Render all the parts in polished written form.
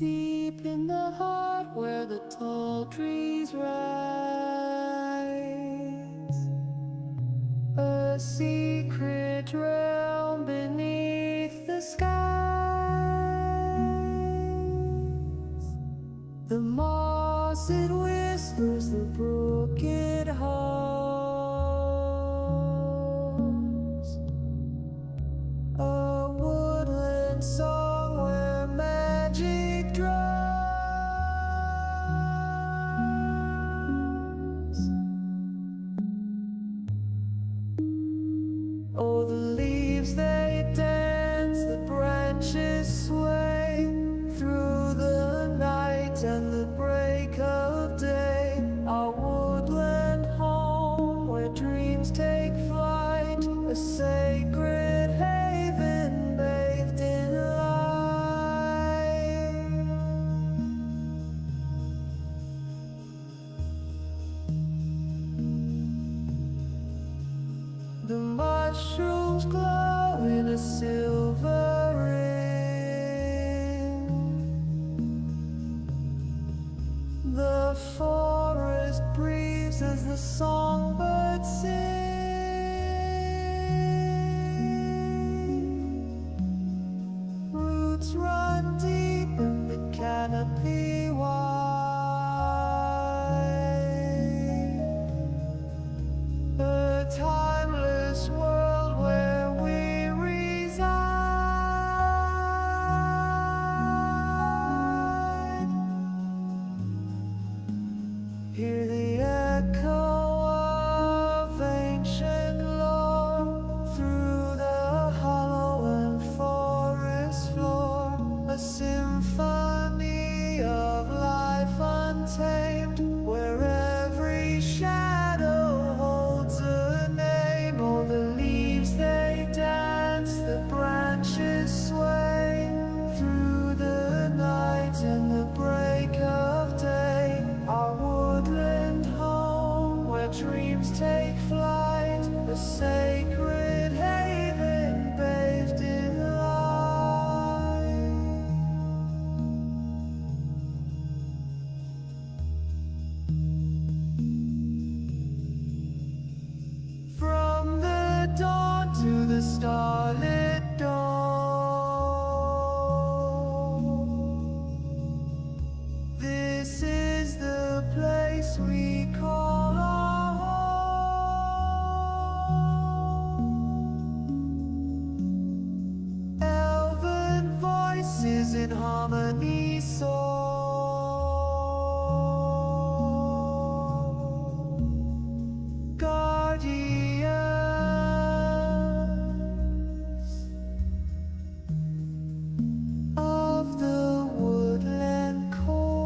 Deep in the heart where the tall trees rise, a secret realm beneath the skies. The moss, it whispers the broken homes, a woodland song where magic drums. Oh, the leaves they dance, the branches sway through the night and the break of day. Our woodland home where dreams take flight, a sacred haven bathed in light. The mushrooms glow in a silver ring, the forest breathes as the songbirds sing. Roots run deep and the canopy wide, a timeless world where we reside. Hear the echo of ancient lore through the hollow and forest floor, a symphony of life untamed, where every shadow holds a name. Oh, the leaves they dance, the branches sway through the night and the break of day. Our woodland home where dreams take flight, a sacred haven bathed in light. From the dawn to the starlit dawn, this is the place we call our home. Elven voices in harmony soar, guardians of the woodland core.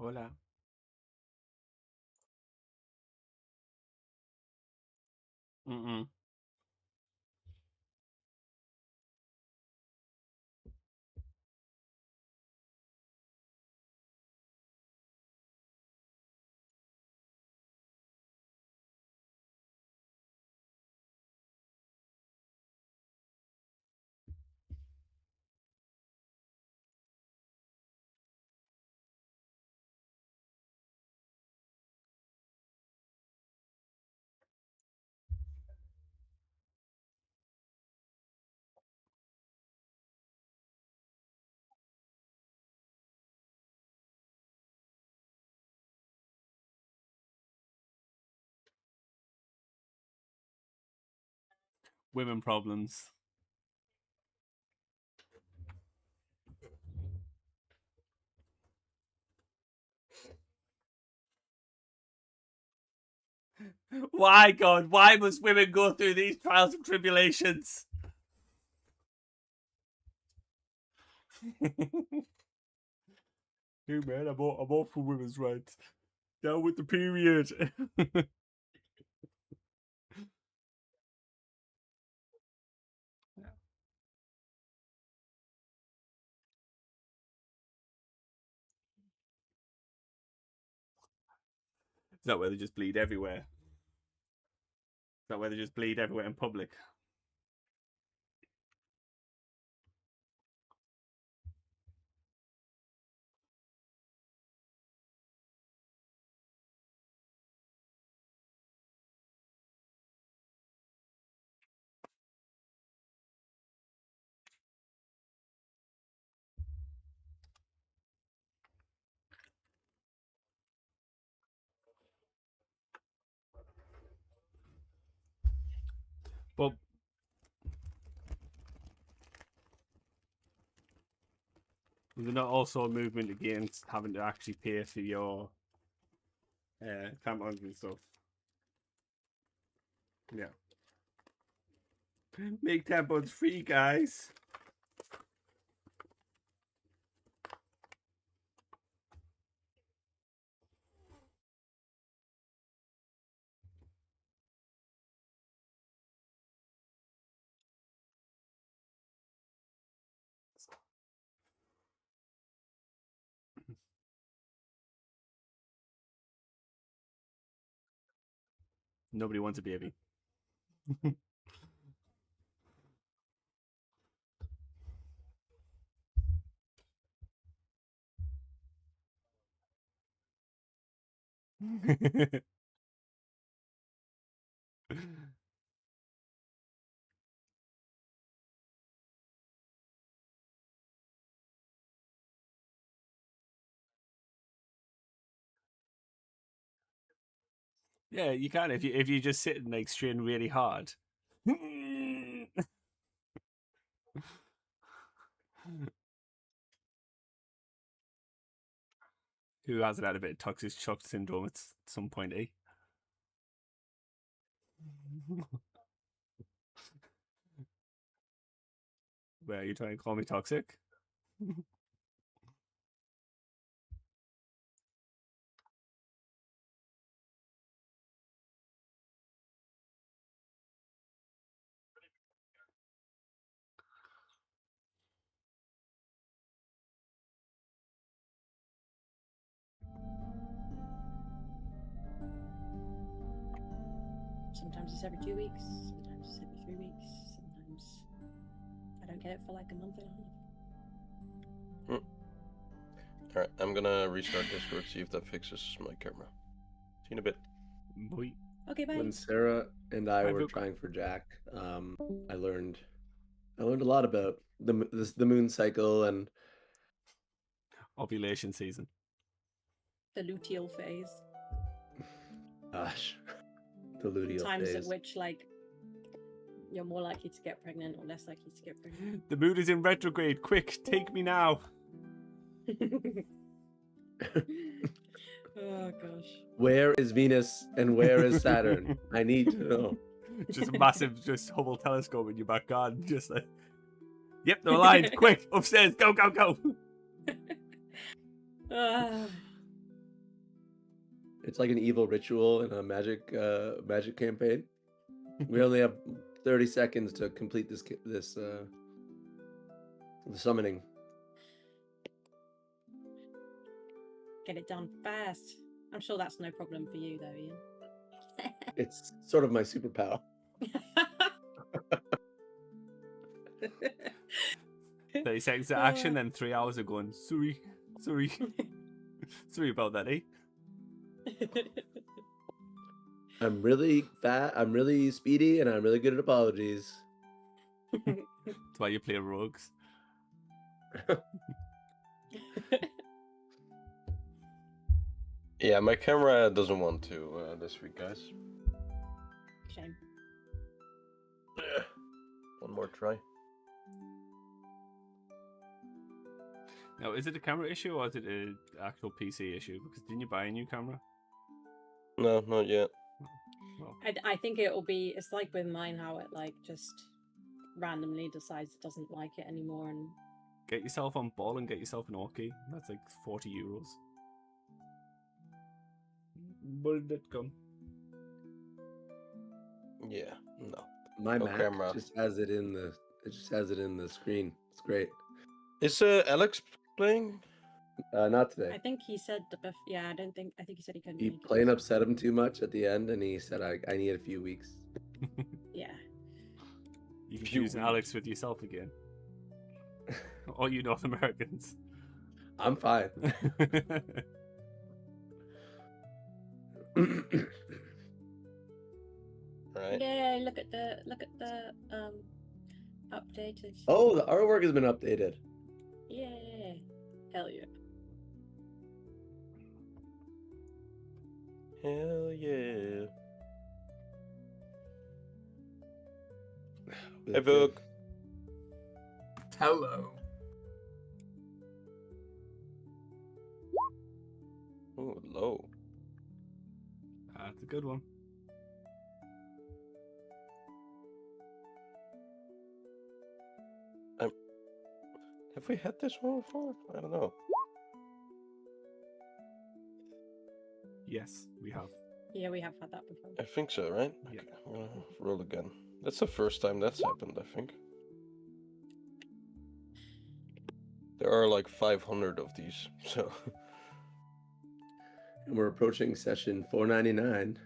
Hola. Mm-mm. Women problems. Why, God? Why must women go through these trials and tribulations? Hey man, I'm all for women's rights. Down with the period. Is that where they just bleed everywhere? Is that where they just bleed everywhere in public? But is there not also a movement against having to actually pay for your tampons and stuff? Yeah. Make tampons free, guys. Nobody wants a baby. Yeah, you can if you just sit and like strain really hard. Who hasn't had a bit of toxic shock syndrome at some point, eh? Where are you trying to call me toxic? Sometimes it's every 2 weeks, sometimes it's every 3 weeks, sometimes I don't get it for like a month and a half. Alright, I'm gonna restart Discord, see if that fixes my camera. See you in a bit. Boy. Okay, bye. When Sarah and I I've were looked- trying for Jack, I learned a lot about the moon cycle and Ovulation season. The luteal phase. gosh, the luteal Times phase. at which like you're more likely to get pregnant or less likely to get pregnant. The moon is in retrograde. Quick, take me now. Oh gosh. Where is Venus and where is Saturn? I need to know. Just a massive, just Hubble telescope in your back garden. Just like, yep, they're aligned. Quick, upstairs. Go, go, go. It's like an evil ritual in a magic campaign. We only have 30 seconds to complete this the summoning. Get it done fast. I'm sure that's no problem for you, though, Ian. It's sort of my superpower. 30 seconds of action, then 3 hours of going, sorry. Sorry about that, eh? I'm really fat, I'm really speedy, and I'm really good at apologies. That's why you play rogues. Yeah, my camera doesn't want to this week, guys. Shame. One more try. Now, is it a camera issue or is it an actual PC issue? Because didn't you buy a new camera? No, not yet. Well, I think it'll be. It's like with mine, how it like just randomly decides it doesn't like it anymore, and get yourself on Ball and get yourself an Orky. That's like €40. Where did that come? Yeah, no. My No Mac camera. just has it in the screen. It's great. Is Alex playing? Not today. I think he said yeah. I think he said he couldn't. He make it. playing upset him too much at the end, and he said, "I need a few weeks." Yeah. You can Few use Alex with yourself again. All you North Americans. I'm fine. Right. Yeah. Look at the updated. Oh, the artwork has been updated. Yeah. Hell yeah. Hell yeah. Hey, Vuk. Hello. Ooh, low. That's a good one. Have we had this one before? I don't know. Yes, we have. Yeah, we have had that before. I think so, right? Yeah. Okay, I'm gonna roll again. That's the first time that's happened, I think. There are like 500 of these, so. And we're approaching session 499.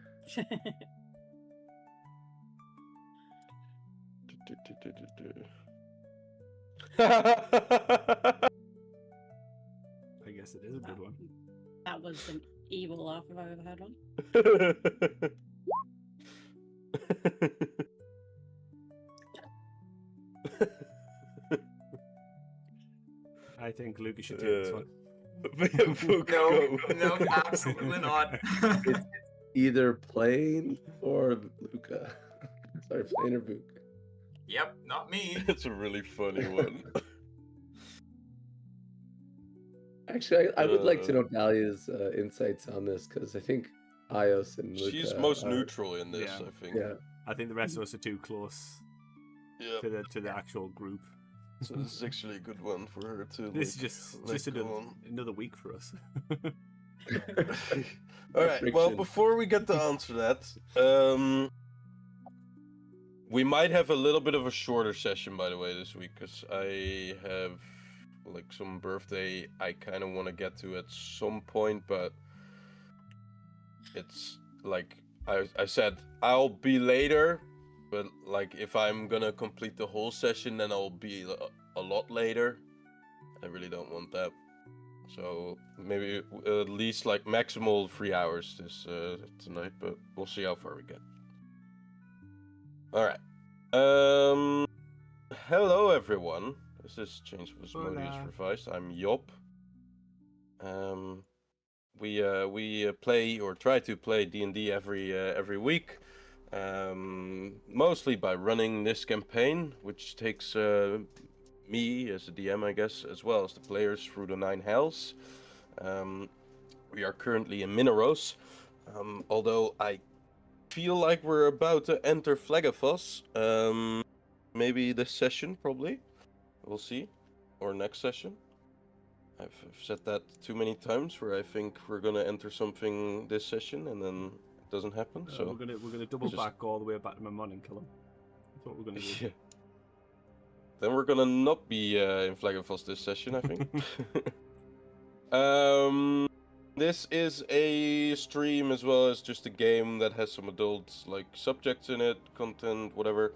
I guess it is a good one. That was an evil laugh if I've ever had one. I think Lucas should take this one. No, absolutely not. It's either Plane or Luca. Sorry, Plane or Vuk. Yep, not me. It's a really funny one. Actually, I would like to know Dahlia's insights on this because I think Ios and Luca. She's most are- neutral in this, Yeah. I think. Yeah. I think the rest of us are too close Yeah. to the actual group. So this is actually a good one for her to. This is like, just let go another, on. another week for us. All right. Well, Friction. before we get to answer that, we might have a little bit of a shorter session, by the way, this week, because I have like some birthday I kind of want to get to at some point, but it's like I said I'll be later, but like if I'm gonna complete the whole session, then I'll be a lot later. I really don't want that. So maybe at least like maximal 3 hours this tonight, but we'll see how far we get. All right. Hello everyone. This is Change of Asmodeus Hola. Revised. I'm Job. We play or try to play D&D every week. Mostly by running this campaign, which takes me as a DM, I guess, as well as the players through the 9 hells. We are currently in Mineros, although I feel like we're about to enter Flagathos. Maybe this session, probably. We'll see. Or next session. I've said that too many times where I think we're gonna enter something this session and then it doesn't happen. So we're gonna double just- back all the way back to Mamon and kill him. That's what we're gonna do. yeah. Then we're gonna not be in Flagenfoss this session, I think. This is a stream as well as just a game that has some adult like subjects in it, content, whatever.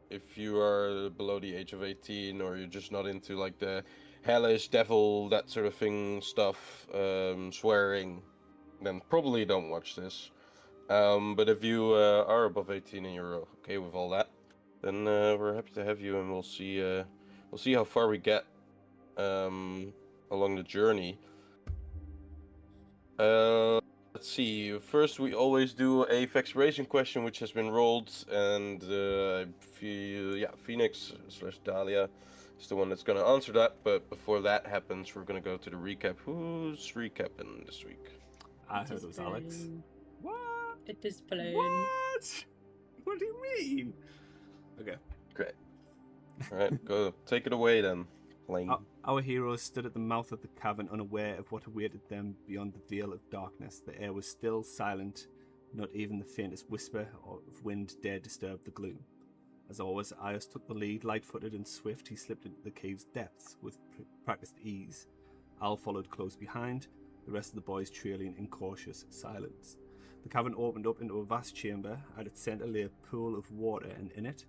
If you are below the age of 18 or you're just not into like the hellish devil, that sort of thing stuff, swearing, then probably don't watch this. But if you are above 18 and you're okay with all that, then we're happy to have you, and we'll see how far we get along the journey. Let's see. First, we always do a facturation question, which has been rolled, and Phoenix / Dahlia is the one that's going to answer that. But before that happens, we're going to go to the recap. Who's recapping this week? I heard it was Alex. Plane. What? It is plane. What? What do you mean? Okay. Great. All right, go take it away then, Lane. Our heroes stood at the mouth of the cavern, unaware of what awaited them beyond the veil of darkness. The air was still, silent. Not even the faintest whisper of wind dared disturb the gloom. As always, Ios took the lead, light-footed and swift. He slipped into the cave's depths with practiced ease. Al followed close behind, the rest of the boys trailing in cautious silence. The cavern opened up into a vast chamber. At its centre lay a pool of water, and in it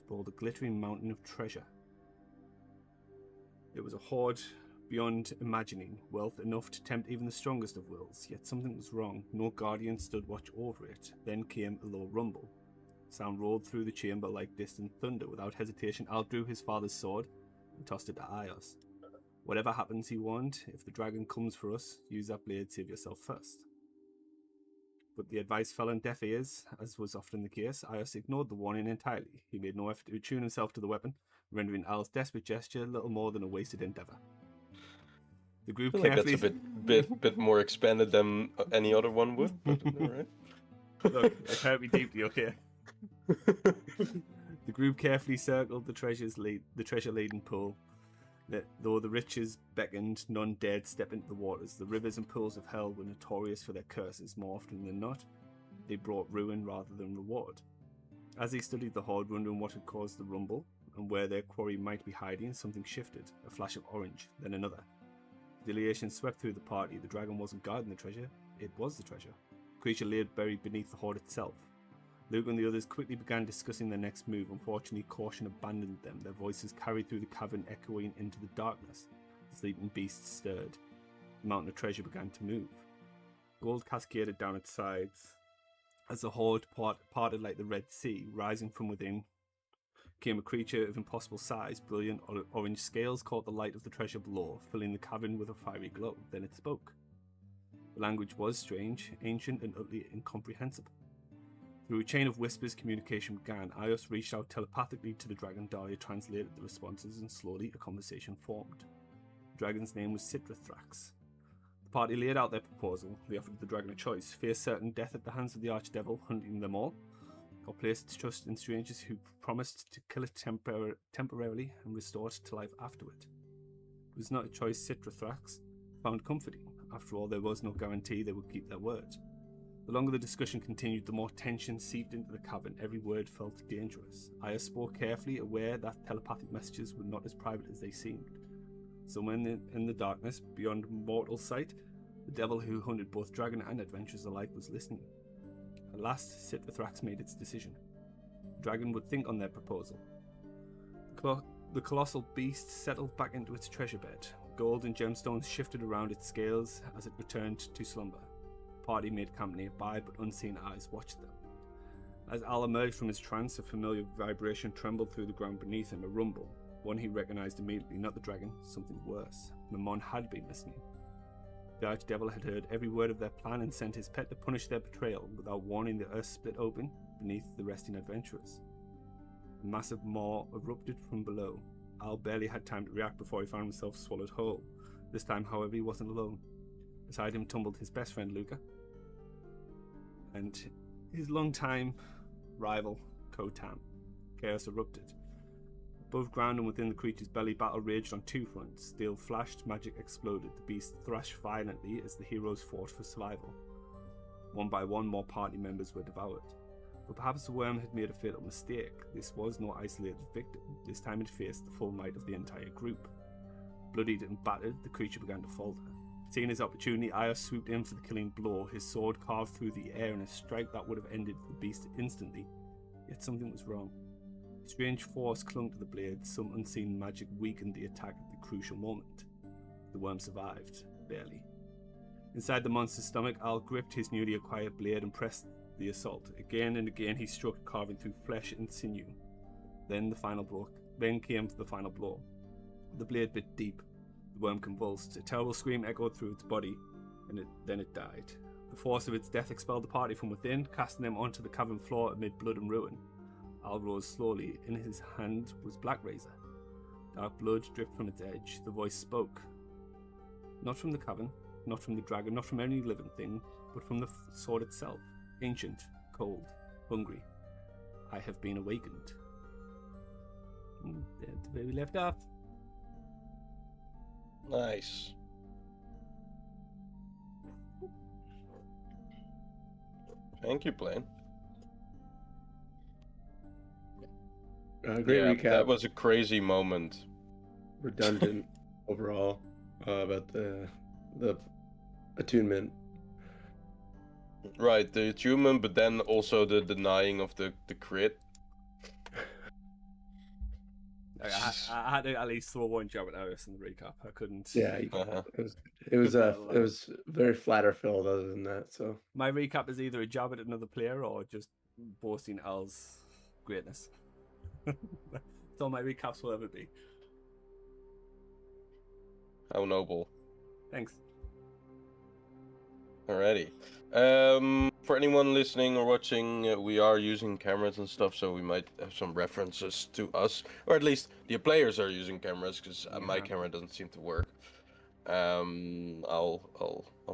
sprawled a glittering mountain of treasure. It was a hoard beyond imagining, wealth enough to tempt even the strongest of wills. Yet something was wrong. No guardian stood watch over it. Then came a low rumble. Sound rolled through the chamber like distant thunder. Without hesitation, Al drew his father's sword and tossed it to Ios. Whatever happens, he warned, if the dragon comes for us, use that blade, save yourself first. But the advice fell on deaf ears, as was often the case. Ios ignored the warning entirely. He made no effort to attune himself to the weapon, rendering Al's desperate gesture little more than a wasted endeavour. The group I feel carefully... like that's a bit more expanded than any other one would, but alright. Look, it hurt me deeply, okay? The group carefully circled the treasure-laden pool. Though the riches beckoned, none dared step into the waters. The rivers and pools of hell were notorious for their curses. More often than not, they brought ruin rather than reward. As they studied the hoard, wondering what had caused the rumble, and where their quarry might be hiding, something shifted. A flash of orange, then another. Dilation swept through the party. The dragon wasn't guarding the treasure, it was the treasure. The creature lay buried beneath the hoard itself. Luke and the others quickly began discussing their next move. Unfortunately, caution abandoned them. Their voices carried through the cavern, echoing into the darkness. The sleeping beasts stirred. The mountain of treasure began to move. Gold cascaded down its sides. As the hoard parted like the Red Sea, rising from within came a creature of impossible size. Brilliant orange scales caught the light of the treasure below, filling the cavern with a fiery glow. Then it spoke. The language was strange, ancient, and utterly incomprehensible. Through a chain of whispers, communication began. Ios reached out telepathically to the dragon. Dahlia translated the responses, and slowly a conversation formed. The dragon's name was Citrathrax. The party laid out their proposal. They offered the dragon a choice: face certain death at the hands of the archdevil, hunting them all, or place its trust in strangers who promised to kill it temporarily and restore it to life afterward. It was not a choice Citrathrax found comforting. After all, there was no guarantee they would keep their word. The longer the discussion continued, the more tension seeped into the cavern. Every word felt dangerous. Aya spoke carefully, aware that telepathic messages were not as private as they seemed. Somewhere in the darkness, beyond mortal sight, the devil who hunted both dragon and adventurers alike was listening. At last, Citrathrax made its decision. The dragon would think on their proposal. The colossal beast settled back into its treasure bed. Gold and gemstones shifted around its scales as it returned to slumber. The party made camp nearby, but unseen eyes watched them. As Al emerged from his trance, a familiar vibration trembled through the ground beneath him, a rumble. One he recognized immediately, not the dragon, something worse. Mammon had been listening. The archdevil had heard every word of their plan and sent his pet to punish their betrayal. Without warning, the earth split open beneath the resting adventurers. A massive maw erupted from below. Al barely had time to react before he found himself swallowed whole. This time, however, he wasn't alone. Beside him tumbled his best friend, Luca, and his longtime rival, Kotam. Chaos erupted. Above ground and within the creature's belly, battle raged on two fronts. Steel flashed, magic exploded. The beast thrashed violently as the heroes fought for survival. One by one, more party members were devoured. But perhaps the worm had made a fatal mistake. This was no isolated victim. This time it faced the full might of the entire group. Bloodied and battered, the creature began to falter. Seeing his opportunity, Aios swooped in for the killing blow, his sword carved through the air in a strike that would have ended the beast instantly. Yet something was wrong. Strange force clung to the blade, some unseen magic weakened the attack at the crucial moment. The worm survived, barely. Inside the monster's stomach, Al gripped his newly acquired blade and pressed the assault. Again and again he struck, carving through flesh and sinew. Then came the final blow. The blade bit deep. The worm convulsed. A terrible scream echoed through its body, and then it died. The force of its death expelled the party from within, casting them onto the cavern floor amid blood and ruin. Al rose slowly. In his hand was Black Razor. Dark blood dripped from its edge. The voice spoke. Not from the cavern, not from the dragon, not from any living thing, but from the sword itself. Ancient, cold, hungry. I have been awakened. That's where we left off. Nice. Thank you, Blaine. Great Yeah, recap. that was a crazy moment. Redundant overall about the attunement. Right, the attunement, but then also the denying of the crit. I had to at least throw one jab at Arius in the recap. I couldn't. Yeah, Uh-huh. it was very flatter filled. Other than that, so My recap is either a jab at another player or just boasting Al's greatness. That's all my recaps will ever be. How noble. Thanks. Alrighty. For anyone listening or watching, we are using cameras and stuff, so we might have some references to us, or at least the players are using cameras, because my camera doesn't seem to work. I'll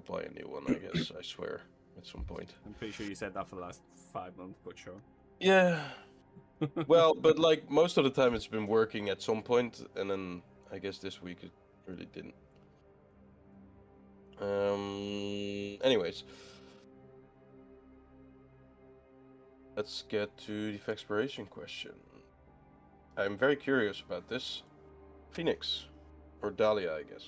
buy a new one, I guess. I swear, at some point. I'm pretty sure you said that for the last 5 months, but sure. Yeah. Well, but like most of the time, it's been working at some point, and then I guess this week it really didn't. Anyways, let's get to the exploration question. I'm very curious about this. Phoenix, or Dahlia, I guess.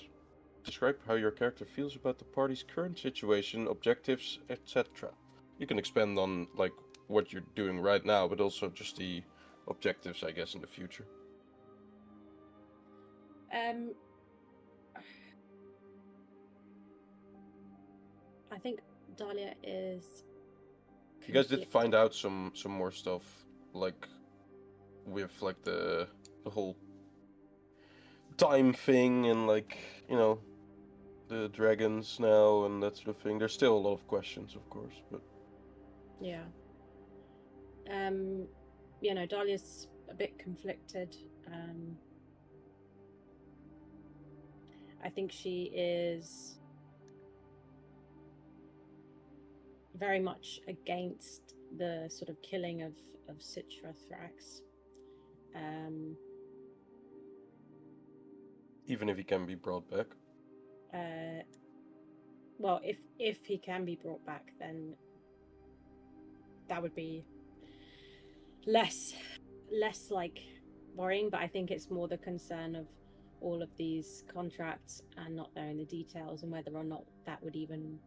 Describe how your character feels about the party's current situation, objectives, etc. You can expand on like what you're doing right now, but also just the objectives, I guess, in the future. I think Dahlia is. You guys did find out some more stuff, like with like the whole time thing and like, you know, the dragons now and that sort of thing. There's still a lot of questions, of course, but Yeah. You know, Dahlia's a bit conflicted. I think she is very much against the sort of killing of Citra Thrax. even if he can be brought back. Well, if he can be brought back, then that would be less like worrying. But I think it's more the concern of all of these contracts and not knowing the details and whether or not that would even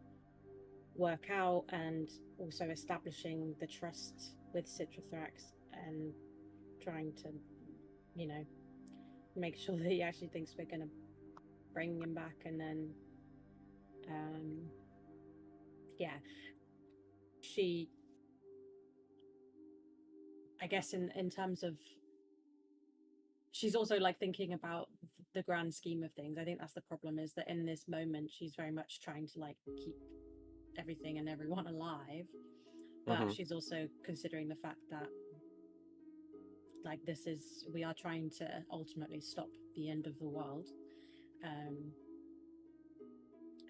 work out, and also establishing the trust with Citrathrax and trying to, you know, make sure that he actually thinks we're going to bring him back. And then she, I guess in terms of, she's also like thinking about the grand scheme of things. I think that's the problem, is that in this moment she's very much trying to like keep everything and everyone alive, but she's also considering the fact that like we are trying to ultimately stop the end of the world, and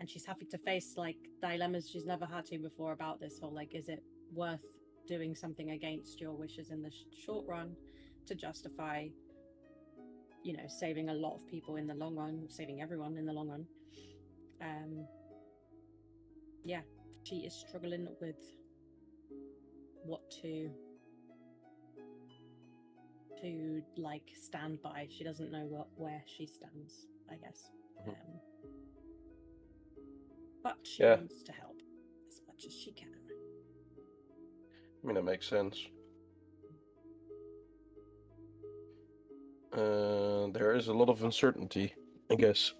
she's having to face like dilemmas she's never had to before about this whole like, is it worth doing something against your wishes in the short run to justify saving a lot of people in the long run, saving everyone in the long run. Yeah, she is struggling with what to like stand by. She doesn't know where she stands, I guess. Mhm. But she Yeah. wants to help as much as she can. I mean, that makes sense. There is a lot of uncertainty, I guess.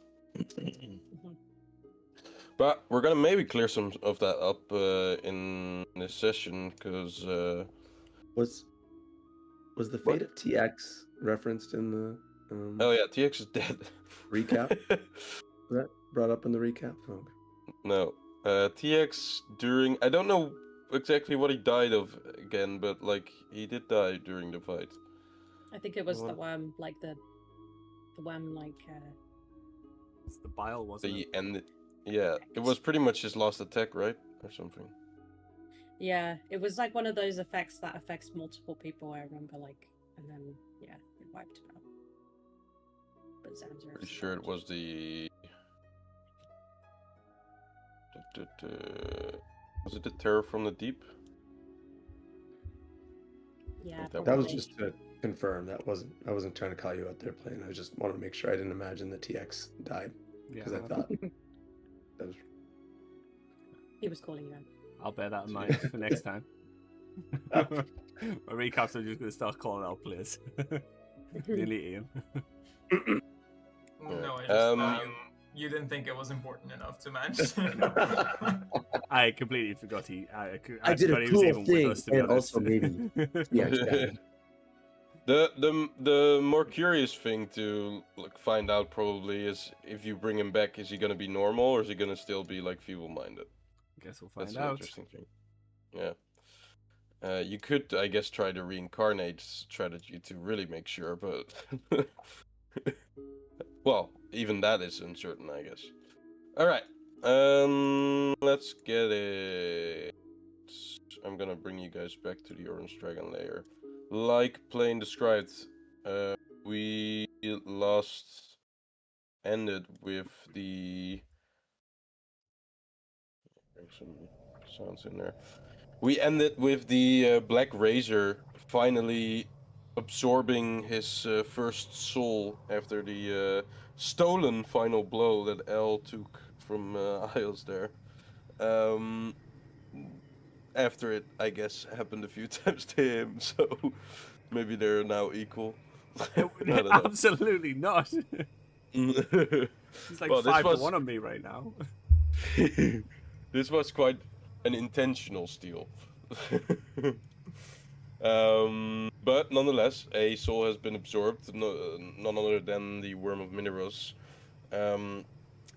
But we're gonna maybe clear some of that up in this session, because Was the fate of TX referenced in the oh yeah, TX is dead. recap? Was that brought up in the recap? Oh, okay. No, TX during, I don't know exactly what he died of again, but like he did die during the fight. I think it was the What? worm, like the worm, like It's the bile, wasn't The it? end. Yeah, it was pretty much his last attack, right, or something. yeah, it was like one of those effects that affects multiple people. I remember, like, and then yeah, it wiped him out. But Zanzareth Pretty sure it was the. Was it the Terror from the Deep? Yeah, think that That was probably. just to confirm. I wasn't trying to call you out there playing. I just wanted to make sure I didn't imagine that TX died Yeah, because I thought that was. He was calling you out. I'll bear that in mind for next time. My recaps are just going to start calling out players. Nearly Ian. No, I just Um, thought you didn't think it was important enough to mention. I completely forgot I did a forgot he was cool even with thing, us, to be and honest. also maybe TX died. The more curious thing to find out probably is if you bring him back, is he gonna be normal or is he gonna still be like feeble-minded? Guess we'll That's find an out. interesting thing. Yeah. You could, I guess, try the reincarnate strategy to really make sure, but well, even that is uncertain, I guess. All right. Let's get it. I'm gonna bring you guys back to the Orange Dragon layer. Like Plane described, we last ended with the. Bring some sounds in there. We ended with the Black Razor finally absorbing his first soul after the stolen final blow that El took from Isles there. After it, I guess, happened a few times to him, so maybe they're now equal. I don't know. Absolutely not. He's like Well, 5-1 on me right now. This was quite an intentional steal. But nonetheless, a soul has been absorbed, none other than the Worm of Mineros,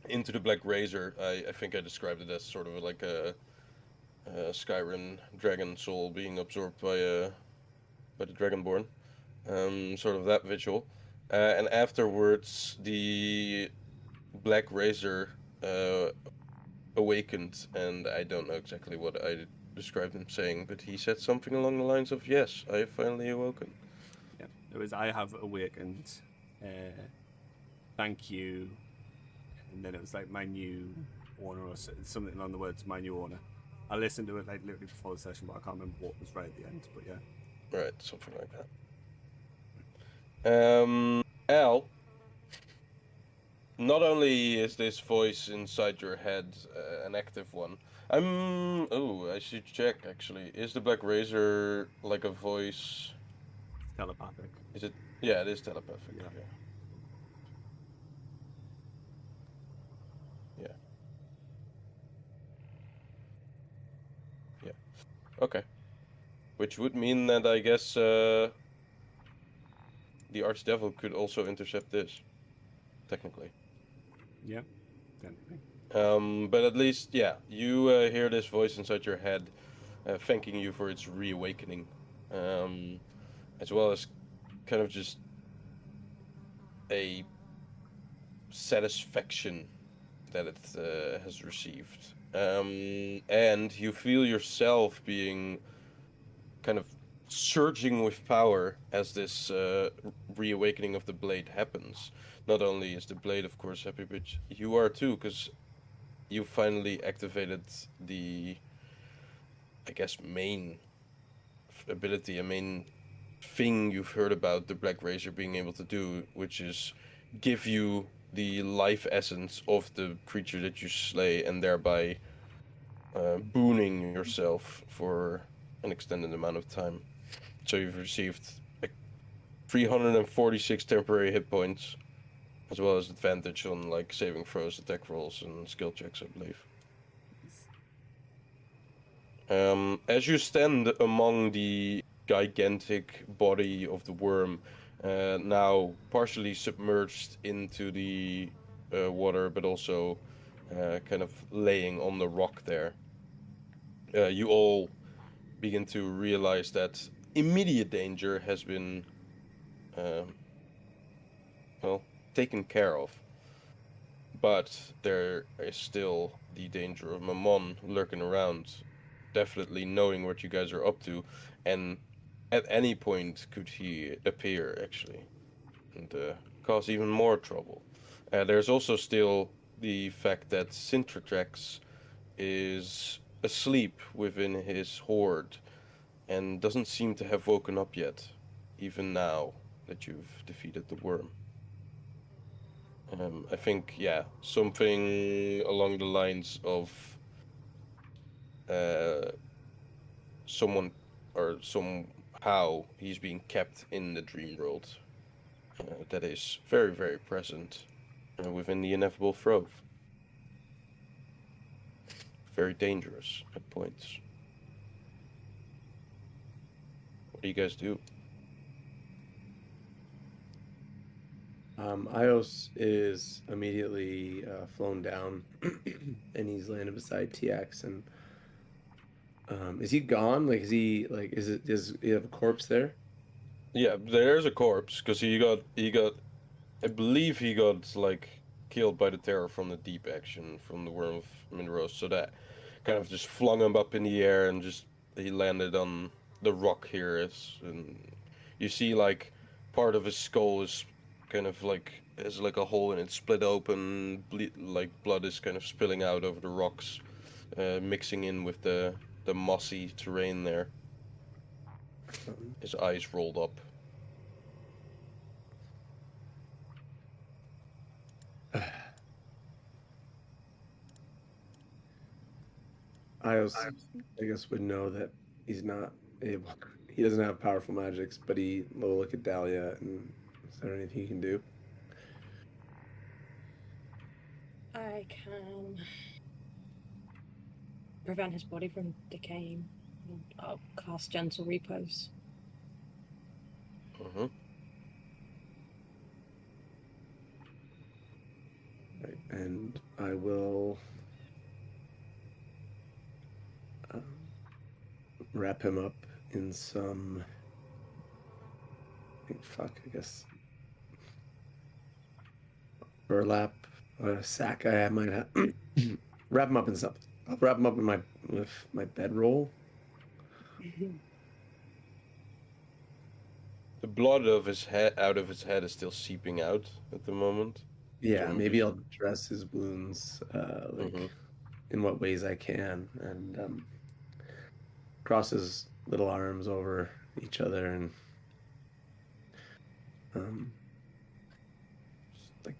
into the Black Razor. I think I described it as sort of like a Skyrim dragon soul being absorbed by the Dragonborn. Sort of that visual. And afterwards, the Black Razor awakened, and I don't know exactly what I described him saying, but he said something along the lines of, "Yes, I have finally awoken." Yeah, it was I have awakened. Thank you. And then it was like my new owner or something along the words my new owner. I listened to it like literally before the session, but I can't remember what was right at the end. But yeah. Right, something like that. Al, not only is this voice inside your head an active one, I should check actually. Is the Black Razor like a voice? Telepathic. Is it? Yeah, it is telepathic. Yeah. Yeah. Okay. Which would mean that I guess the Archdevil could also intercept this, technically. Yeah. Definitely. But at least, yeah, you hear this voice inside your head, thanking you for its reawakening, as well as kind of just a satisfaction that it has received. And you feel yourself being kind of surging with power as this reawakening of the blade happens. Not only is the blade, of course, happy, but you are too, because you finally activated the, I guess, main ability, a main thing you've heard about the Black Razor being able to do, which is give you the life essence of the creature that you slay, and thereby booning yourself for an extended amount of time. So you've received 346 temporary hit points, as well as advantage on like saving throws, attack rolls, and skill checks, I believe. As you stand among the gigantic body of the worm, now partially submerged into the water, but also kind of laying on the rock there, you all begin to realize that immediate danger has been, um, well, taken care of. But there is still the danger of Mammon lurking around, definitely knowing what you guys are up to, and at any point could he appear, actually, and cause even more trouble. There's also still the fact that Sintratrax is asleep within his hoard and doesn't seem to have woken up yet, even now that you've defeated the worm. I think, yeah, something along the lines of uh, someone or somehow he's being kept in the dream world that is very, very present within the ineffable Throve. Very dangerous at points. What do you guys do? Ios is immediately flown down, and he's landed beside TX. And is he gone? Like, is he like? Does he have a corpse there? Yeah, there's a corpse because he got. I believe he got like killed by the terror from the deep action from the Worm of Minderos, so that kind of just flung him up in the air and just he landed on the rock here. And you see like part of his skull is kind of like has like a hole in it, split open, like blood is kind of spilling out over the rocks, mixing in with the mossy terrain there. His eyes rolled up. Ios, I guess, would know that he's not able. He doesn't have powerful magics, but he will look at Dahlia and is there anything he can do? I can prevent his body from decaying. I'll cast Gentle Repose. Mm-hmm. Right, and I will wrap him up in some. I guess burlap or a sack I might have. Wrap him up in something. I'll wrap him up in my bedroll. The blood of his head out of his head is still seeping out at the moment. Yeah, So maybe I'll dress his wounds Mhm. in what ways I can, and cross his little arms over each other and just, like,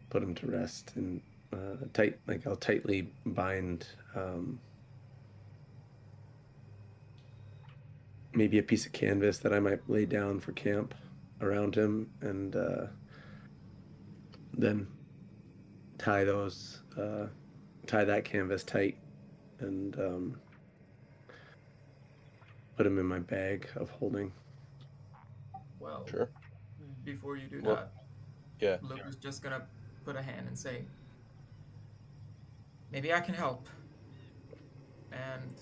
put him to rest and I'll tightly bind maybe a piece of canvas that I might lay down for camp around him, and then tie that canvas tight and put him in my bag of holding. Well, Sure. before you do Well, that, yeah. Luke is just gonna put a hand and say, maybe I can help. And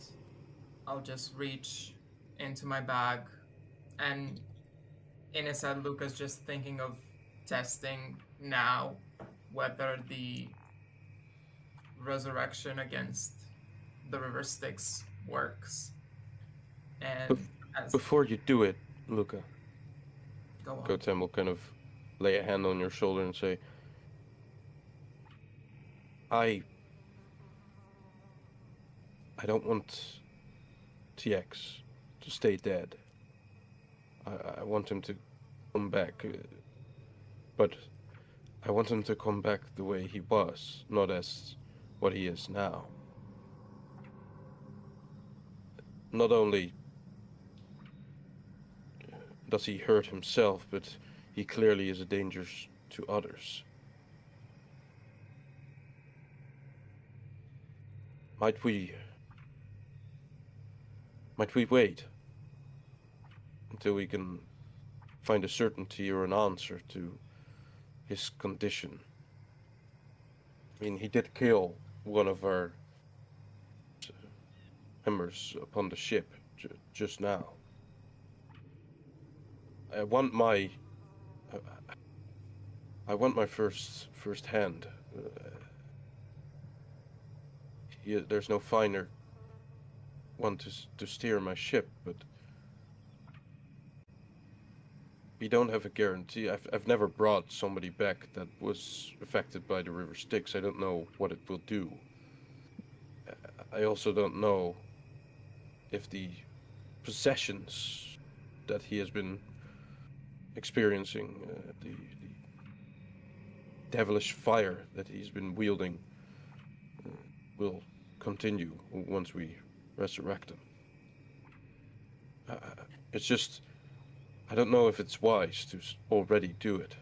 I'll just reach into my bag, and in his head, Luca's just thinking of testing now whether the resurrection against the river Styx works. And As Before you do it, Luca, go on. Gotem will kind of lay a hand on your shoulder and say, I don't want TX to stay dead. I want him to come back, but I want him to come back the way he was, not as what he is now. Not only does he hurt himself, but he clearly is a danger to others. Might we wait until we can find a certainty or an answer to his condition? I mean, he did kill one of our members upon the ship just now. I want my first hand. There's no finer one to steer my ship, but we don't have a guarantee. I've never brought somebody back that was affected by the river Styx. I don't know what it will do. I also don't know if the possessions that he has been experiencing, the devilish fire that he's been wielding, will continue once we resurrect him. It's just, I don't know if it's wise to already do it,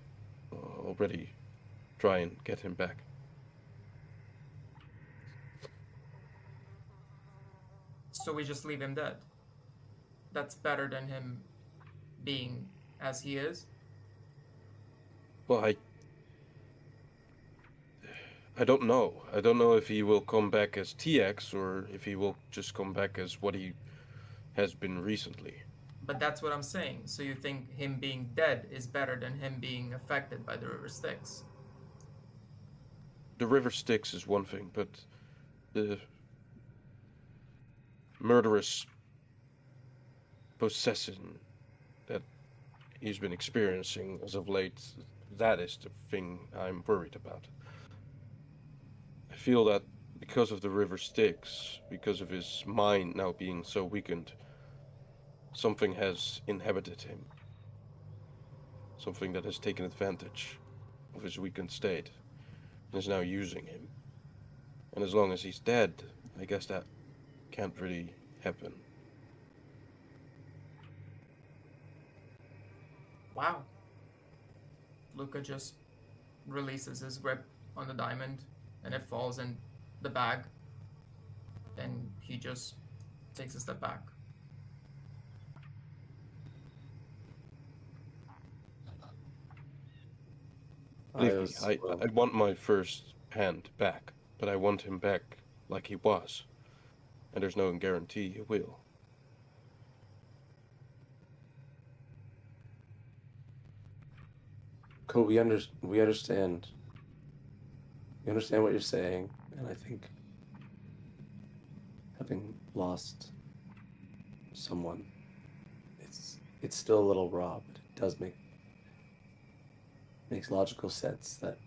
already try and get him back. So we just leave him dead. That's better than him being as he is. Well, I don't know. I don't know if he will come back as TX or if he will just come back as what he has been recently. But that's what I'm saying. So you think him being dead is better than him being affected by the river Styx? The river Styx is one thing, but the murderous possession that he's been experiencing as of late, that is the thing I'm worried about. I feel that because of the river Styx, because of his mind now being so weakened, something has inhabited him. Something that has taken advantage of his weakened state and is now using him. And as long as he's dead, I guess that can't really happen. Wow. Luca just releases his grip on the diamond and it falls in the bag. Then he just takes a step back. Believe me, I want my first hand back, but I want him back like he was. And there's no guarantee he will. Cool, we understand. We understand what you're saying, and I think having lost someone, it's still a little raw, but it does makes logical sense that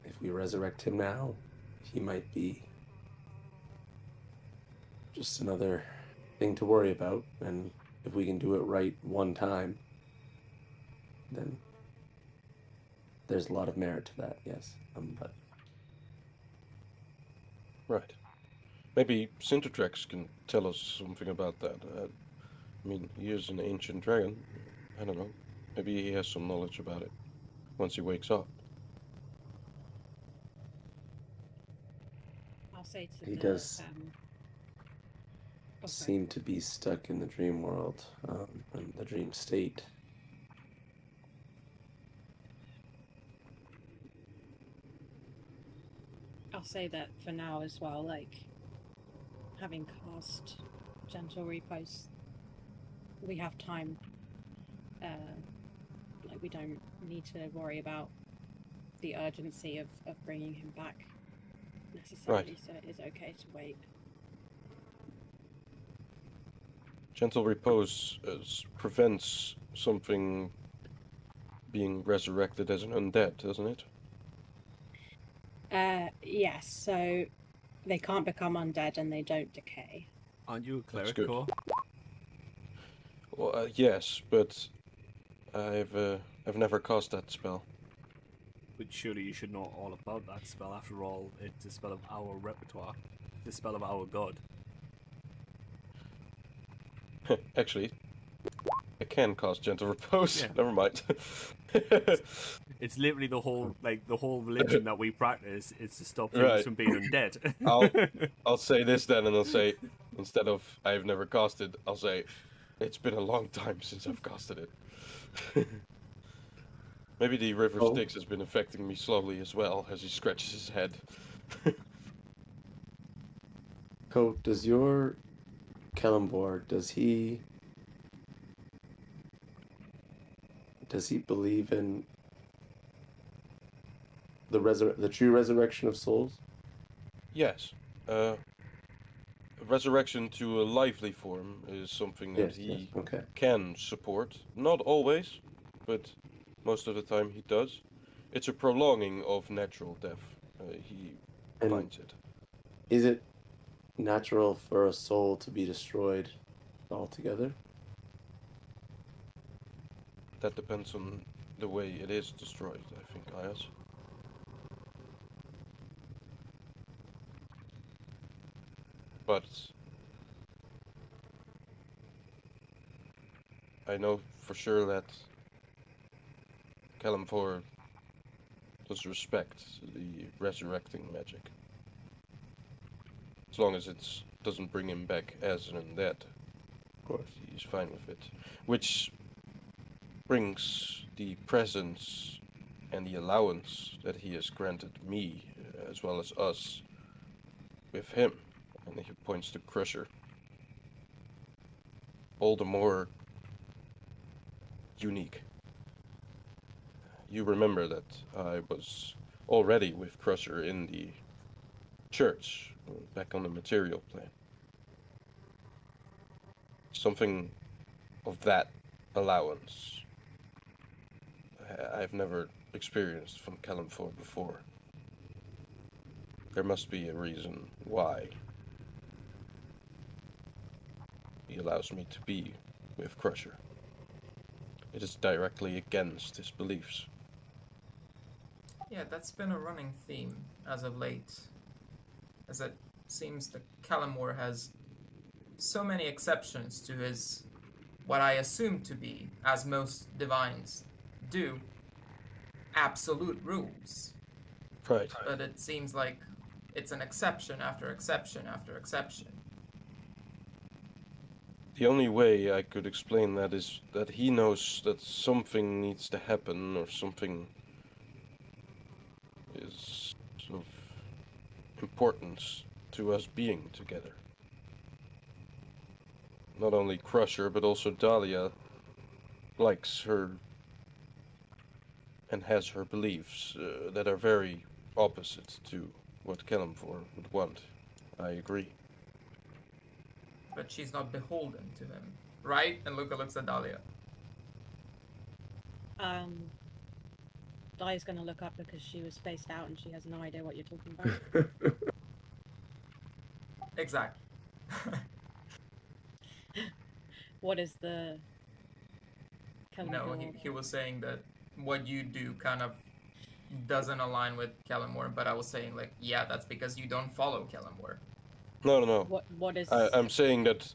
if we resurrect him now, he might be just another thing to worry about, and if we can do it right one time, then there's a lot of merit to that, yes. But Right. Maybe Sintertrex can tell us something about that. I mean, he is an ancient dragon. I don't know. Maybe he has some knowledge about it once he wakes up. I'll say to He the, does oh, sorry. seem to be stuck in the dream world, in the dream state. I'll say that for now as well, like, having cast Gentle Repose, we have time. Like, we don't need to worry about the urgency of bringing him back necessarily, Right. so it is okay to wait. Gentle repose prevents something being resurrected as an undead, doesn't it? Yes, so they can't become undead and they don't decay. Aren't you a That's cleric, good. Core? Well, yes, but I've never cast that spell. But surely you should know all about that spell. After all, it's a spell of our repertoire. It's a spell of our god. Actually, I can cast gentle repose. Yeah. Never mind. It's literally the whole religion that we practice is to stop humans Right. from being undead. I'll say this then, and I'll say, instead of I've never casted, I'll say it's been a long time since I've casted it. Maybe the River Styx has been affecting me slowly as well, as he scratches his head. Coat, does your Kellenborg, does he believe in the true resurrection of souls? Yes. Resurrection to a lively form is something that he Okay. can support. Not always, but most of the time he does. It's a prolonging of natural death. He And finds it. is it natural for a soul to be destroyed altogether? That depends on the way it is destroyed, I think, Ayas. But I know for sure that Kalimfor does respect the resurrecting magic. As long as it doesn't bring him back as an undead, Of course. he's fine with it. Which brings the presence and the allowance that he has granted me, as well as us, with him. And he points to Crusher. All the more unique. You remember that I was already with Crusher in the church, back on the material plane. Something of that allowance I've never experienced from Kalimfor before. There must be a reason why he allows me to be with Crusher. It is directly against his beliefs. Yeah, that's been a running theme as of late. As it seems the Kalimor has so many exceptions to his, what I assume to be, as most divines do, absolute rules. Right. But it seems like it's an exception after exception after exception. The only way I could explain that is that he knows that something needs to happen, or something is of importance to us being together. Not only Crusher, but also Dahlia likes her and has her beliefs that are very opposite to what Kalimfor would want. I agree. But she's not beholden to him, right? And Luca looks at Dahlia. Dahlia's gonna look up because she was spaced out and she has no idea what you're talking about. Exactly. What is the... No, he was saying that what you do kind of doesn't align with Kalimor, but I was saying, like, yeah, that's because you don't follow Kalimor. No. What is... I'm saying that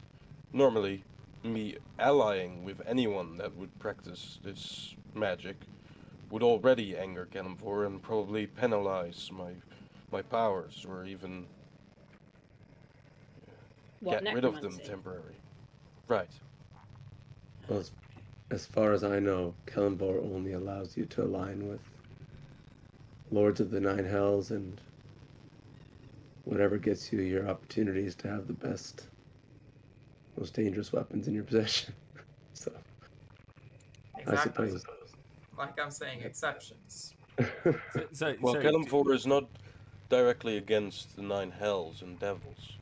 normally me allying with anyone that would practice this magic would already anger Kalimfor and probably penalize my powers, or even what, get rid of them necromancy? temporarily. Right. Well, as far as I know, Kellenborg only allows you to align with Lords of the Nine Hells and whatever gets you your opportunities to have the best, most dangerous weapons in your possession. So, Exactly. I suppose. Like I'm saying, exceptions. Well, Kalimfor is not directly against the Nine Hells and Devils,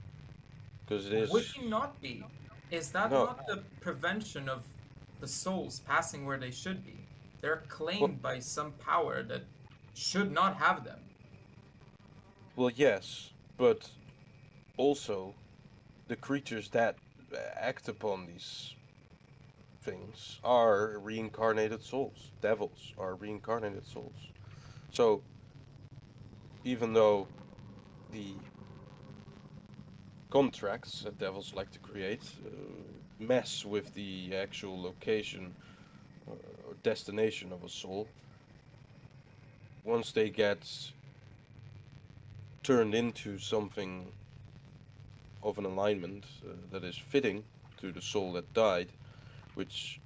because it is. Would he not be? Is that No. not the prevention of the souls passing where they should be? They're Well, claimed by some power that should not have them. well, yes, but also the creatures that act upon these things are reincarnated souls. Devils are reincarnated souls. So even though the contracts that devils like to create mess with the actual location or destination of a soul, once they get turned into something of an alignment that is fitting to the soul that died, which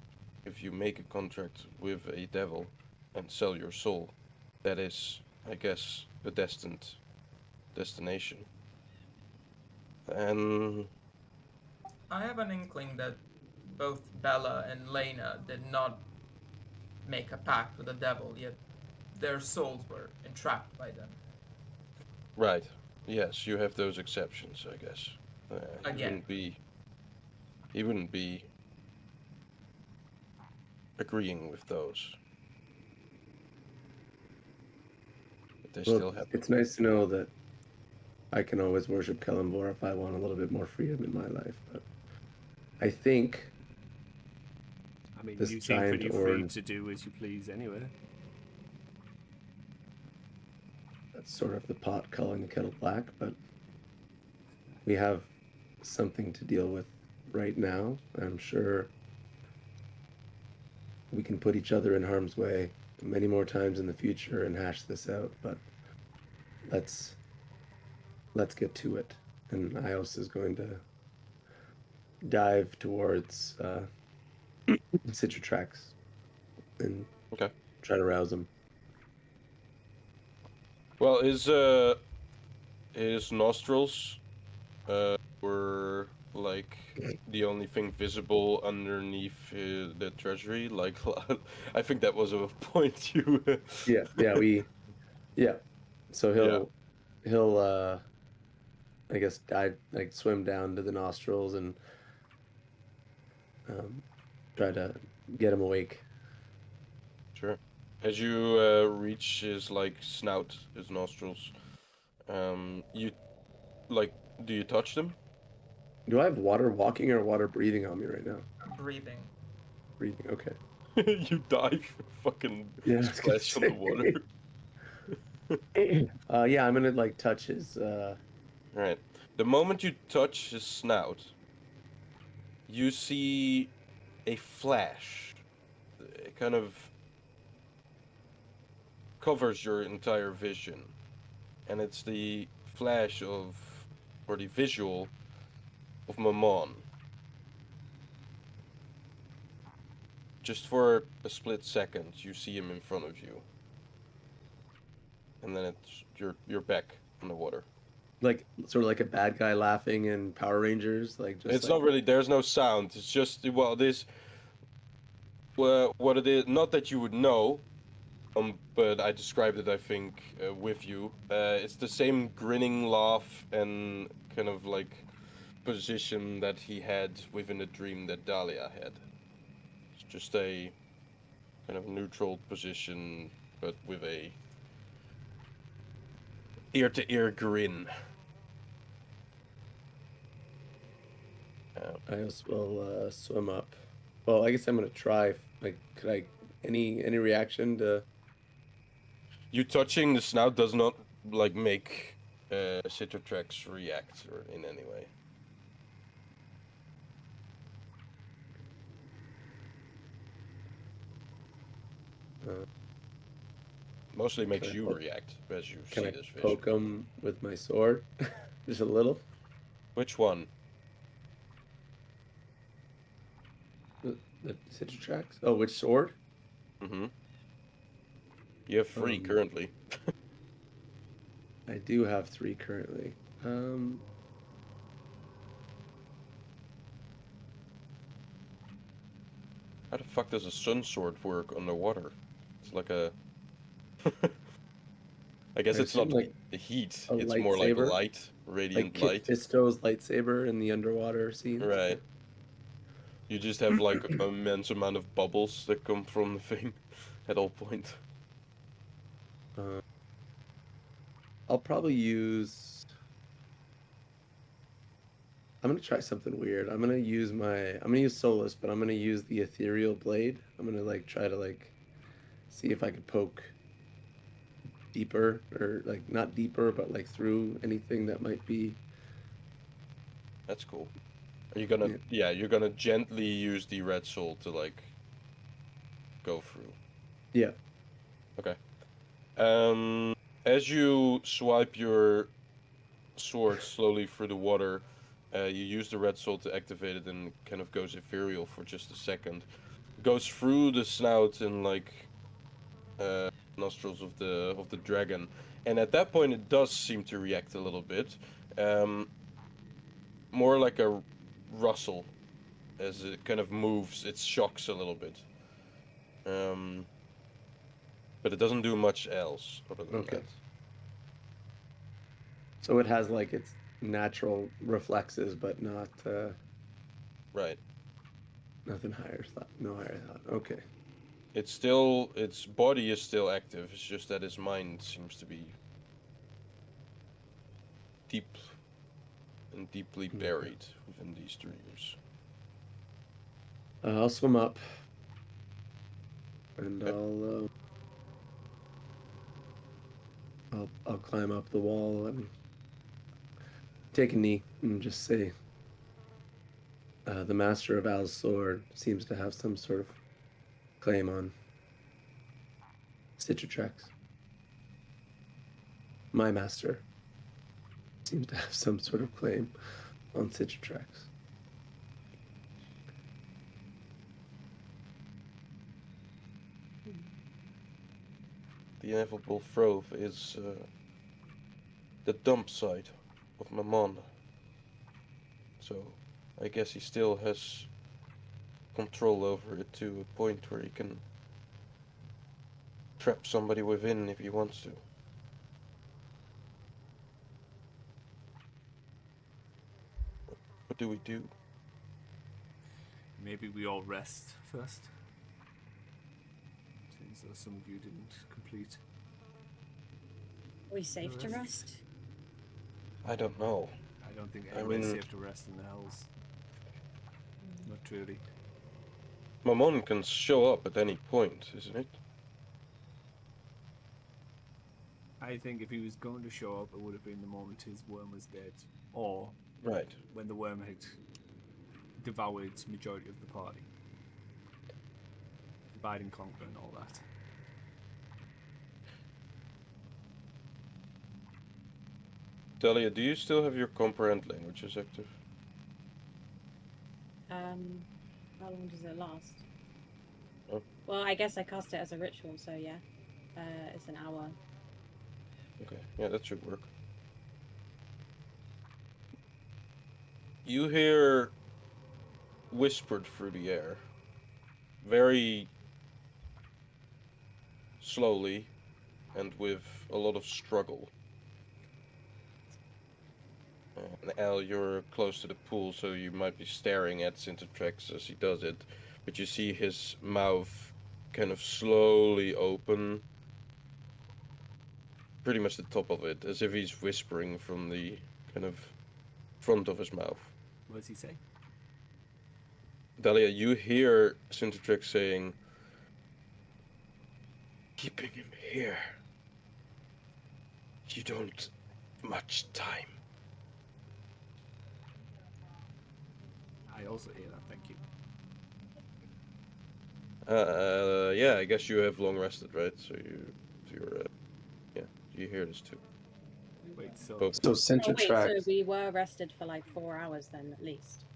if you make a contract with a devil and sell your soul, that is, I guess, a destined destination. And I have an inkling that both Bella and Lena did not make a pact with the devil, yet their souls were entrapped by them. right, yes, you have those exceptions, I guess. He Again. wouldn't be agreeing with those. But they Well, still have. it's nice to know that I can always worship Kellenvor if I want a little bit more freedom in my life. But I think I mean, this you seem giant pretty free orb, to do as you please anyway. that's sort of the pot calling the kettle black, but we have something to deal with right now. I'm sure we can put each other in harm's way many more times in the future and hash this out, but let's get to it. And Ios is going to dive towards Citratrax and Okay. try to rouse him. Well, his nostrils were like the only thing visible underneath the treasury. Like, I think that was a point you. Yeah. So Yeah. he'll I guess dive, like swim down to the nostrils and try to get him awake. Sure. As you reach his like snout, his nostrils, you like, do you touch them? Do I have water walking or water breathing on me right now? Breathing. Breathing, okay. You dive, fucking Yeah, I was gonna splash on the water. Yeah, I'm gonna like touch his Right. The moment you touch his snout, you see a flash. It kind of covers your entire vision. And it's the flash of, or the visual of Mammon. Just for a split second, you see him in front of you. And then it's you're back in the water. like sort of like a bad guy laughing in Power Rangers, like just It's like not really, there's no sound. It's just, well, what it is, not that you would know, but I described it, I think, with you. It's the same grinning laugh and kind of like position that he had within the dream that Dahlia had. It's just a kind of neutral position, but with a ear-to-ear grin. I also will swim up. Well, I guess I'm gonna try. Like, could I any reaction to? You touching the snout does not like make Citratrax react or in any way. Mostly makes Can I you poke- react as you Can see I this vision. poke him with my sword, just a little? Which one? The Citratrax. Oh, which sword? Mm-hmm. You have 3 currently. I do have 3 currently. How the fuck does a sun sword work underwater? It's like a. I guess I it's not assume, like, the heat. a It's more like lightsaber? light, Like radiant Kit light. Fisto's lightsaber in the underwater scenes. Right. You just have like an immense amount of bubbles that come from the thing at all point. I'll probably use. I'm gonna try something weird. I'm gonna use Solus, but I'm gonna use the ethereal blade. I'm gonna like try to like see if I could poke deeper, or like not deeper, but like through anything that might be. That's cool. Are you gonna? Yeah, you're gonna gently use the red soul to like go through. Yeah. Okay. As you swipe your sword slowly through the water, you use the red soul to activate it, and it kind of goes ethereal for just a second. It goes through the snout and like nostrils of the dragon, and at that point it does seem to react a little bit, more like a rustle as it kind of moves. It shocks a little bit, but it doesn't do much else other than Okay. that. So it has like its natural reflexes, but not Right. nothing higher. No higher thought. Okay. It's still, its body is still active. It's just that his mind seems to be deep and deeply buried within these dreams. I'll swim up, and Okay. I'll climb up the wall and take a knee and just say, the master of Al's sword seems to have some sort of claim on Citrotrex. My master seems to have some sort of claim on Citrotrex. The ineffable Throve is the dump site of Mammon. So I guess he still has control over it to a point where he can trap somebody within if he wants to. What do we do? Maybe we all rest first. Since there's some of you didn't complete. Are we safe to rest? I don't know. I don't think I anyone's mean- safe to rest in the hells. Not truly. Mammon can show up at any point, isn't it? I think if he was going to show up, it would have been the moment his worm was dead, or Right. when the worm had devoured majority of the party. Divide and conquer and all that. Dahlia, do you still have your comprehend languages active? How long does it last? Oh. Well, I guess I cast it as a ritual, so yeah. It's an hour. Okay, yeah, that should work. You hear whispered through the air, very slowly and with a lot of struggle. And Al, you're close to the pool, so you might be staring at Sintertrex as he does it, but you see his mouth kind of slowly open, pretty much the top of it, as if he's whispering from the kind of front of his mouth. What does he say? Dahlia, you hear Sintertrex saying, "Keeping him here. You don't much time." I also hear that, thank you. Yeah, I guess you have long rested, right? Yeah, you hear this too. Wait, so Both. So Oh wait, so Citrotrex. we were rested for like 4 hours then at least.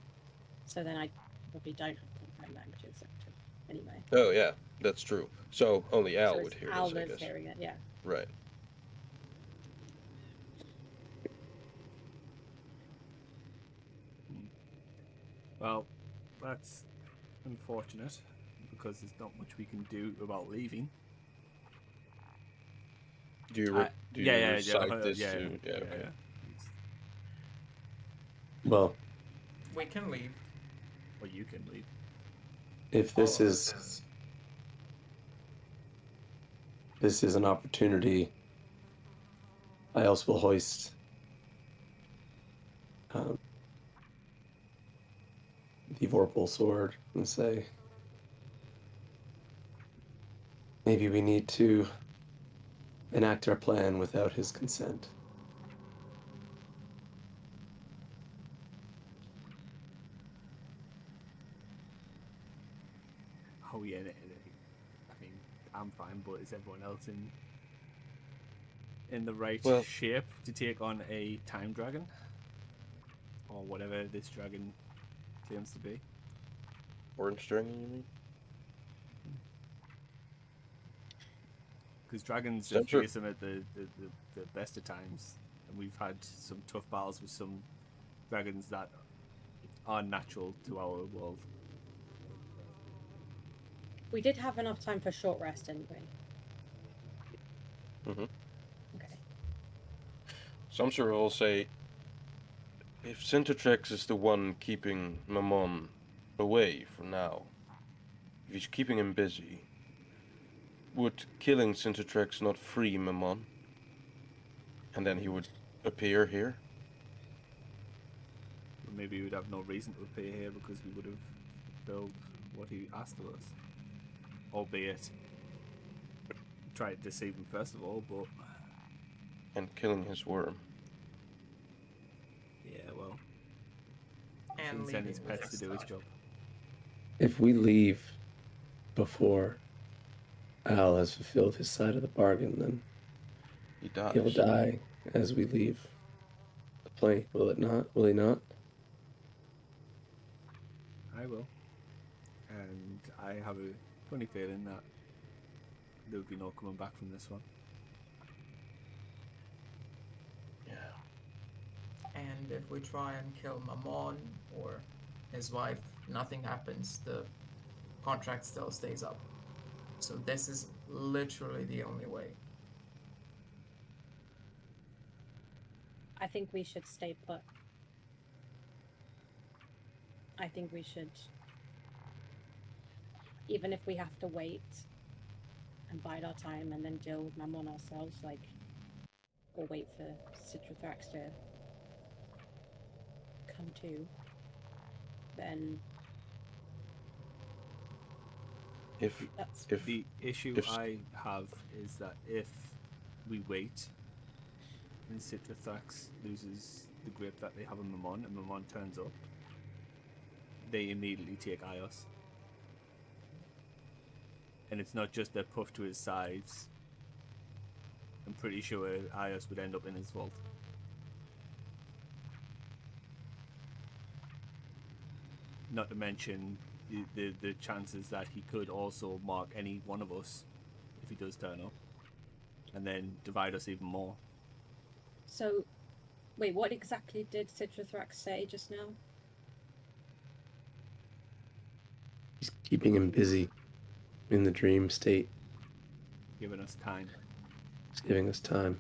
So then I probably don't have comprehend languages active anyway. Oh yeah, that's true. So only Al So would it's hear Al this, I that's guess. hearing it, yeah. Right. well, that's unfortunate because there's not much we can do about leaving. Do you recite this to? Yeah, okay. Well, We can leave. Or you can leave. If this is an opportunity, I also will hoist the Vorpal sword and say, maybe we need to enact our plan without his consent. Oh yeah, I mean, I'm fine, but is everyone else in the right Well- shape to take on a time dragon? Or whatever this dragon claims to be? Orange dragon, you mean? Because dragons So I'm just sure- face them at the best of times. And we've had some tough battles with some dragons that are natural to our world. We did have enough time for short rest, didn't we? Mm-hmm. Okay. So I'm sure I'll say, if Centotrex is the one keeping Mammon away for now, if he's keeping him busy, would killing Centotrex not free Mammon? And then he would appear here? But maybe we would have no reason to appear here because we would have fulfilled what he asked of us. Albeit, tried to deceive him first of all, but And killing his worm. yeah, well, And shouldn't send his leaving with pets to do his Scott. job. If we leave before Al has fulfilled his side of the bargain, then He dies. he'll die as we leave the plane, will it not? Will he not? I will. And I have a funny feeling that there would be no coming back from this one. Yeah. And if we try and kill Mammon or his wife, nothing happens. The contract still stays up. So this is literally the only way. I think we should stay put. I think we should, even if we have to wait and bide our time and then deal with Mammon ourselves, like, or wait for Citrothrax to come to, then If that's The issue if- I have is that if we wait and Citrothrax loses the grip that they have on Mammon and Mammon turns up, they immediately take Ios. And it's not just they're puffed to his sides. I'm pretty sure Ios would end up in his vault. Not to mention the chances that he could also mark any one of us if he does turn up, and then divide us even more. so. Wait, what exactly did Citrothrax say just now? He's keeping him busy in the dream state. Giving us time. He's giving us time.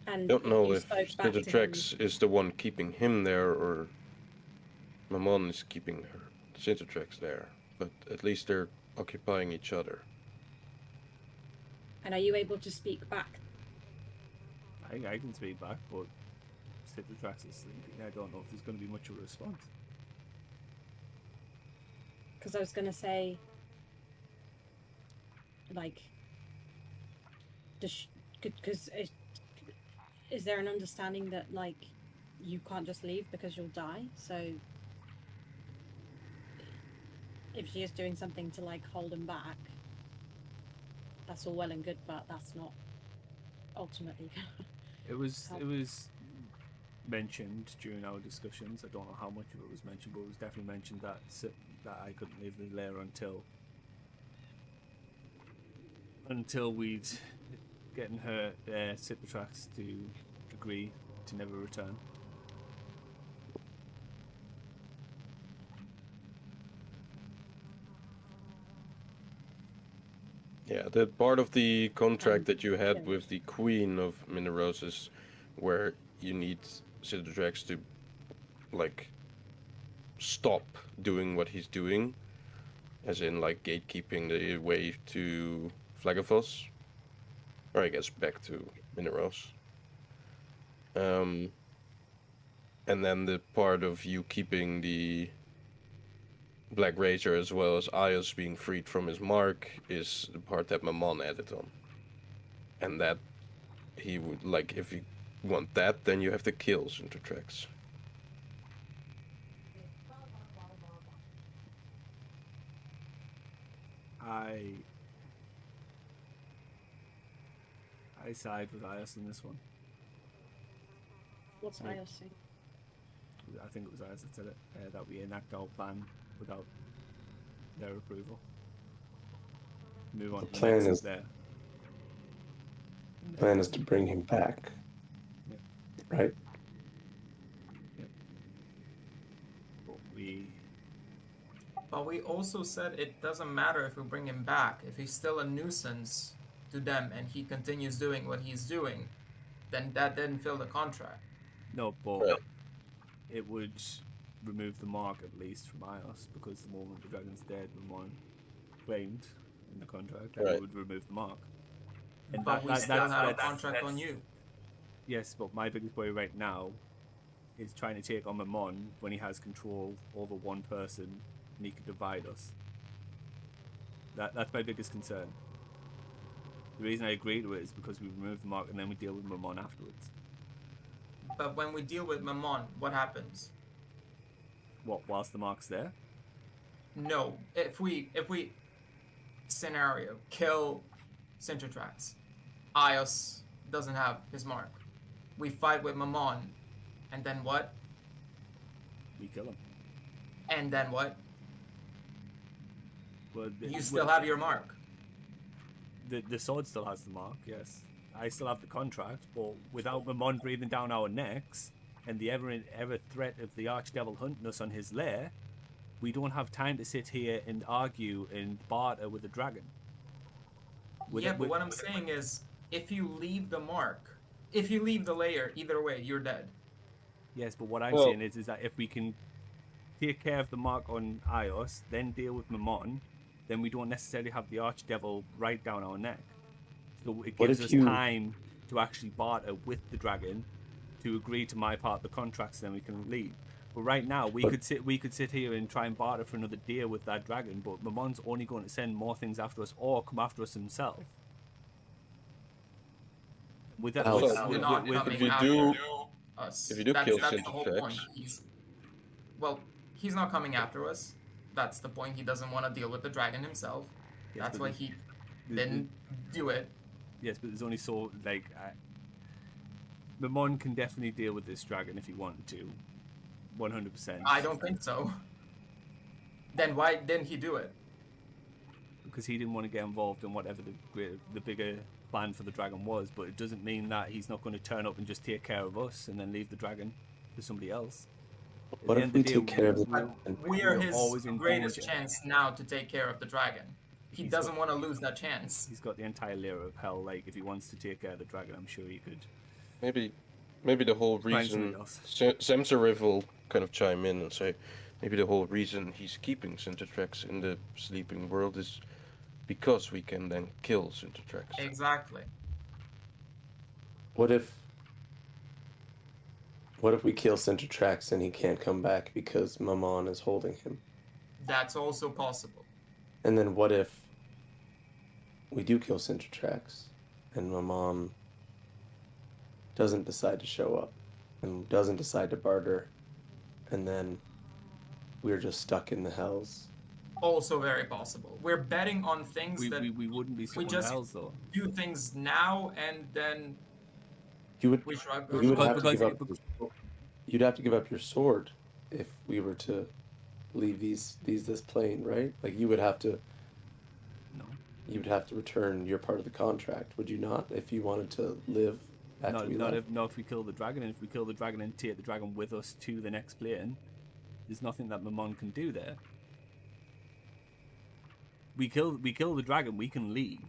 And don't know you if spoke back to him. Centotrex is the one keeping him there or Mammon is keeping her Centotrex there. But at least they're occupying each other. And are you able to speak back? I can speak back, but Citrothrax is sleeping. I don't know if there's going to be much of a response. Because I was going to say, like, because is there an understanding that, like, you can't just leave because you'll die? So if she is doing something to, like, hold him back, that's all well and good, but that's not ultimately. It was mentioned during our discussions. I don't know how much of it was mentioned, but it was definitely mentioned that I couldn't leave the lair until we'd getting her Citrothrax to agree to never return. Yeah, the part of the contract that you had Okay. with the Queen of Minerosis, where you need Citrothrax to, like, stop doing what he's doing, as in like gatekeeping the way to Flagafos, or I guess back to Mineros. And then the part of you keeping the Black Razor as well as Aios being freed from his mark is the part that Mammon added on. And that he would, like, if you want that, then you have to kill Sintertrax. I side with Ios in this one. What's Yeah. Ios saying? I think it was Ios that said it, that we enact our plan without their approval. Move on The to the plan next is- there. Plan is to bring him back. Yep. Right? But we also said it doesn't matter if we bring him back. If he's still a nuisance to them and he continues doing what he's doing, then that didn't fill the contract. No, but Right. it would remove the mark at least from Ios, because the moment the dragon's dead, Ramon claimed in the contract that Right. it would remove the mark. And But we still that's- have a that's- contract on you. Yes, but my biggest worry right now is trying to take on Mammon when he has control over one person and he can divide us. That's my biggest concern. The reason I agree to it is because we remove the mark and then we deal with Mammon afterwards. But when we deal with Mammon, what happens? What, whilst the mark's there? No, if we scenario kill Sintertrax, Aios doesn't have his mark. We fight with Mammon, and then what? We kill him. And then what? Well, You still have your mark. The sword still has the mark, yes. I still have the contract, but without Mammon breathing down our necks and the ever threat of the Archdevil hunting us on his lair, we don't have time to sit here and argue and barter with the dragon. But what I'm saying is, if you leave the mark, if you leave the layer, either way, you're dead. Yes, but what I'm Well- saying is that if we can take care of the mark on Ios, then deal with Mammon, then we don't necessarily have the Archdevil right down our neck. So it What gives if us you- time to actually barter with the dragon to agree to my part of the contract, so then we can leave. But right now, we But- could sit here and try and barter for another deal with that dragon, but Mammon's only going to send more things after us or come after us himself. With that, Alex, He's not coming if you after do- us. if you do that's kill the whole Sintertrax- point. He's not coming after us. That's the point. He doesn't want to deal with the dragon himself. Yes, That's but why the- he the- didn't do it. Yes, but there's only so Mammon can definitely deal with this dragon if he wanted to, 100%. I don't think so. Then why didn't he do it? Because he didn't want to get involved in whatever the bigger plan for the dragon was. But it doesn't mean that he's not going to turn up and just take care of us and then leave the dragon to somebody else. At What the if end we of the took day, care of the But dragon? we are We're his always in greatest danger. chance now to take care of the dragon. He He's doesn't got- want to lose that chance. He's got the entire layer of hell. Like, if he wants to take care of the dragon, I'm sure he could. Maybe the whole Find reason something else. Semseriv will kind of chime in and say maybe the whole reason he's keeping Sintertrax in the sleeping world is because we can then kill Sintertrax. Exactly. What if we kill Sintertrax and he can't come back because Mammon is holding him? That's also possible. And then what if we do kill Sintertrax and Mammon doesn't decide to show up and doesn't decide to barter, and then we're just stuck in the hells? Also very possible. We're betting on things that We wouldn't be someone just- else though. do things now and then You would we shrug. you would Because- have to give because- up. You'd have to give up your sword if we were to leave this plane, right? Like you would have to. No. You would have to return your part of the contract, would you not? If you wanted to live after we left. Not if we kill the dragon, and if we kill the dragon and take the dragon with us to the next plane, there's nothing that Mammon can do there. We kill the dragon, we can leave.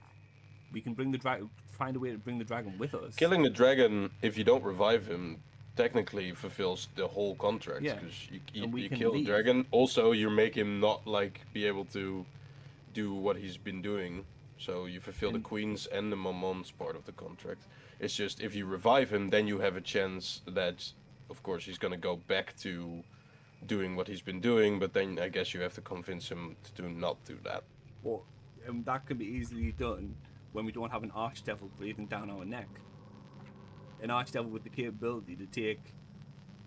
We can bring the dragon, find a way to bring the dragon with us. Killing the dragon, if you don't revive him, technically fulfills the whole contract. Yeah, Because and we you can kill leave. the dragon. Also, you make him not like be able to do what he's been doing. So you fulfill the Queen's and the Mammon's part of the contract. It's just if you revive him, then you have a chance that, of course, he's gonna go back to doing what he's been doing. But then I guess you have to convince him to not do that. But that can be easily done when we don't have an archdevil breathing down our neck. An archdevil with the capability to take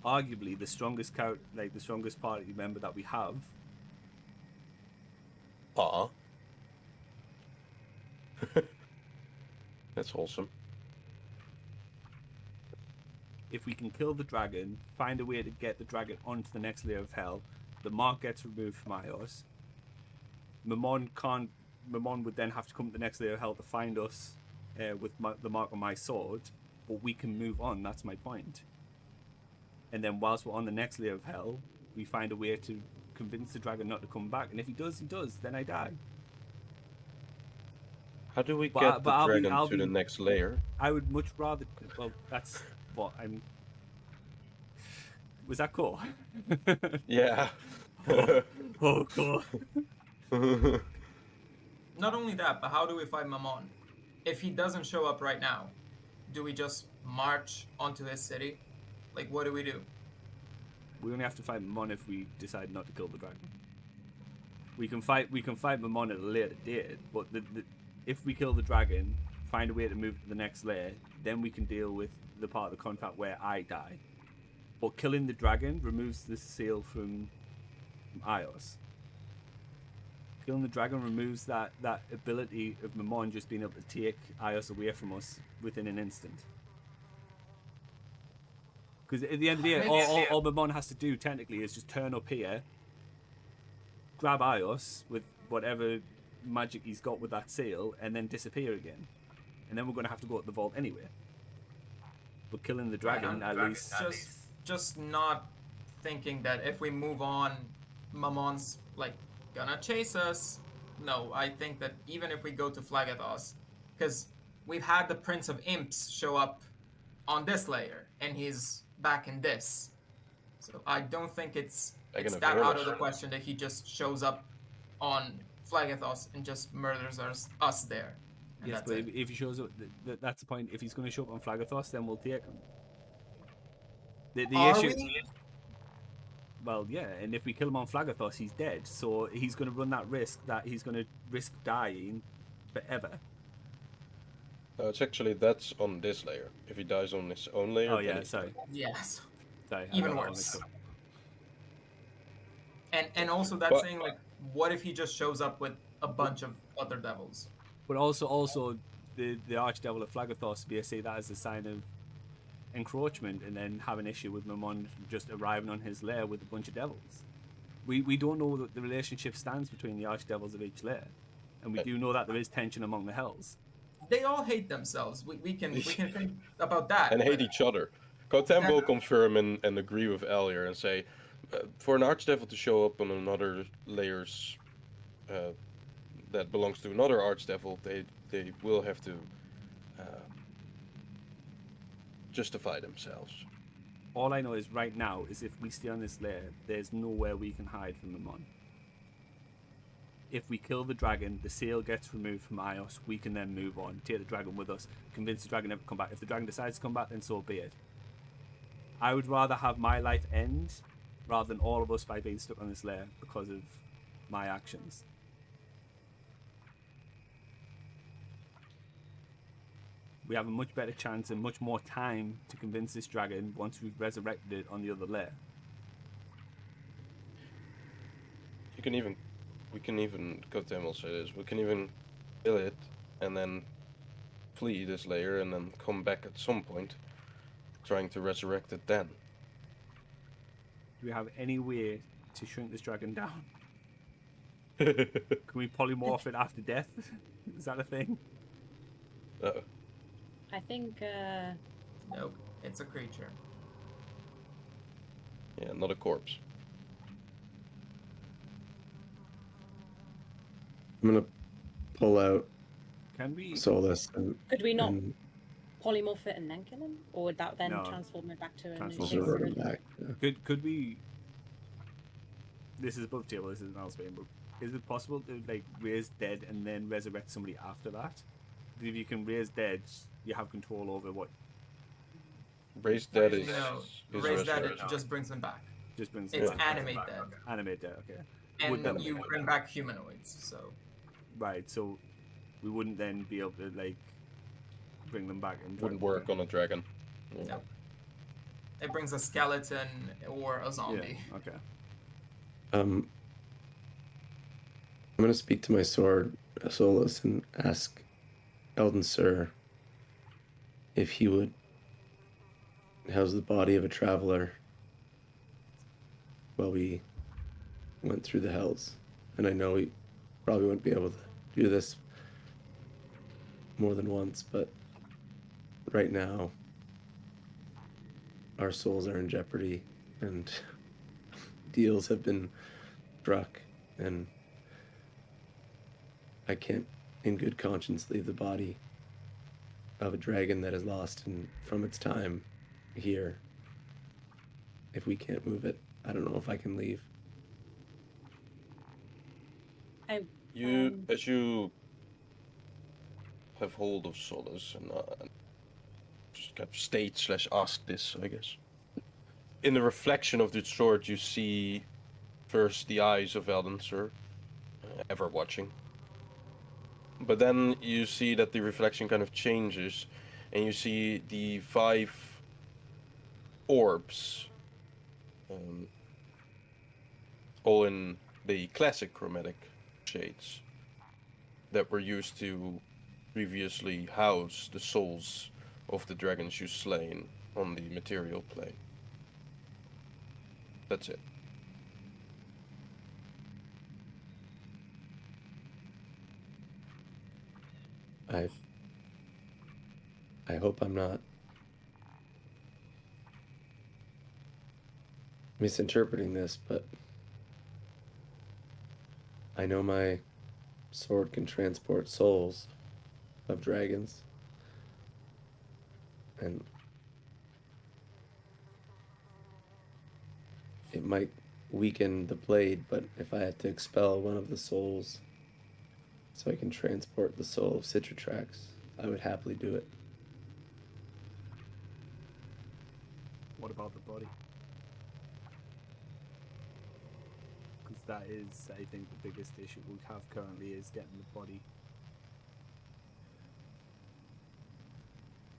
arguably the strongest the strongest party member that we have. That's wholesome. If we can kill the dragon, find a way to get the dragon onto the next layer of hell, the mark gets removed from Ios. Mammon would then have to come to the next layer of hell to find us with the mark on my sword, but we can move on. That's my point. And then whilst we're on the next layer of hell, we find a way to convince the dragon not to come back. And if he does, then I die. How do we get the dragon to the next layer? I would much rather. Well, that's what I'm. Was that cool? Yeah. Oh, cool. Not only that, but how do we fight Mammon? If he doesn't show up right now, do we just march onto his city? Like, what do we do? We only have to fight Mammon if we decide not to kill the dragon. We can fight Mammon at a later date, but if we kill the dragon, find a way to move to the next layer, then we can deal with the part of the contract where I die. But killing the dragon removes the seal from Ios. Killing the dragon removes that ability of Mammon just being able to take Ios away from us within an instant. Because at the end of the day, all Mammon has to do technically is just turn up here, grab Ios with whatever magic he's got with that seal, and then disappear again. And then we're going to have to go at the vault anyway. But killing the dragon, at least... Just not thinking that if we move on, Mammon's, like, gonna chase us. No, I think that even if we go to Flagathos, because we've had the Prince of Imps show up on this layer, and he's back in this. So I don't think it's that out of the question that he just shows up on Flagathos and just murders us there. Yes, but if he shows up, that's the point. If he's going to show up on Flagathos, then we'll take him. The issue... Well, yeah, and if we kill him on Flagathos, he's dead. So he's going to run that risk that he's going to risk dying forever. That's on this layer. If he dies on his own layer... Oh, yeah, sorry. Yes. Sorry, even worse. And also that's saying, like, what if he just shows up with a bunch of other devils? But also the Archdevil of Flagathos, we see that as a sign of encroachment, and then have an issue with Mammon just arriving on his lair with a bunch of devils. We don't know that the relationship stands between the Archdevils of each lair, and we do know that there is tension among the hells. They all hate themselves. We can think about that. And hate each other. Kotem will confirm and agree with Alier and say, for an Archdevil to show up on another layers that belongs to another Archdevil, they will have to justify themselves. All I know is right now is if we stay on this lair, there's nowhere we can hide from Mammon. If we kill the dragon, the seal gets removed from Ios, we can then move on, take the dragon with us, convince the dragon never to come back. If the dragon decides to come back, then so be it. I would rather have my life end rather than all of us by being stuck on this lair because of my actions. We have a much better chance and much more time to convince this dragon once we've resurrected it on the other layer. We can even, Kotem will say this, we can even kill it and then flee this layer and then come back at some point, trying to resurrect it then. Do we have any way to shrink this dragon down? Can we polymorph it after death? Is that a thing? I think... Nope, it's a creature. Yeah, not a corpse. I'm gonna pull out Can we? Solus and... Could we not and polymorph it and then kill him? Or would that then No. transform it back to a new Transform shape? it. revert him back. Yeah. Could we? This is above table. This isn't Elsbane, but Is it possible to like raise dead and then resurrect somebody after that? If you can raise dead, you have control over what Raise dead is No, is raise that, it resurrection. just brings them back. just brings It's them back. animate dead. Animate dead. Okay. And that- you bring back humanoids, so Right. So we wouldn't then be able to like bring them back and Wouldn't work on a dragon. no. It brings a skeleton or a zombie. Yeah. Okay. I'm gonna speak to my sword, Solus, and ask Elden Sir if he would house the body of a traveler while we went through the hells. And I know we probably wouldn't be able to do this more than once, but right now our souls are in jeopardy and deals have been struck, and I can't in good conscience leave the body of a dragon that is lost from its time here. If we can't move it, I don't know if I can leave. As you have hold of Solus and just kind of state/ask this, I guess. In the reflection of the sword, you see first the eyes of Eldenser, ever watching. But then you see that the reflection kind of changes, and you see the 5 orbs, all in the classic chromatic shades that were used to previously house the souls of the dragons you slain on the material plane. That's it. I hope I'm not misinterpreting this, but I know my sword can transport souls of dragons, and it might weaken the blade, but if I had to expel one of the souls so I can transport the soul of Citratrax, I would happily do it. What about the body? Because that is, I think, the biggest issue we have currently is getting the body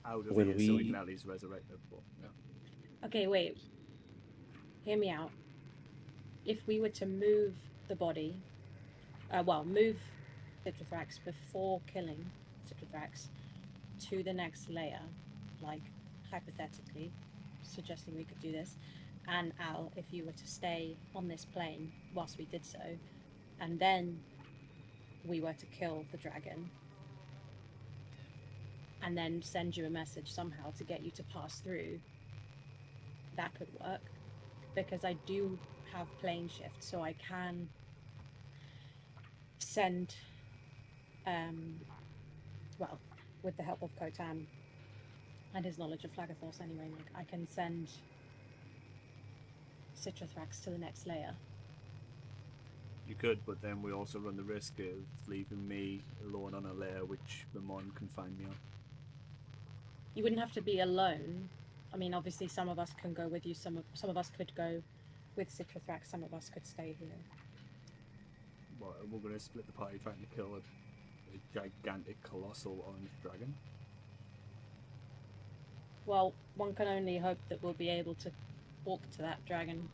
out of When here so we we- can at least resurrect it. But, yeah. Okay, wait. Hear me out. If we were to move the body, move Citrathrax before killing Citrathrax to the next layer, like hypothetically, suggesting we could do this, and Al, if you were to stay on this plane whilst we did so, and then we were to kill the dragon, and then send you a message somehow to get you to pass through, that could work. Because I do have plane shift, so I can send, with the help of Kotan and his knowledge of Flagathos anyway, like I can send Citrathrax to the next layer. You could, but then we also run the risk of leaving me alone on a layer which Ramon can find me on. You wouldn't have to be alone. I mean, obviously, some of us can go with you. Some of us could go with Citrathrax. Some of us could stay here. Well, we're going to split the party trying to kill a gigantic, colossal orange dragon. Well, one can only hope that we'll be able to walk to that dragon.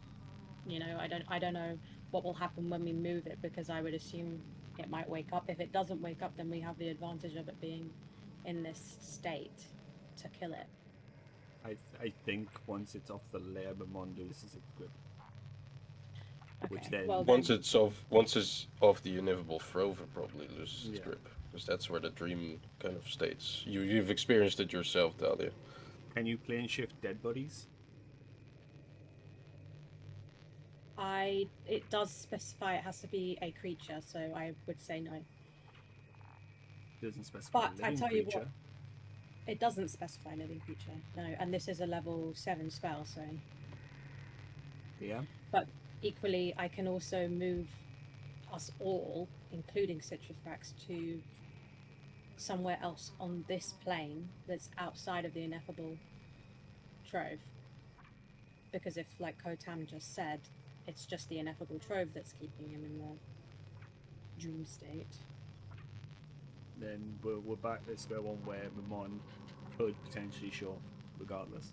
You know, I don't know what will happen when we move it, because I would assume it might wake up. If it doesn't wake up, then we have the advantage of it being in this state to kill it. I think once it's off the layer, Ramon loses its grip. Okay. Which then- well, Once it's off the inevitable Frover, probably loses its Yeah. grip, because that's where the dream kind of states. You've experienced it yourself, Dahlia. Can you plane shift dead bodies? It does specify it has to be a creature, so I would say no. It doesn't specify But a I living tell you creature. what, it doesn't specify living creature, no, and this is a level 7 spell, so. Yeah. But equally, I can also move us all, including Citrithrax, to somewhere else on this plane that's outside of the ineffable trove. Because if, like Kotam just said, it's just the ineffable trove that's keeping him in the dream state. Then we're back to square one where Ramon could potentially show up regardless.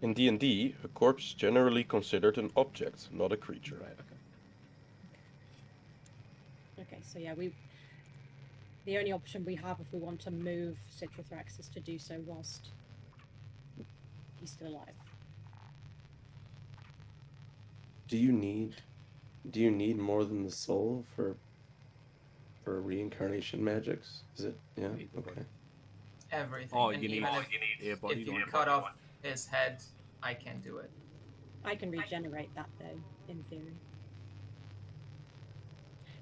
In D&D, a corpse is generally considered an object, not a creature. Right, okay. Okay, so yeah, the only option we have if we want to move Citrithrax is to do so whilst he's still alive. Do you need more than the soul for reincarnation magics? Is it? Yeah. Okay. Everything. Oh, and you need even your body. if you cut off his head, I can do it. I can regenerate that though, in theory.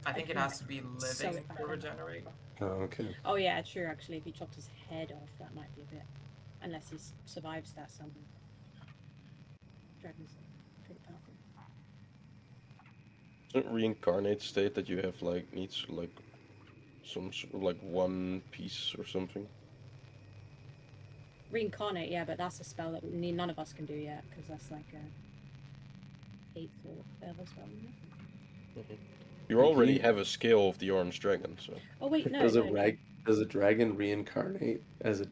I think it has to be So living to regenerate. Oh, okay. Oh yeah, true. Actually, if you chopped his head off, that might be a bit. Unless he survives that somehow. Dragons are pretty powerful. Doesn't reincarnate state that you have like needs like some like one piece or something? Reincarnate, yeah, but that's a spell that none of us can do yet because that's like a 8th or whatever spell. Isn't it? You already have a scale of the orange dragon, so. Oh wait, no. Does no. does a dragon reincarnate as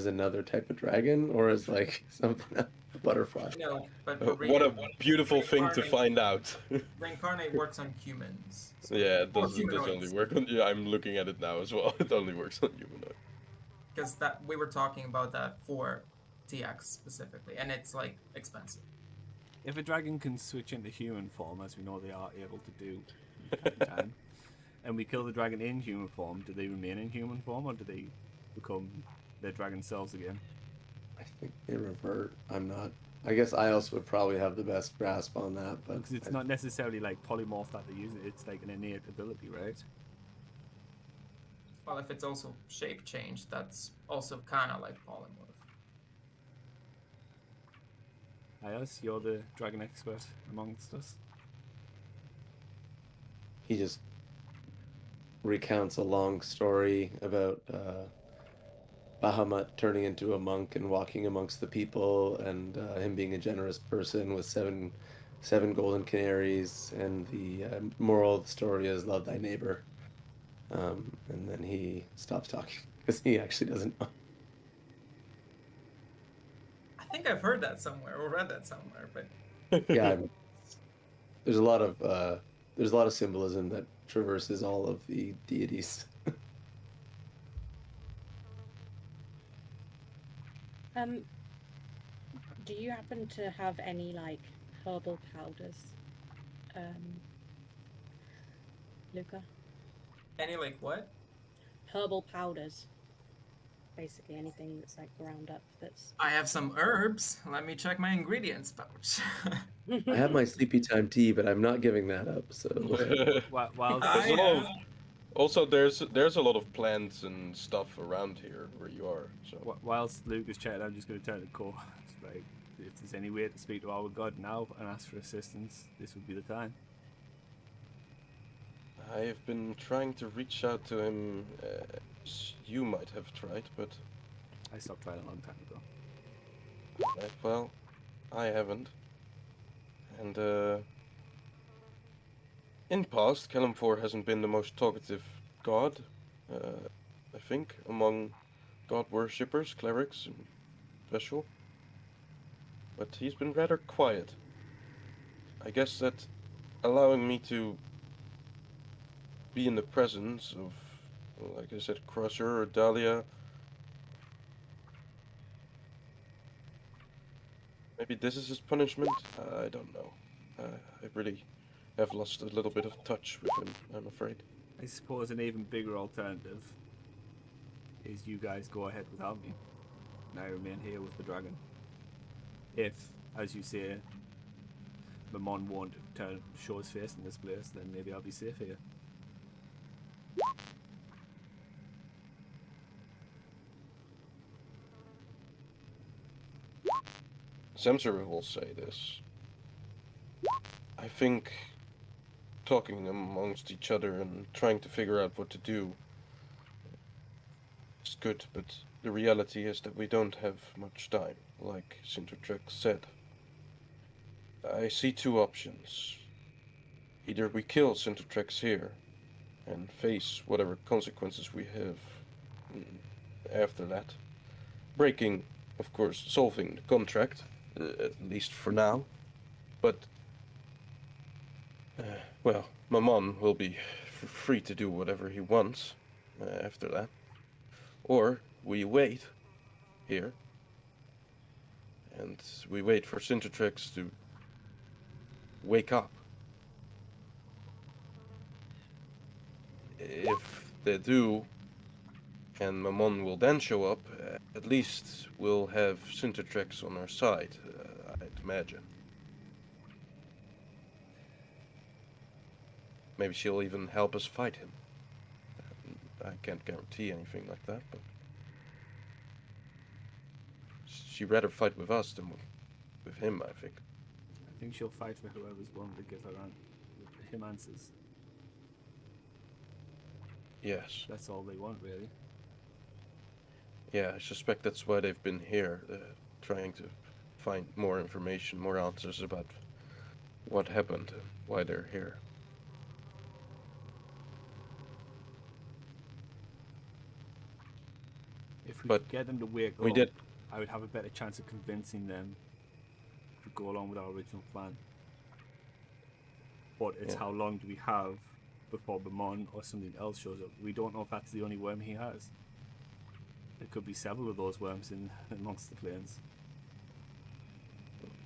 another type of dragon, or as like something else, a butterfly? No, but What a beautiful thing to find out. Reincarnate works on humans. Yeah, it Or does only humanoids. work on. Yeah, I'm looking at it now as well. It only works on humanoid. Because that we were talking about that for TX specifically, and it's like expensive. If a dragon can switch into human form, as we know they are able to do from time to time, and we kill the dragon in human form, do they remain in human form or do they become their dragon selves again? I think they revert. I'm not. I guess I also would probably have the best grasp on that, but Because it's not necessarily like polymorph that they use it, it's like an innate ability, right? Well, if it's also shape change, that's also kind of like polymorph. Ayaz, you're the dragon expert amongst us. he just recounts a long story about Bahamut turning into a monk and walking amongst the people, and him being a generous person with seven golden canaries, and the moral of the story is love thy neighbor. And then he stops talking because he actually doesn't know. I think I've heard that somewhere or read that somewhere, but Yeah, there's a lot of symbolism that traverses all of the deities. Do you happen to have any like herbal powders, Luca? any like what? Herbal powders. Basically anything that's like ground up. That's. I have some herbs. Let me check my ingredients pouch. I have my sleepy time tea, but I'm not giving that up. So While There's a lot of, also, there's a lot of plants and stuff around here where you are. So whilst Luke is chatting, I'm just going to turn to Cor. Like, if there's any way to speak to our god now and ask for assistance, this would be the time. I have been trying to reach out to him. You might have tried, but I stopped trying a long time ago. well, I haven't. And in past, Kalimfor hasn't been the most talkative god, I think, among god worshippers, clerics, and Veshul. But he's been rather quiet. I guess that allowing me to be in the presence of, like I said, Crusher or Dahlia, maybe this is his punishment? I don't know. I really have lost a little bit of touch with him, I'm afraid. I suppose an even bigger alternative is you guys go ahead without me, and I remain here with the dragon. If, as you say, Mamon won't show his face in this place, then maybe I'll be safe here. Zemser will say this. I think talking amongst each other and trying to figure out what to do is good, but the reality is that we don't have much time, like Sintertrex said. I see two options. Either we kill Sintertrex here and face whatever consequences we have after that. Breaking, of course, solving the contract, at least for now. But, well, Mammon will be free to do whatever he wants after that. Or we wait here, and we wait for Sintertrex to wake up. If they do, and Mammon will then show up, at least we'll have Sintertrex on our side, I'd imagine. Maybe she'll even help us fight him. I can't guarantee anything like that, but she'd rather fight with us than with him, I think. I think she'll fight for whoever's willing to give him answers. Yes. That's all they want, really. Yeah, I suspect that's why they've been here, trying to find more information, more answers about what happened, and why they're here. If we But could get them to wake we up, did. I would have a better chance of convincing them to go along with our original plan. But it's Yeah. how long do we have before Bamon or something else shows up? We don't know if that's the only worm he has. There could be several of those worms amongst the plains.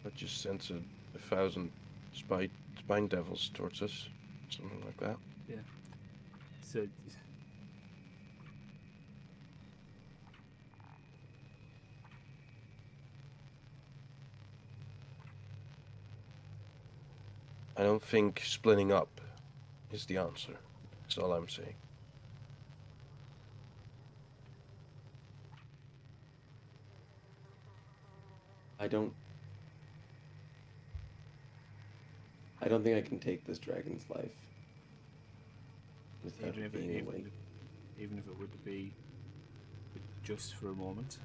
I just sent 1,000 spine devils towards us, something like that. Yeah. So I don't think splitting up is the answer. That's all I'm saying. I don't think I can take this dragon's life without even if being awake. even if it would be just for a moment.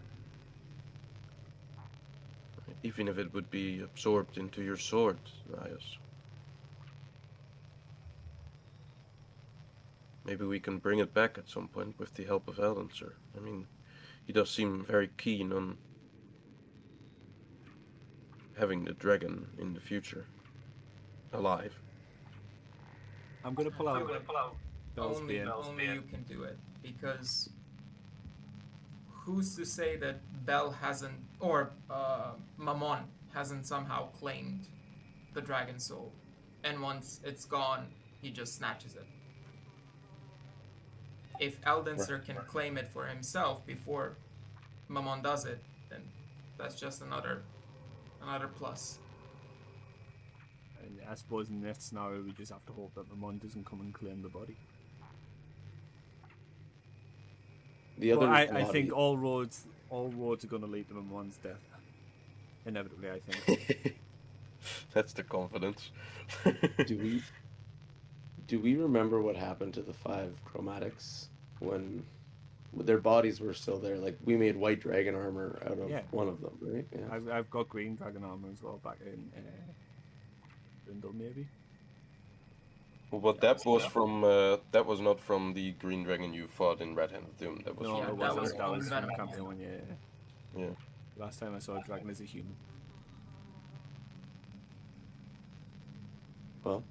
Even if it would be absorbed into your sword, Rios. Maybe we can bring it back at some point with the help of Eldenser. I mean, he does seem very keen on having the dragon in the future alive. I'm gonna pull out Bell's Only Bane. you can do it, because who's to say that Bell hasn't, or Mammon hasn't somehow claimed the dragon soul, and once it's gone, he just snatches it. If Eldenser can claim it for himself before Mammon does it, then that's just another plus. And I suppose in that scenario we just have to hope that Mamon doesn't come and claim the body. The other, I think all roads are going to lead to Mamon's death. Inevitably, I think. That's the confidence. do we remember what happened to the 5 chromatics when their bodies were still there? Like, we made white dragon armor out of one of them, right? Yeah. I've got green dragon armor as well back in Brindle, maybe. Well, but that was from that was not from the green dragon you fought in Red Hand of Doom. That was No, from it that wasn't. That was from Venom. Campaign 1, yeah. Yeah. Last time I saw a dragon as a human. Well,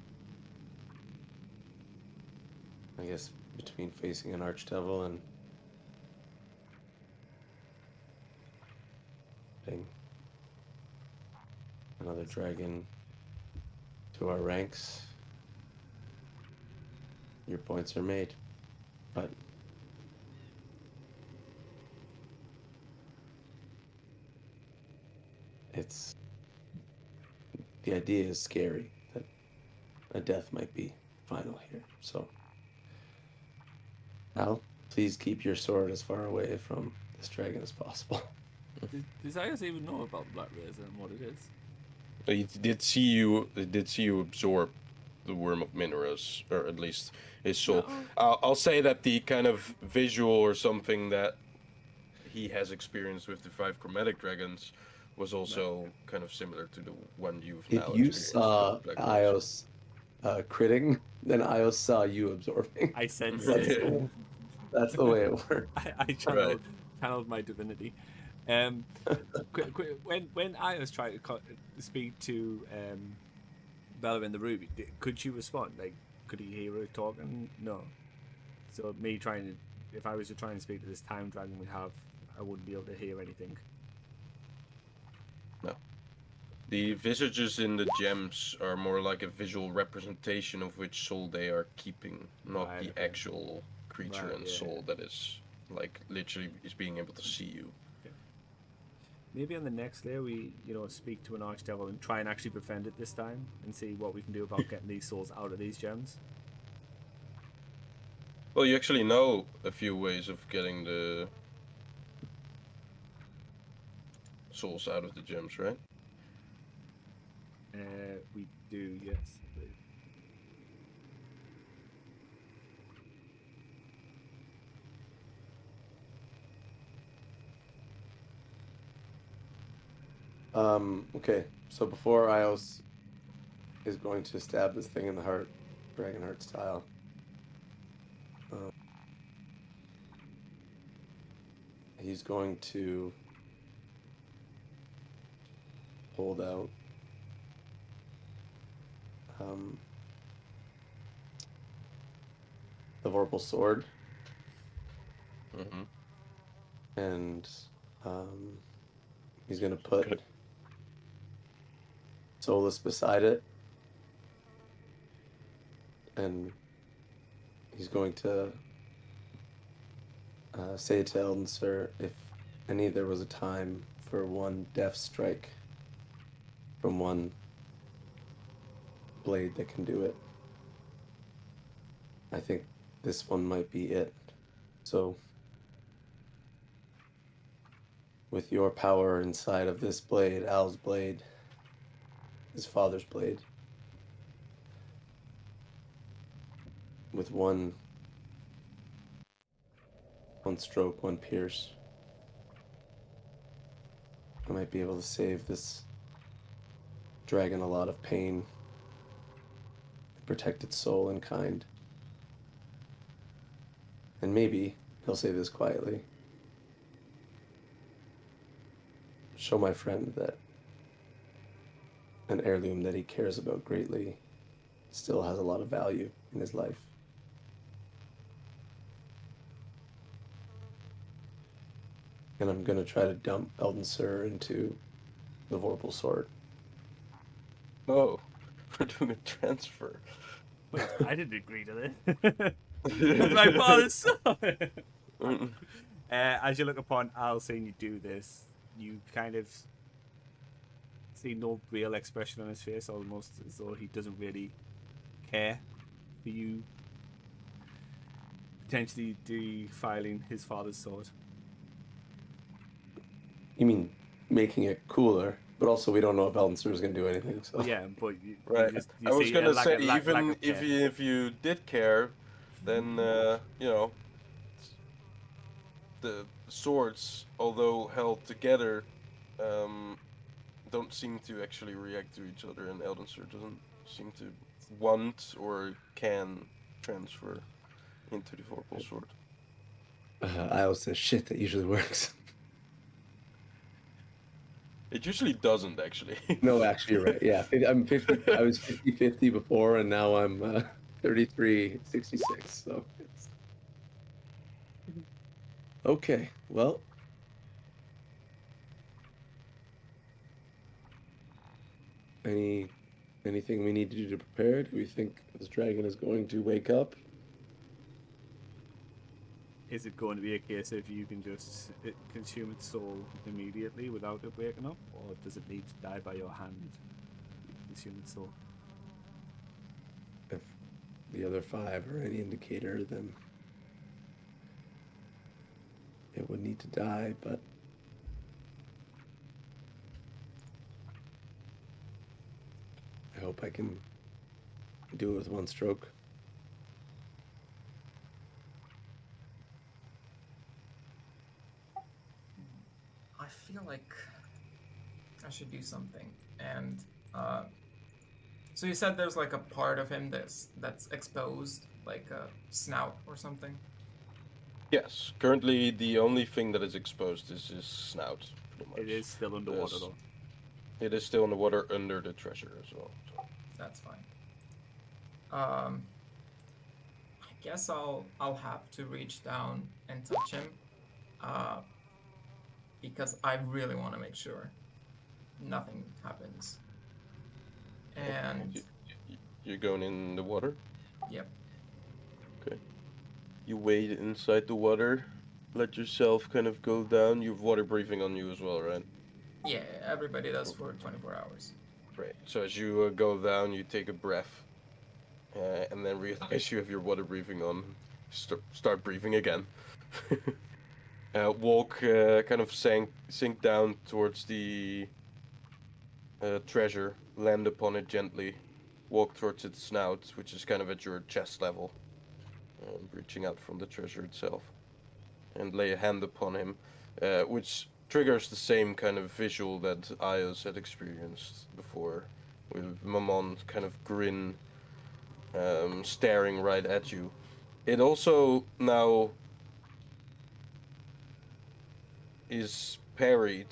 I guess between facing an archdevil and putting another dragon to our ranks, your points are made. But the idea is scary, that a death might be final here. So, Al, please keep your sword as far away from this dragon as possible. Does Ayas even know about the Black Razor and what it is? It did see you absorb the Worm of Mineros, or at least his soul. No. I'll say that the kind of visual or something that he has experienced with the 5 chromatic dragons was also kind of similar to the one you've If now you experienced saw with Black Rose. Ios critting, then Ios saw you absorbing. I sense That's it. That's the way it works. I channeled my divinity. When I was trying to speak to Bella in the room, could she respond? Like, could he hear her talking? No. So me trying to, if I was to try and speak to this time dragon we have, I wouldn't be able to hear anything. No. The visages in the gems are more like a visual representation of which soul they are keeping, not Right, the okay. actual creature Right, and yeah, soul yeah. that is like literally is being able to see you. Maybe on the next layer we, speak to an archdevil and try and actually befriend it this time and see what we can do about getting these souls out of these gems. Well, you actually know a few ways of getting the souls out of the gems, right? We do, yes. Okay, so before Ios is going to stab this thing in the heart, dragon heart style, he's going to hold out the Vorpal sword, Mm-hmm. and he's going to put Good. Solus beside it, and he's going to say to Elden Sir, if there was a time for one death strike from one blade that can do it, I think this one might be it. So, with your power inside of this blade, Al's blade, his father's blade, with one stroke, one pierce, I might be able to save this dragon a lot of pain, protect its soul and kind. And maybe he'll say this quietly. Show my friend that an heirloom that he cares about greatly still has a lot of value in his life. And I'm gonna try to dump Elden Sir into the Vorpal sword. Oh, we're doing a transfer. Wait, I didn't agree to this. It's my father's son. As you look upon Al seeing you do this, you kind of see no real expression on his face, almost as though he doesn't really care for you potentially defiling his father's sword. You mean making it cooler, but also we don't know if Elden Sir is gonna do anything. So Well, yeah, but you Right. you I was see gonna lack say, of- lack even of if care. if you did care, then the swords, although held together, don't seem to actually react to each other, and Elden Sir doesn't seem to want or can transfer into the Vorpal sword. I always say shit that usually works. It usually doesn't, actually. No, actually, you're right. Yeah, I'm 50. I was 50-50 before, and now I'm 33-66. So it's okay. Well, anything we need to do to prepare? Do we think this dragon is going to wake up? Is it going to be a case of you can just consume its soul immediately without it waking up, or does it need to die by your hand? Consume its soul. If the other 5 are any indicator, then it would need to die, but I hope I can Do it with one stroke. I feel like I should do something. And uh, so you said there's like a part of him that's exposed, like a snout or something. Yes, currently the only thing that is exposed is his snout, pretty much. It is still underwater Yes. though. It is still in the water under the treasure as well. So. That's fine. I guess I'll have to reach down and touch him, uh, because I really want to make sure nothing happens. And You're going in the water? yep, Okay. You wade inside the water, let yourself kind of go down. You have water breathing on you as well, right? yeah, everybody does for 24 hours. Right. So as you go down, you take a breath, and then realize you have your water breathing on. Start breathing again. Walk, kind of sink down towards the treasure, land upon it gently, walk towards its snout, which is kind of at your chest level, reaching out from the treasure itself, and lay a hand upon him, which triggers the same kind of visual that Ios had experienced before, with Mamon's kind of grin, staring right at you. It also now is parried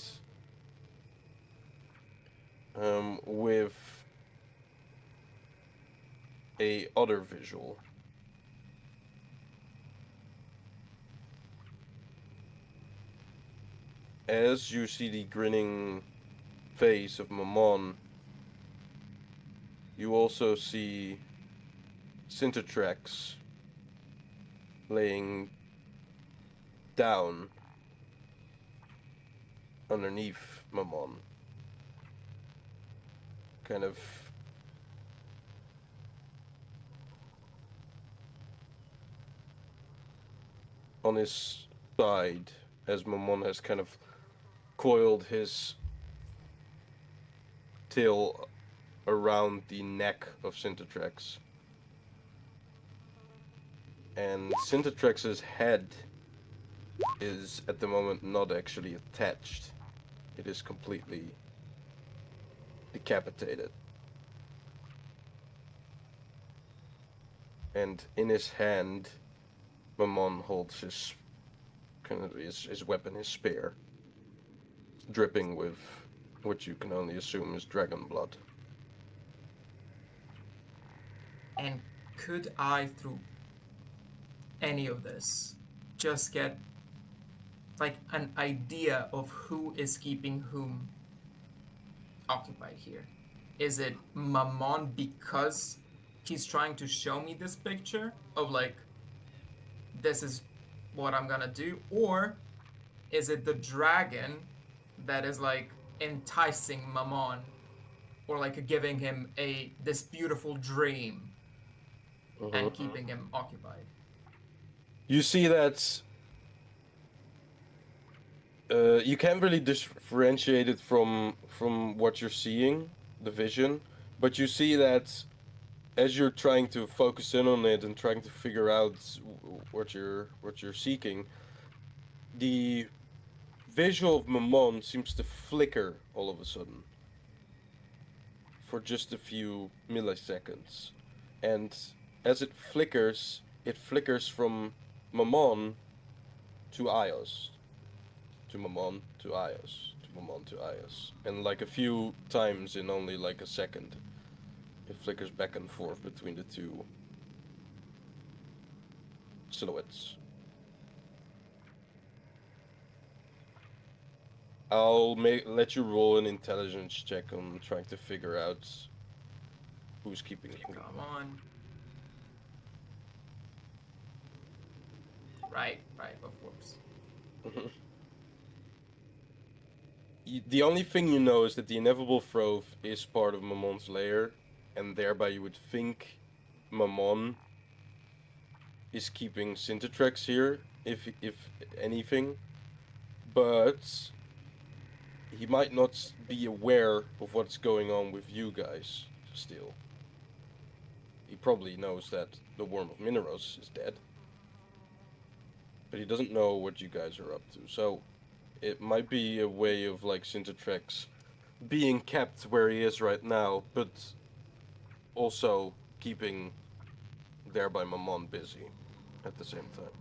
with a other visual. As you see the grinning face of Mamon, you also see Sintertrax laying down underneath Mamon. Kind of on his side, as Mamon has kind of coiled his tail around the neck of Sintertrax. And Sintertrax's head is at the moment not actually attached. It is completely decapitated. And in his hand, Mamon holds his weapon, his spear, dripping with what you can only assume is dragon blood. And could I, through any of this, just get like an idea of who is keeping whom occupied here? Is it Mamon because he's trying to show me this picture of like, this is what I'm gonna do? Or is it the dragon that is like enticing Mamon, or like giving him this beautiful dream and keeping him occupied? You see that you can't really differentiate it from what you're seeing, the vision, but you see that as you're trying to focus in on it and trying to figure out what you're seeking, the visual of Mamon seems to flicker all of a sudden for just a few milliseconds, and as it flickers from Mamon to Ios, to Mamon to Ios, to Mamon to Ios, and like a few times in only like a second, it flickers back and forth between the two silhouettes. I'll let you roll an intelligence check on trying to figure out who's keeping who. Come on. Right, of course. The only thing you know is that the ineffable Throve is part of Mamon's lair, and thereby you would think Mamon is keeping Sintertrax here, if anything, but he might not be aware of what's going on with you guys still. he probably knows that the Worm of Mineros is dead. But he doesn't know what you guys are up to. So it might be a way of like Sintertrex being kept where he is right now, but also keeping thereby Mammon busy at the same time.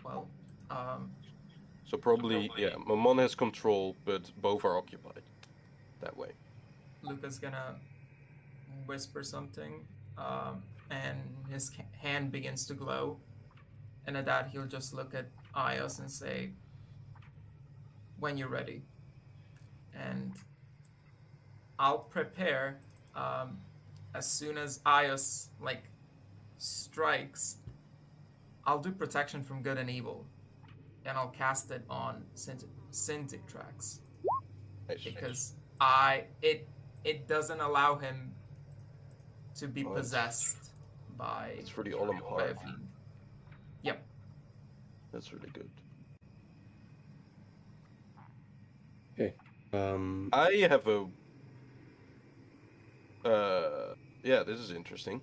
Well, So probably, yeah, Mammon has control, but both are occupied that way. Luca's gonna whisper something, and his hand begins to glow. And at that, he'll just look at Ios and say, "When you're ready." And I'll prepare as soon as Ios like strikes. I'll do protection from good and evil, and I'll cast it on Sintertrex Nice. because it doesn't allow him to be Oh, it's- possessed by It's for the Olam by a Heart. fiend. Yep. That's really good. Okay. I have a. Yeah, this is interesting.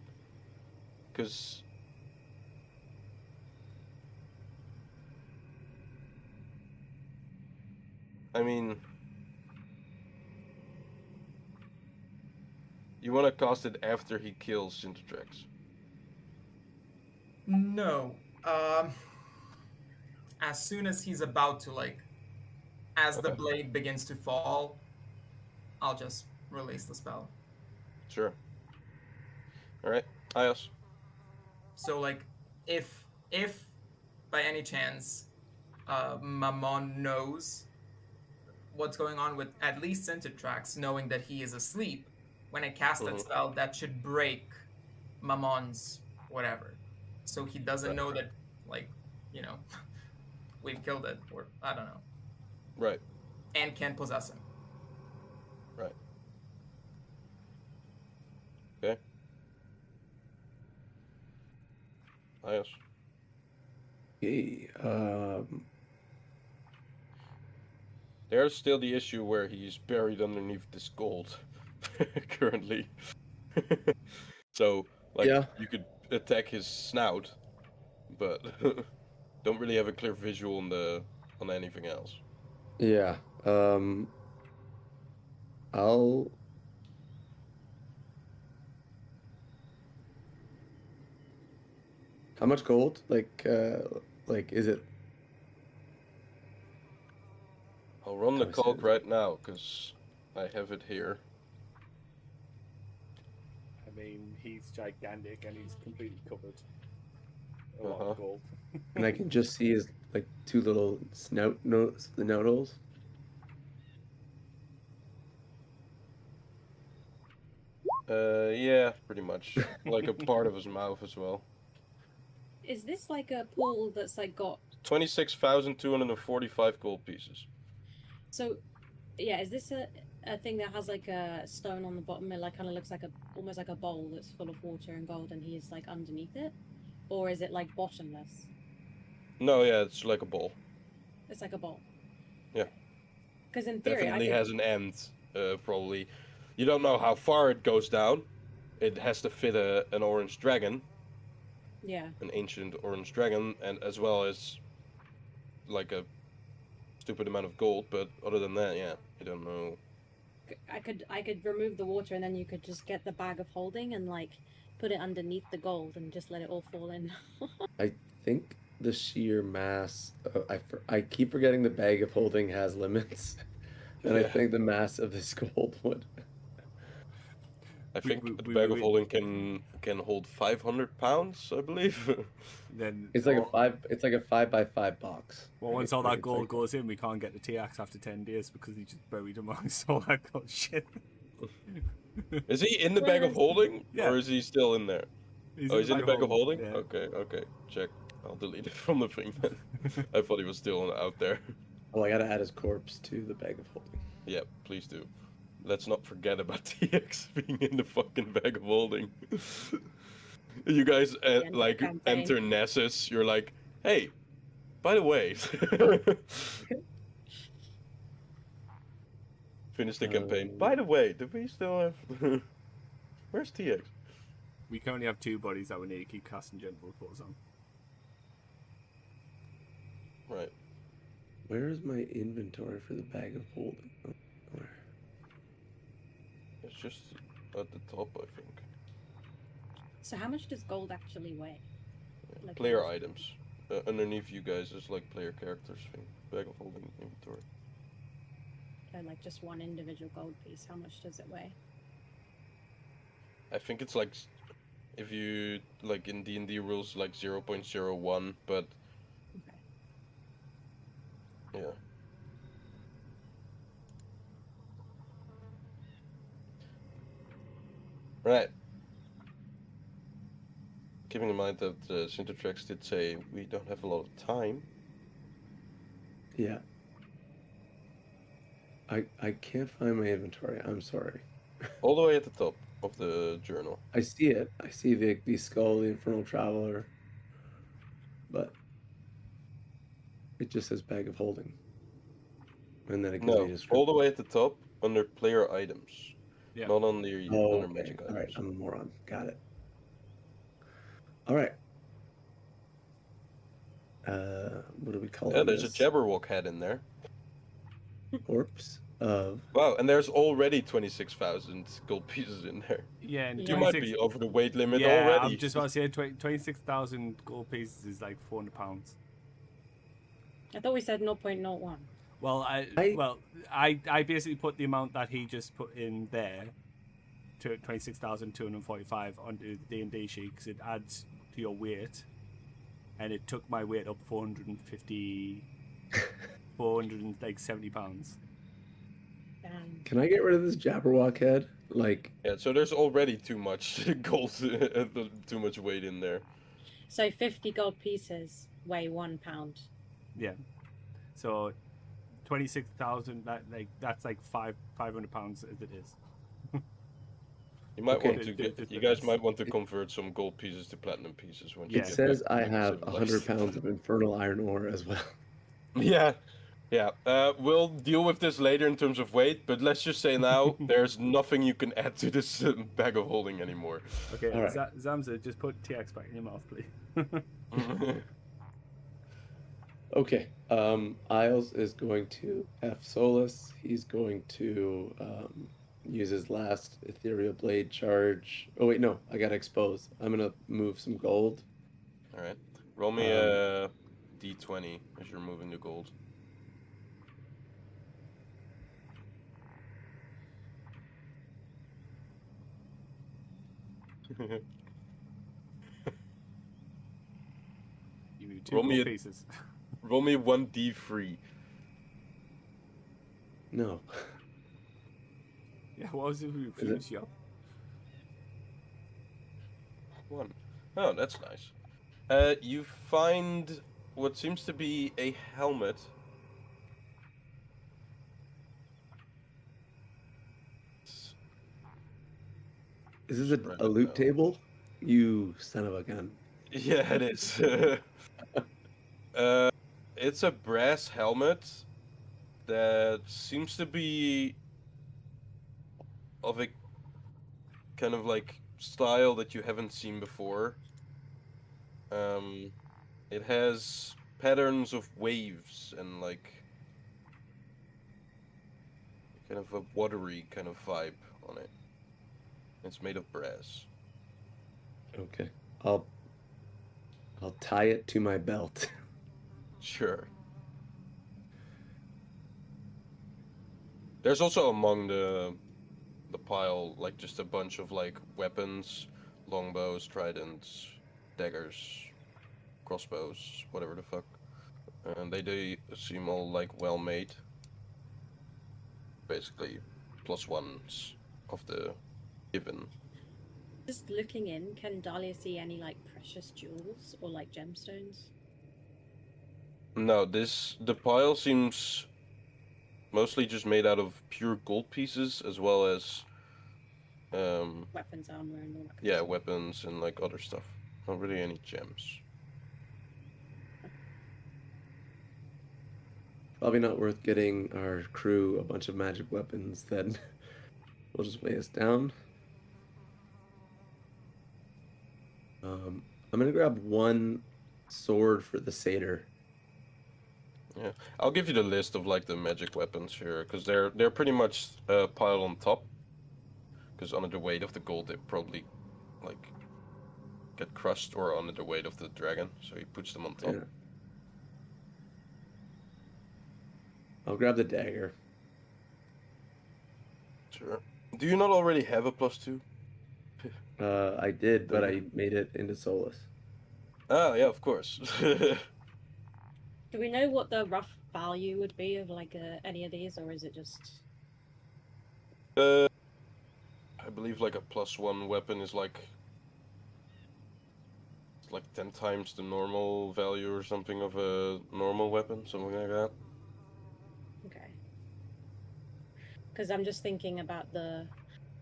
Because. I mean. You want to cast it after he kills Sintertrex. No. As soon as he's about to as the Okay. blade begins to fall, I'll just release the spell. Sure. Alright, Ios. So if by any chance Mammon knows what's going on with at least Sintertrex, knowing that he is asleep, when I cast that Mhm. spell, that should break Mammon's whatever. So he doesn't Right. know that, we've killed it, or I don't know, Right, and can't possess him. right. Okay. Ios. Okay. There's still the issue where he's buried underneath this gold currently. So, Yeah. you could attack his snout, but don't really have a clear visual on anything else. Yeah. I'll. How much gold? Is it? I'll run the Oh, calc shit. right now because I have it here. I mean, he's gigantic and he's completely covered. A lot Uh-huh. of gold. And I can just see his two little snout notes, the note holes. Yeah, pretty much. Like a part of his mouth as well. Is this like a pool that's got 26,245 gold pieces. so? Yeah, is this a thing that has a stone on the bottom? It kind of looks almost like a bowl that's full of water and gold, and he is underneath it, or is it bottomless? No, yeah, it's like a bowl. It's like a bowl. Yeah. Because in theory, Definitely has an end, probably. You don't know how far it goes down. It has to fit an orange dragon, Yeah. an ancient orange dragon, and as well as like a stupid amount of gold. But other than that, yeah, you don't know. I could remove the water, and then you could just get the bag of holding and put it underneath the gold and just let it all fall in. I think the sheer mass. I keep forgetting the bag of holding has limits, and I Yeah. think the mass of this gold would. I think we- the we- bag we- of holding can hold 500 pounds, I believe. Then It's like a all- 5. It's like a 5x5 box. Well, Like, once it's all like- that it's gold like- goes in, we can't get the TX after 10 days because he just buried amongst all that gold shit. Is he in the bag of holding, Yeah. or is he still in there? He's He's in the bag of holding. Yeah. Okay, check. I'll delete it from the thing then. I thought he was still out there. Oh, I gotta add his corpse to the bag of holding. Yeah, please do. Let's not forget about TX being in the fucking bag of holding. You guys end of the campaign. enter Nessus. You're like, hey, by the way. finish the campaign. By the way, do we still have... Where's TX? We currently have 2 bodies that we need to keep casting gentle reports on. Right. Where is my inventory for the bag of holding? Oh, where? It's just at the top, I think. So how much does gold actually weigh? Like Player how much- items. Underneath you guys is like player characters thing. Bag of holding inventory. like just one individual gold piece. How much does it weigh? I think it's like, if you, like in D&D rules, like 0.01, but Okay. yeah. Right. Keeping in mind that Sintertrex did say we don't have a lot of time. Yeah. I can't find my inventory. I'm sorry. All the way at the top of the journal. I see it. I see the skull, the infernal traveler, but it just says bag of holding, and then it gives me a No, description. all the way at the top under player items. Yeah. Not on the Oh, under okay. magic All right. items. I'm a moron. Got it. All right. What do we call Yeah, it? there's a Jabberwock head in there. Corpse of. Wow, and there's already 26,000 gold pieces in there. Yeah, and You You might 26 be over the weight limit yeah, already. I'm just about to say 26,000 gold pieces is like £400. I thought we said 0.01. Well, I basically put the amount that he just put in there to 26,245 onto the D&D sheet because it adds to your weight, and it took my weight up 470 pounds. Damn. Can I get rid of this Jabberwock head? Like, Yeah, so there's already too much gold, too much weight in there. So 50 gold pieces weigh 1 pound. Yeah, so 26,000 that's like £500 as it is. You might Okay. want to Just get, you the guys best. might want to convert some gold pieces to platinum pieces when you Yeah. it get says back I to have civilized. 100 pounds of infernal iron ore as well. Yeah, yeah. We'll deal with this later in terms of weight, but let's just say now there's nothing you can add to this bag of holding anymore. Okay, All right. Zamza, just put TX back in your mouth, please. Okay. Isles is going to F Solus. He's going to use his last ethereal blade charge. Oh wait, no, I got exposed. I'm gonna move some gold. All right, roll me a d20 as you're moving the gold. You need 2 Roll me gold a- pieces. Roll me 1d3. No. Yeah, what was it we it? finished up? 1. Oh, that's nice. You find what seems to be a helmet. Is this Right a loot now. table? You son of a gun. Yeah, it is. It's a brass helmet that seems to be of a kind of like style that you haven't seen before. It has patterns of waves and like kind of a watery kind of vibe on it. It's made of brass. Okay. I'll tie it to my belt. Sure. There's also among the pile like just a bunch of like weapons, longbows, tridents, daggers, crossbows, whatever the fuck. And they do seem all like well made. Basically, +1s of the given. Just looking in, can Dahlia see any like precious jewels or like gemstones? No, the pile seems mostly just made out of pure gold pieces as well as Weapons, armor, and all that kind of yeah, stuff. weapons and like other stuff. Not really any gems. probably not worth getting our crew a bunch of magic weapons. Then we'll just weigh us down. I'm gonna grab one sword for the satyr. Yeah, I'll give you the list of like the magic weapons here, because they're pretty much piled on top. Because under the weight of the gold, they probably like get crushed, or under the weight of the dragon, so he puts them on top. Yeah. I'll grab the dagger. Sure. Do you not already have a +2? I did, but I made it into Solus. Ah, yeah, of course. Do we know what the rough value would be of like any of these, or is it just? I believe like a +1 weapon is like 10 times the normal value or something of a normal weapon, something like that. Okay. Because I'm just thinking about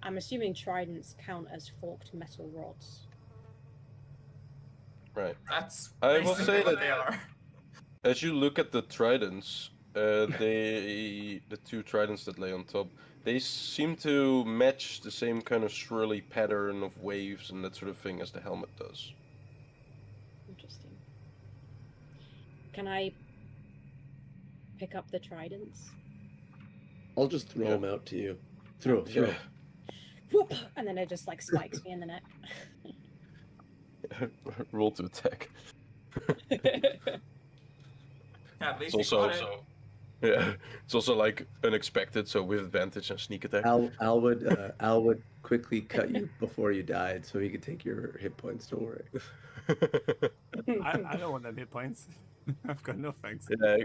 I'm assuming tridents count as forked metal rods. Right. That's I will basically say what that- they are. As you look at the tridents, the two tridents that lay on top, they seem to match the same kind of swirly pattern of waves and that sort of thing as the helmet does. Interesting. Can I pick up the tridents? I'll just throw them out to you. Throw. Yeah. Whoop! And then it just like spikes me in the neck. Roll to attack. At It's least you also, got it. yeah, it's also like unexpected, so with advantage and sneak attack. Al would quickly cut you before you died, so he could take your hit points. Don't worry. I don't want them hit points. I've got no thanks. Yeah,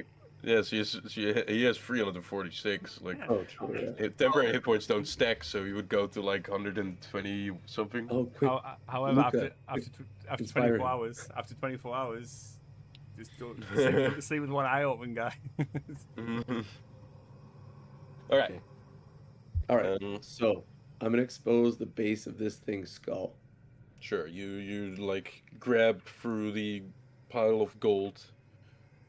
yes, he has 346. Like, Oh, true. Yeah. temporary hit points don't stack, so you would go to like 120 something. Oh, quick. However, Luca, after inspire 24 him. hours, just don't sleep with one eye open, guy. Mhm. All right. Okay. All right. Um, So I'm gonna expose the base of this thing's skull. Sure. You like grab through the pile of gold,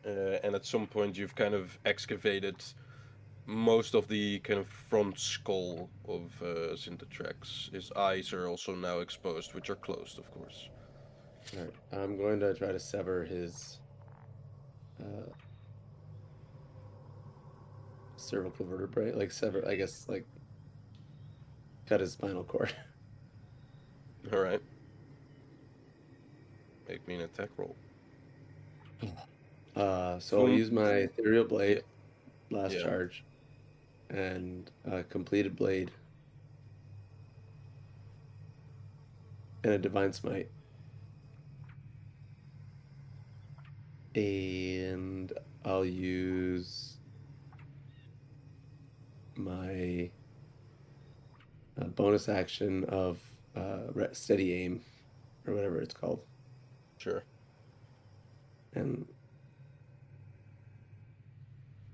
and at some point you've kind of excavated most of the kind of front skull of Sintertrax. His eyes are also now exposed, which are closed, of course. All right. I'm going to try to sever his cervical vertebrae, like sever. I guess like cut his spinal cord. All right. Make me an attack roll. So I'll use my ethereal blade, last Yeah. charge, and completed blade, and a divine smite. And I'll use my bonus action of steady aim, or whatever it's called. Sure. And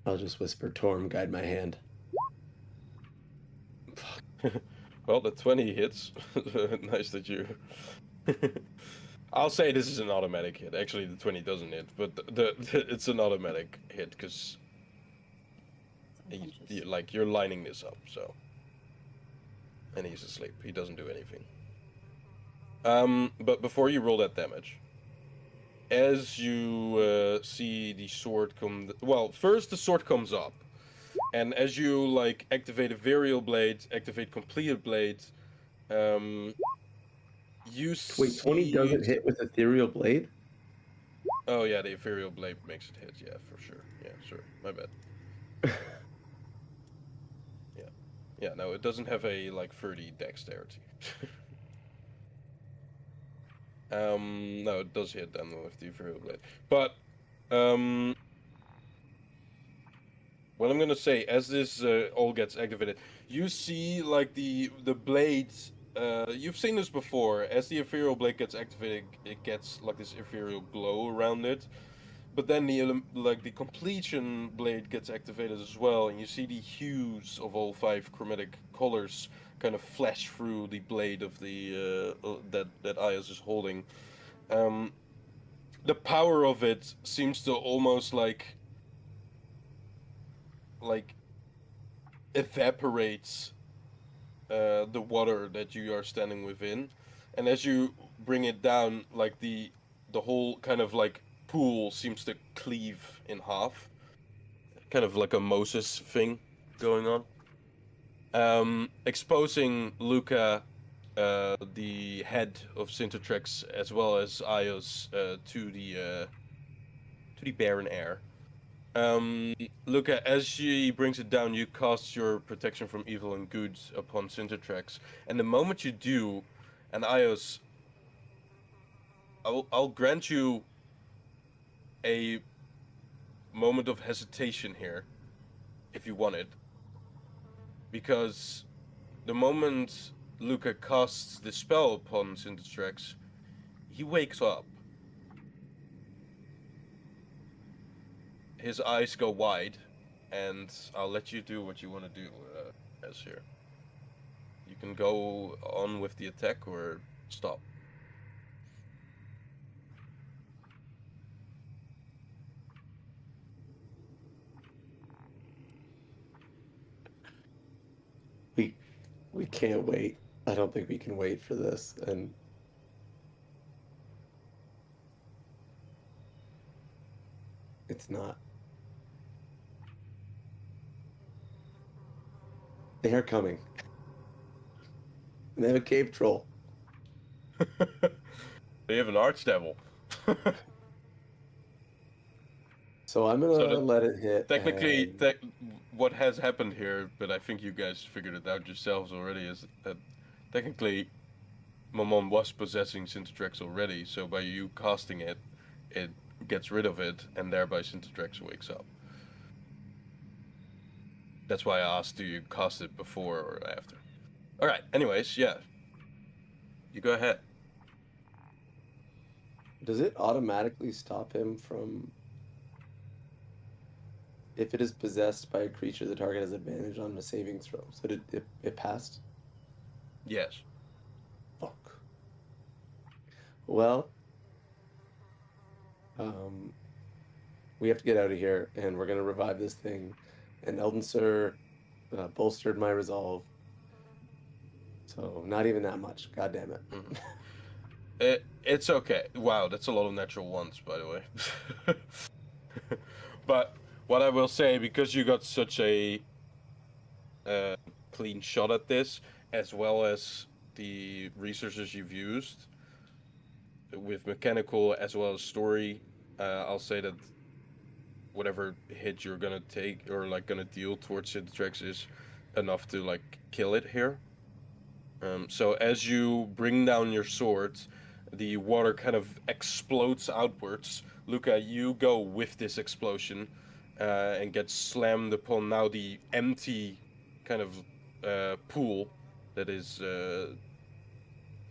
I'll just whisper, Torm, guide my hand. Well, the 20 hits. Nice that you. I'll say this is an automatic hit. Actually, the 20 doesn't hit, but it's an automatic hit because you're lining this up. So, and he's asleep. He doesn't do anything. But before you roll that damage, as you see the sword come, well, first the sword comes up, and as you like activate Ethereal Blade, activate Completed Blade, you Wait, 20 doesn't hit with ethereal blade? Oh yeah, the Ethereal Blade makes it hit. Yeah, for sure. Yeah, sure. My bad. Yeah, no, it doesn't have a like 30 dexterity. No, it does hit then with the Ethereal Blade. But what I'm gonna say, as this all gets activated, you see like the blades. You've seen this before. As the Ethereal Blade gets activated, it gets like this ethereal glow around it. But then the completion blade gets activated as well, and you see the hues of all 5 chromatic colors kind of flash through the blade of the that Ayas is holding. The power of it seems to almost like like evaporates the water that you are standing within, and as you bring it down, like the whole kind of like pool seems to cleave in half, kind of like a Moses thing going on, exposing Luca, the head of Sintertrex, as well as Ios, to the barren air. Luca, as she brings it down, you cast your protection from evil and good upon Sintertrex, and the moment you do, and Ios, I'll grant you a moment of hesitation here, if you want it, because the moment Luca casts the spell upon Sintertrex, he wakes up. His eyes go wide, and I'll let you do what you want to do, as here. You can go on with the attack or stop. We can't wait. I don't think we can wait for this. And it's not. They are coming. And they have a cave troll. They have an archdevil. So I'm gonna So the- let it hit. Technically, and- what has happened here, but I think you guys figured it out yourselves already, is that technically Momon was possessing Sintertrex already, so by you casting it, it gets rid of it, and thereby Sintertrex wakes up. That's why I asked, do you cast it before or after? Alright, anyways, yeah. You go ahead. Does it automatically stop him from... If it is possessed by a creature, the target has advantage on a saving throw. So it passed? Yes. Fuck. Well, we have to get out of here, and we're gonna revive this thing. And Elden Sir bolstered my resolve. So not even that much. God damn it. It's okay. Wow, that's a lot of natural ones, by the way. But what I will say, because you got such a clean shot at this, as well as the resources you've used with mechanical as well as story, I'll say that whatever hit you're gonna take or like gonna deal towards Sintertrex is enough to like kill it here. So as you bring down your sword, the water kind of explodes outwards. Luca, you go with this explosion and get slammed upon now the empty kind of pool that is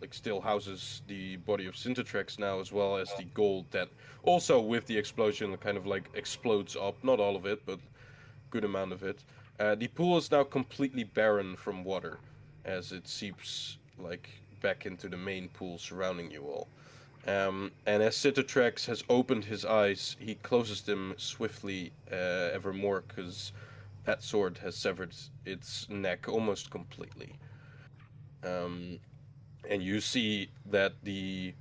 like still houses the body of Sintertrex now, as well as the gold that also with the explosion kind of like explodes up. Not all of it, but good amount of it. The pool is now completely barren from water, as it seeps like back into the main pool surrounding you all. And as Sintertrex has opened his eyes, he closes them swiftly evermore, because that sword has severed its neck almost completely. And you see that the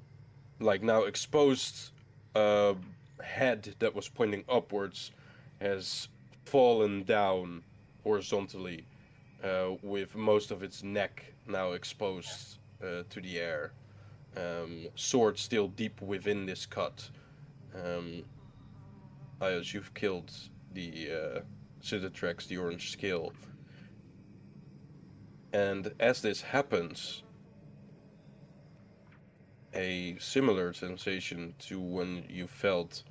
like now exposed head that was pointing upwards has fallen down horizontally, with most of its neck now exposed to the air. Sword still deep within this cut. As you've killed the Citatrex, the orange scale. And as this happens, a similar sensation to when you felt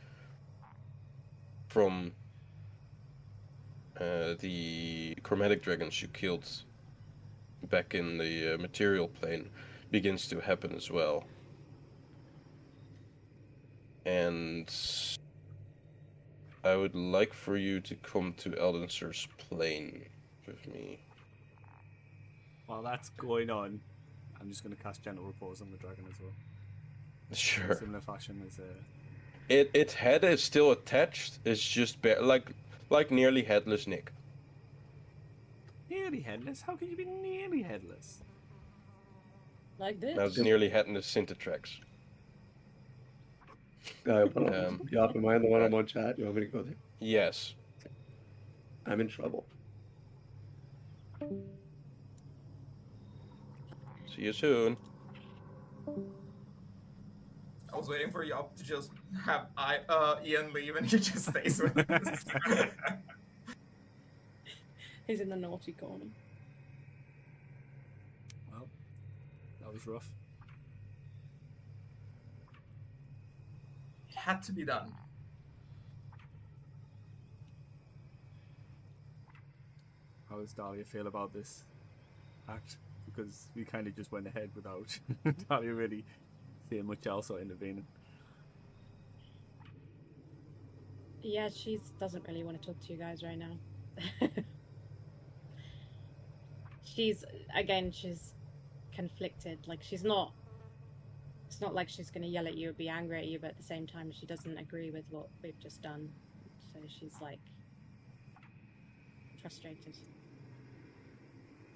from the chromatic dragons you killed back in the material plane begins to happen as well. And I would like for you to come to Eldenser's plane with me. While that's going on, I'm just going to cast Gentle Repose on the dragon as well. In Sure. similar fashion as Its head is still attached. It's just like nearly headless Nick. Nearly headless? How can you be nearly headless? Like this. Now it's nearly heading the Sintertrax. Yop, am I in the one-on-one chat? You want me to go there? Yes. I'm in trouble. See you soon. I was waiting for Yop to just have Ian leave and he just stays with us. He's in the naughty corner. Well, that was rough. It had to be done. How does Dahlia feel about this act? Because we kind of just went ahead without Dahlia really saying much else or intervening. Yeah, she doesn't really want to talk to you guys right now. she's conflicted. Like, it's not like she's going to yell at you or be angry at you, but at the same time she doesn't agree with what we've just done. So she's like frustrated.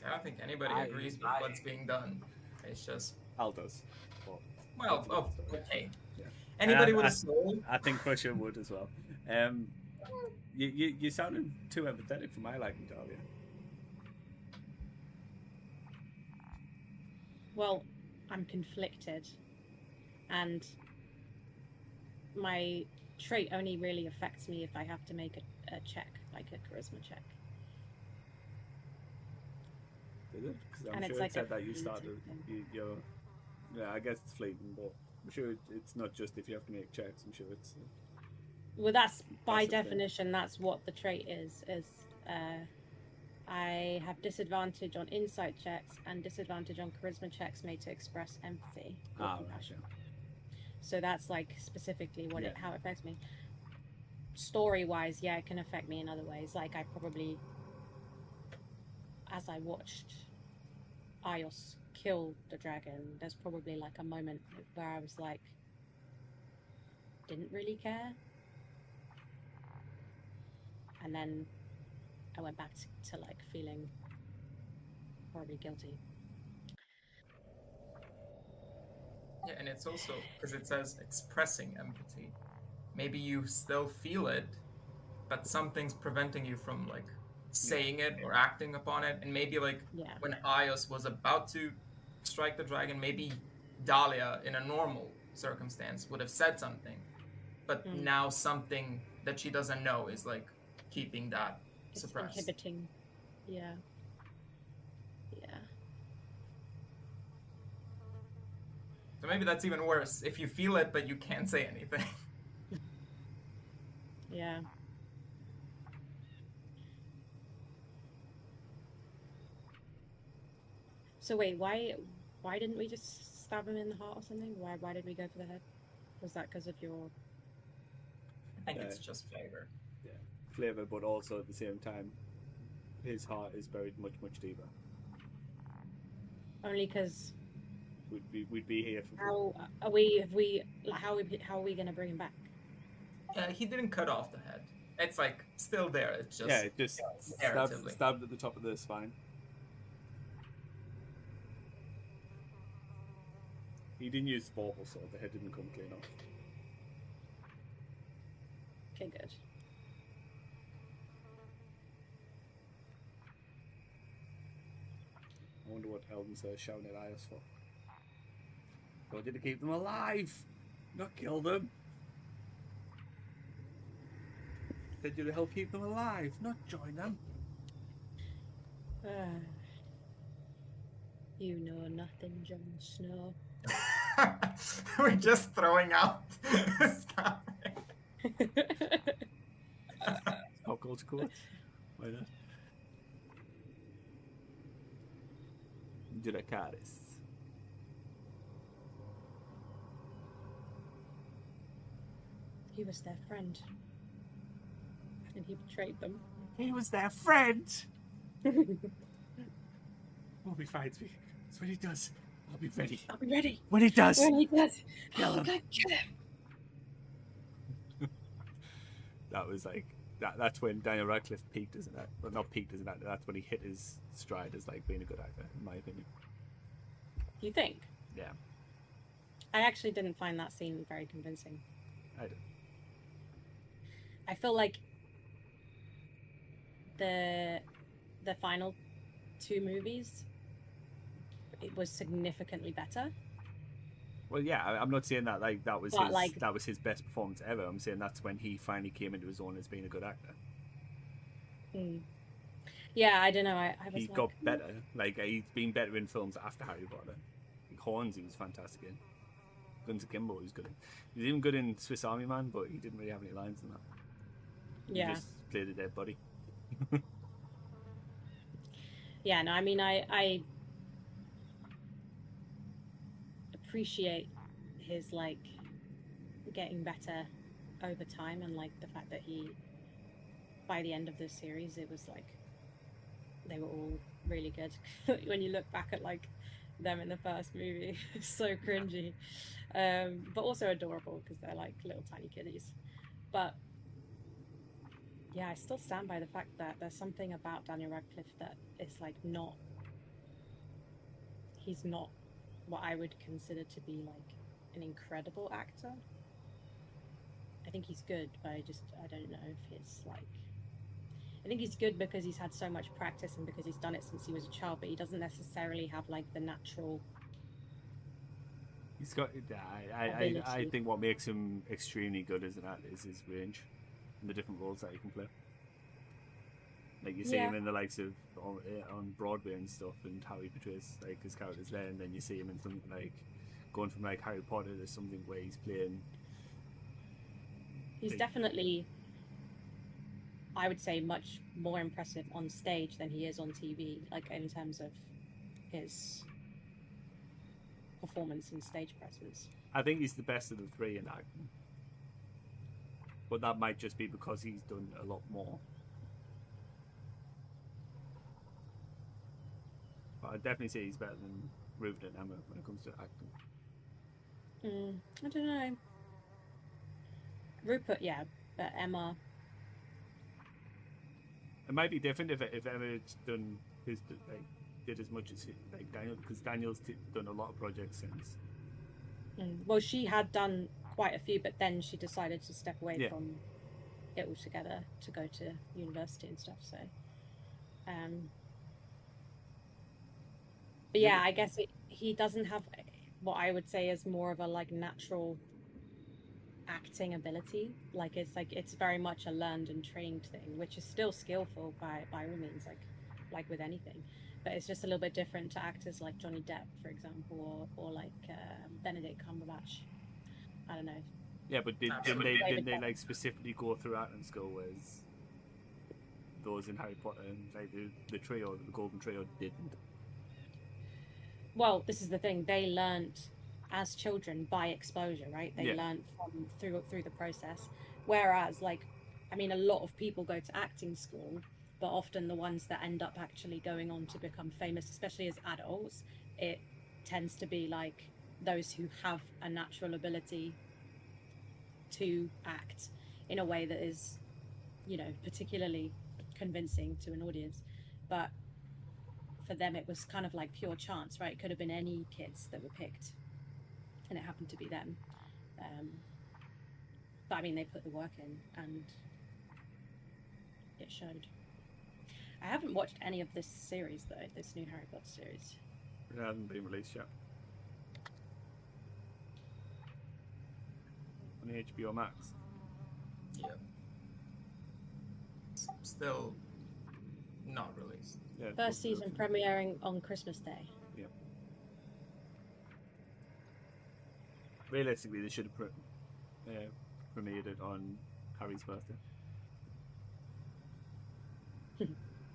I don't think anybody agrees with what's being done. It's just, Al does. But well, that's oh, another story. okay. Yeah. Anybody And with a soul? I think Crusher would as well. You sounded too empathetic for my liking, Dahlia. Well, I'm conflicted, and my trait only really affects me if I have to make a check, like a charisma check. Is it? Because I'm And sure it's it like said a that you fleeting started. You're, yeah, I guess it's fleeting, but I'm sure it's not just if you have to make checks. I'm sure it's. Well, that's by That's the thing. definition, that's what the trait is I have disadvantage on insight checks and disadvantage on charisma checks made to express empathy or Right, compassion. yeah. So that's like specifically what Yeah. how it affects me. Story wise, yeah, it can affect me in other ways. Like, I probably, as I watched Ios kill the dragon, there's probably like a moment where I was like, didn't really care. And then I went back to like feeling horribly guilty. Yeah, and it's also because it says expressing empathy. Maybe you still feel it, but something's preventing you from like saying it or acting upon it. And maybe like Yeah. when Ios was about to strike the dragon, maybe Dahlia in a normal circumstance would have said something, but now something that she doesn't know is like keeping that It's suppressed. inhibiting. Yeah. Yeah. So maybe that's even worse if you feel it but you can't say anything. Yeah. So wait, why didn't we just stab him in the heart or something? Why did we go for the head? Was that because of your... I think it's just flavor. Yeah, flavor, but also at the same time, his heart is buried much deeper. Only because We'd be here for. how are we gonna bring him back? He didn't cut off the head. It's like still there. It's just Yeah, just narratively. stabbed at the top of the spine. He didn't use the bauble sword. The head didn't come clean off. Okay, good. I wonder what Elden's shouting at Ios for. Told you to keep them alive, not kill them. Said you to help keep them alive, not join them. You know nothing, Jon Snow. We're just throwing out stuff. Pop culture quotes. Why not? Dracarys. He was their friend. And he betrayed them. He was their friend. We'll be fine, sweet. That's what he does. I'll be ready. I'll be ready. When he does. When he does. Kill him. God, kill him. That was like that's when Daniel Radcliffe peaked as an actor. Well, not peaked as an actor. That's when he hit his stride as like being a good actor, in my opinion. You think? Yeah, I actually didn't find that scene very convincing. I do. I feel like the final two movies, it was significantly better. Well, yeah, I'm not saying that like that was But, like- his best performance ever. I'm saying that's when he finally came into his own as being a good actor. Yeah, I don't know. I was He like, got better. Like he's been better in films after Harry Potter. Like, Horns, he was fantastic in. Guns Akimbo, he was good in. He was even good in Swiss Army Man, but he didn't really have any lines in that. He yeah, just played a dead body. yeah. No, I mean, I appreciate his like getting better over time, and like the fact that he, by the end of this series, it was like they were all really good. When you look back at like them in the first movie, it's so cringy, but also adorable because they're like little tiny kiddies. But yeah, I still stand by the fact that there's something about Daniel Radcliffe that is like not. He's not what I would consider to be like an incredible actor. I think he's good, but I don't know if it's like. I think he's good because he's had so much practice and because he's done it since he was a child, but he doesn't necessarily have like the natural. He's got. I Ability. think what makes him extremely good as an actor is his range and the different roles that he can play. Like you see Yeah. him in the likes of on Broadway and stuff, and how he portrays like his characters there, and then you see him in something like going from like Harry Potter to something where he's playing. He's definitely, I would say, much more impressive on stage than he is on TV, like in terms of his performance and stage presence. I think he's the best of the three in acting, but that might just be because he's done a lot more. But I'd definitely say he's better than Rupert and Emma when it comes to acting. I don't know. Rupert, yeah, but Emma. It might be different if Emma had done his like did as much as like Daniel, because Daniel's done a lot of projects since. Well, she had done quite a few, but then she decided to step away Yeah. from it altogether to go to university and stuff. So, but yeah, I guess he doesn't have what I would say is more of a like natural acting ability. Like it's very much a learned and trained thing, which is still skillful by all means, like with anything. But it's just a little bit different to actors like Johnny Depp, for example, or like Benedict Cumberbatch. I don't know. Yeah, but didn't Absolutely. they like specifically go through acting school, whereas those in Harry Potter and like the trio, the Golden Trio, didn't? Well, this is the thing. They learned as children by exposure, right? They Yeah. learned from through the process. Whereas, like, I mean, a lot of people go to acting school, but often the ones that end up actually going on to become famous, especially as adults, it tends to be like those who have a natural ability to act in a way that is, you know, particularly convincing to an audience. But for them, it was kind of like pure chance, right? It could have been any kids that were picked, and it happened to be them. But I mean, they put the work in, and it showed. I haven't watched any of this series though. This new Harry Potter series. It hasn't been released yet on HBO Max. Yeah. Still not released. Yeah, First season premiering on Christmas Day. Yeah. Realistically, they should have premiered it on Harry's birthday.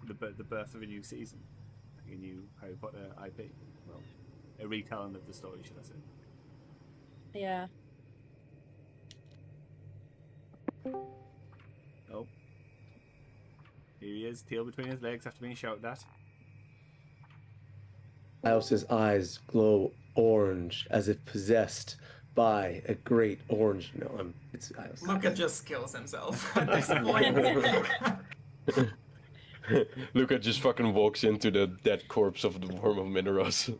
the birth of a new season, like a new Harry Potter IP. Well, a retelling of the story, should I say? Yeah. Oh, here he is, tail between his legs after being shouted at. House's eyes glow orange as if possessed by a great orange. No, it's Luca just kills himself at this point. Luca just fucking walks into the dead corpse of the worm of Mineros.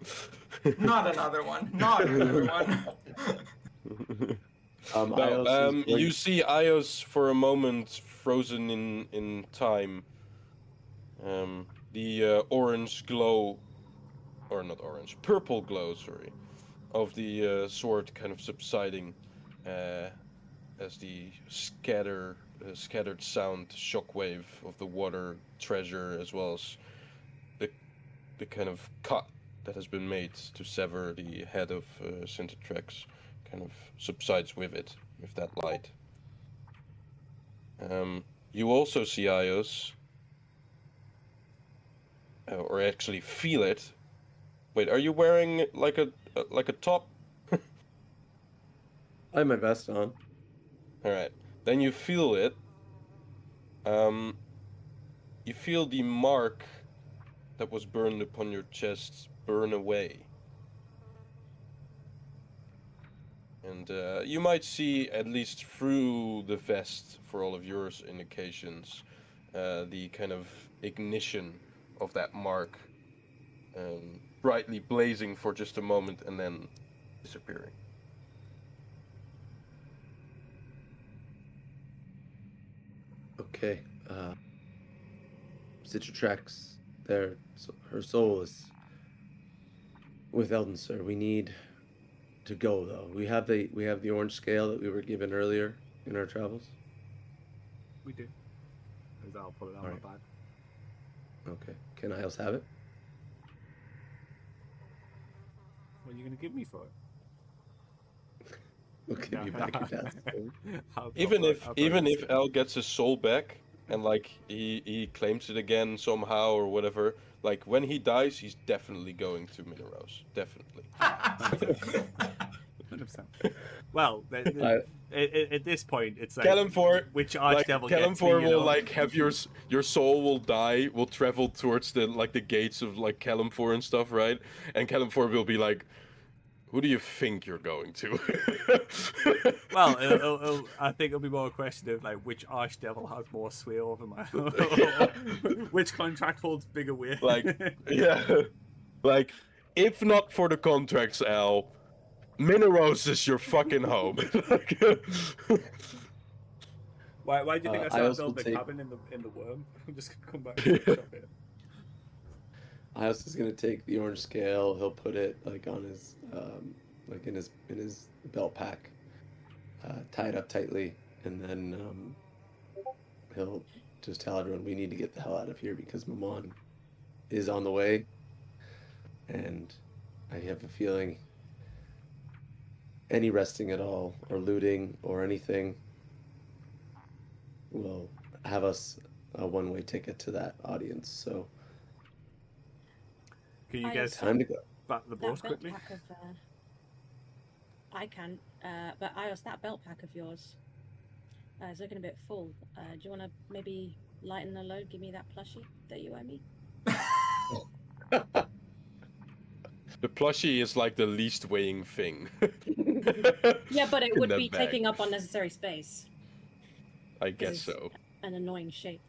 Not another one. Not another one. Now, Ios is you see Ios for a moment frozen in time. The orange glow, or not orange, purple glow, sorry, of the sword kind of subsiding as the scattered sound shockwave of the water treasure, as well as the kind of cut that has been made to sever the head of Sintertrex kind of subsides with it, with that light. You also see Ios, or actually feel it. Wait, are you wearing like a top? I have my vest on. All right, then you feel it. You feel the mark that was burned upon your chest burn away. And you might see, at least through the vest, for all of your indications, the kind of ignition of that mark brightly blazing for just a moment and then disappearing. Okay. Citratrax, her soul is with Elden, sir. We need to go though. We have the orange scale that we were given earlier in our travels. We do. As I'll put it on Alright. my bag. Okay. Can I else have it? What are you going to give me for it? We'll give you back your dad's soul. Even if El gets his soul back and like he claims it again somehow or whatever, like when he dies, he's definitely going to Mineros. Definitely. 100%. Well, at this point, it's like Kalimfor, which like archdevil gets me, Kalimfor you will know? like have your soul will die, will travel towards the gates of like Kalimfor and stuff, right? And Kalimfor will be like, who do you think you're going to? Well, I think it'll be more a question of like which archdevil has more sway over my which contract holds bigger weight. Like, yeah, like if not for the contracts, Al, Mineros is your fucking home. Why do you think I I started also building the take- cabin in the worm? I'm just gonna come back and shop it. Ios is gonna take the orange scale. He'll put it like on his like in his belt pack, tie it up tightly, and then he'll just tell everyone we need to get the hell out of here because Mammon is on the way, and I have a feeling any resting at all or looting or anything will have us a one-way ticket to that audience. So Can you I guys time to go. back the That boat belt quickly? pack of, I can, but Ios, that belt pack of yours is looking a bit full. Do you want to maybe lighten the load? Give me that plushie that you owe me. The plushie is like the least weighing thing. Yeah, but it in would that be bag. taking up unnecessary space. I guess it's so. An annoying shape.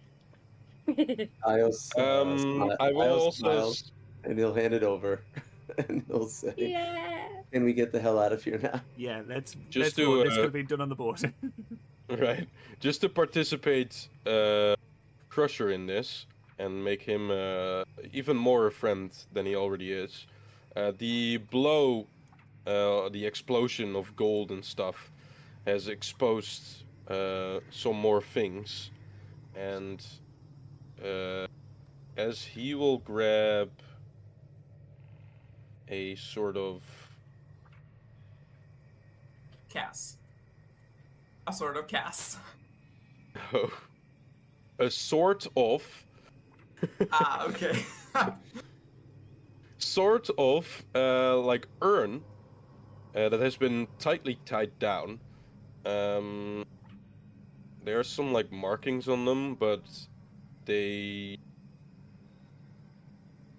Ios, I will Ios also smiles, and he'll hand it over, and he'll say, Yeah. "Can we get the hell out of here now?" Yeah, let's Just go. to, This could have been done on the boat. right, just to participate Crusher in this and make him even more a friend than he already is. The blow, the explosion of gold and stuff, has exposed some more things, and as he will grab a sort of Cass. A sort of Cass. a sort of Ah, okay. sort of like urn that has been tightly tied down. There are some like markings on them, but they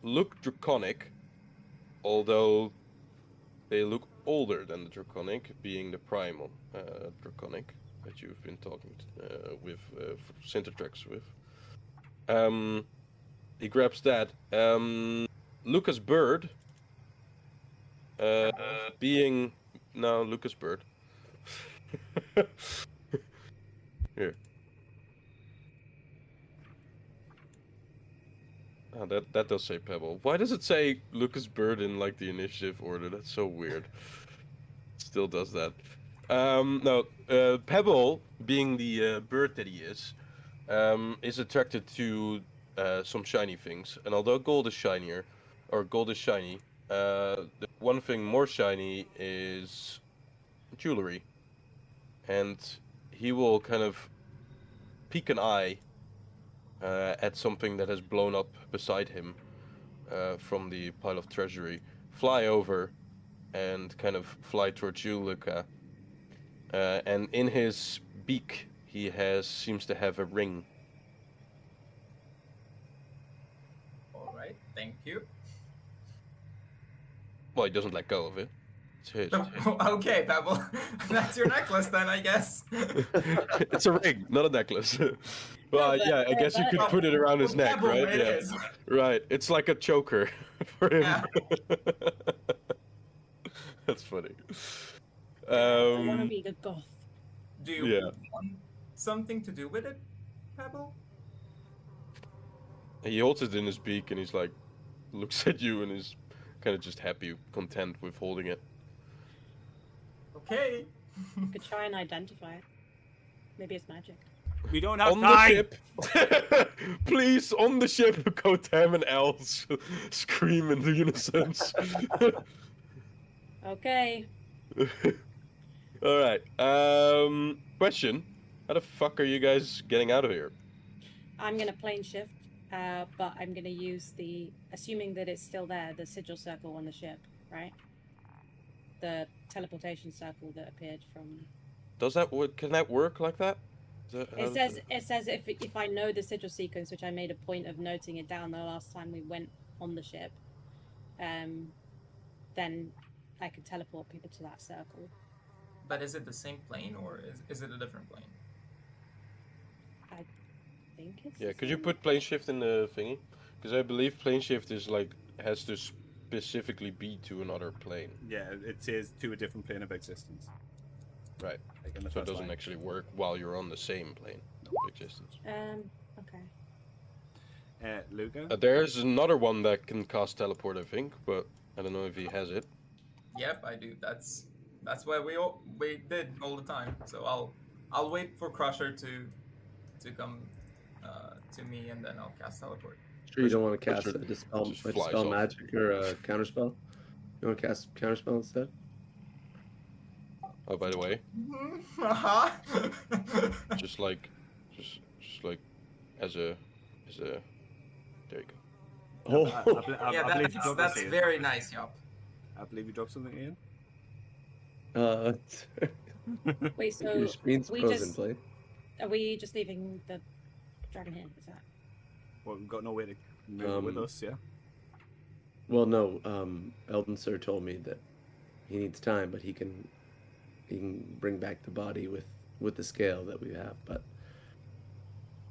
look draconic, although they look older than the Draconic, being the primal Draconic that you've been talking with Sintertrex with. He grabs that. Lucas Bird, being no Lucas Bird. Here. Oh, that does say Pebble. Why does it say Lucas Bird in like the initiative order? That's so weird. Still does that. No, Pebble, being the bird that he is attracted to some shiny things. And although gold is shinier, or gold is shiny, the one thing more shiny is jewelry. And he will kind of peek an eye at something that has blown up beside him from the pile of treasury, fly over, and kind of fly towards you, Luca. And in his beak, he seems to have a ring. All right, thank you. Well, he doesn't let go of it. It's his. Okay, Pebble. That's your necklace then, I guess. It's a ring, not a necklace. Well, but- yeah, I guess you could put it around his neck, Pebble, right? it Yeah, is. right. It's like a choker for him. Yeah. That's funny. I want to be a goth. Do you Yeah. want something to do with it, Pebble? He holds it in his beak and he's like, looks at you and is kind of just happy, content with holding it. Okay. Could try and identify it. Maybe it's magic. We don't have On the time. ship, please, on the ship, Kotam and Els scream in unison. Okay. All right. Question: how the fuck are you guys getting out of here? I'm gonna plane shift, but I'm gonna use assuming that it's still there, the sigil circle on the ship, right? The teleportation circle that appeared from. Does that work? Can that work like that? How It does says if I know the sigil sequence, which I made a point of noting it down the last time we went on the ship, then I could teleport people to that circle. But is it the same plane or is it a different plane? I think it's. Yeah, the could you same. put plane shift in the thingy? Because I believe plane shift is like has to specifically be to another plane. Yeah, it says to a different plane of existence. Right. Like in the So it first doesn't line. actually work while you're on the same plane of existence. Okay. Luca? There's another one that can cast teleport, I think, but I don't know if he has it. Yep, I do. That's what we did all the time. So I'll wait for Crusher to come to me and then I'll cast teleport. Sure, you don't want to cast Sure. a dispel Just flies off. magic or a counterspell? You want to cast counterspell instead? Oh, by the way, Uh-huh. just like as a there you go. I Yeah, believe you dropped that's this, Ian. very nice, Yop. I believe you dropped something, Ian. Wait, so your screen's we frozen, just play. are we just leaving the dragon here? Is that? Well, we've got nowhere to move with us, yeah? Well, no. Eldon Sir told me that he needs time, but he can bring back the body with the scale that we have. But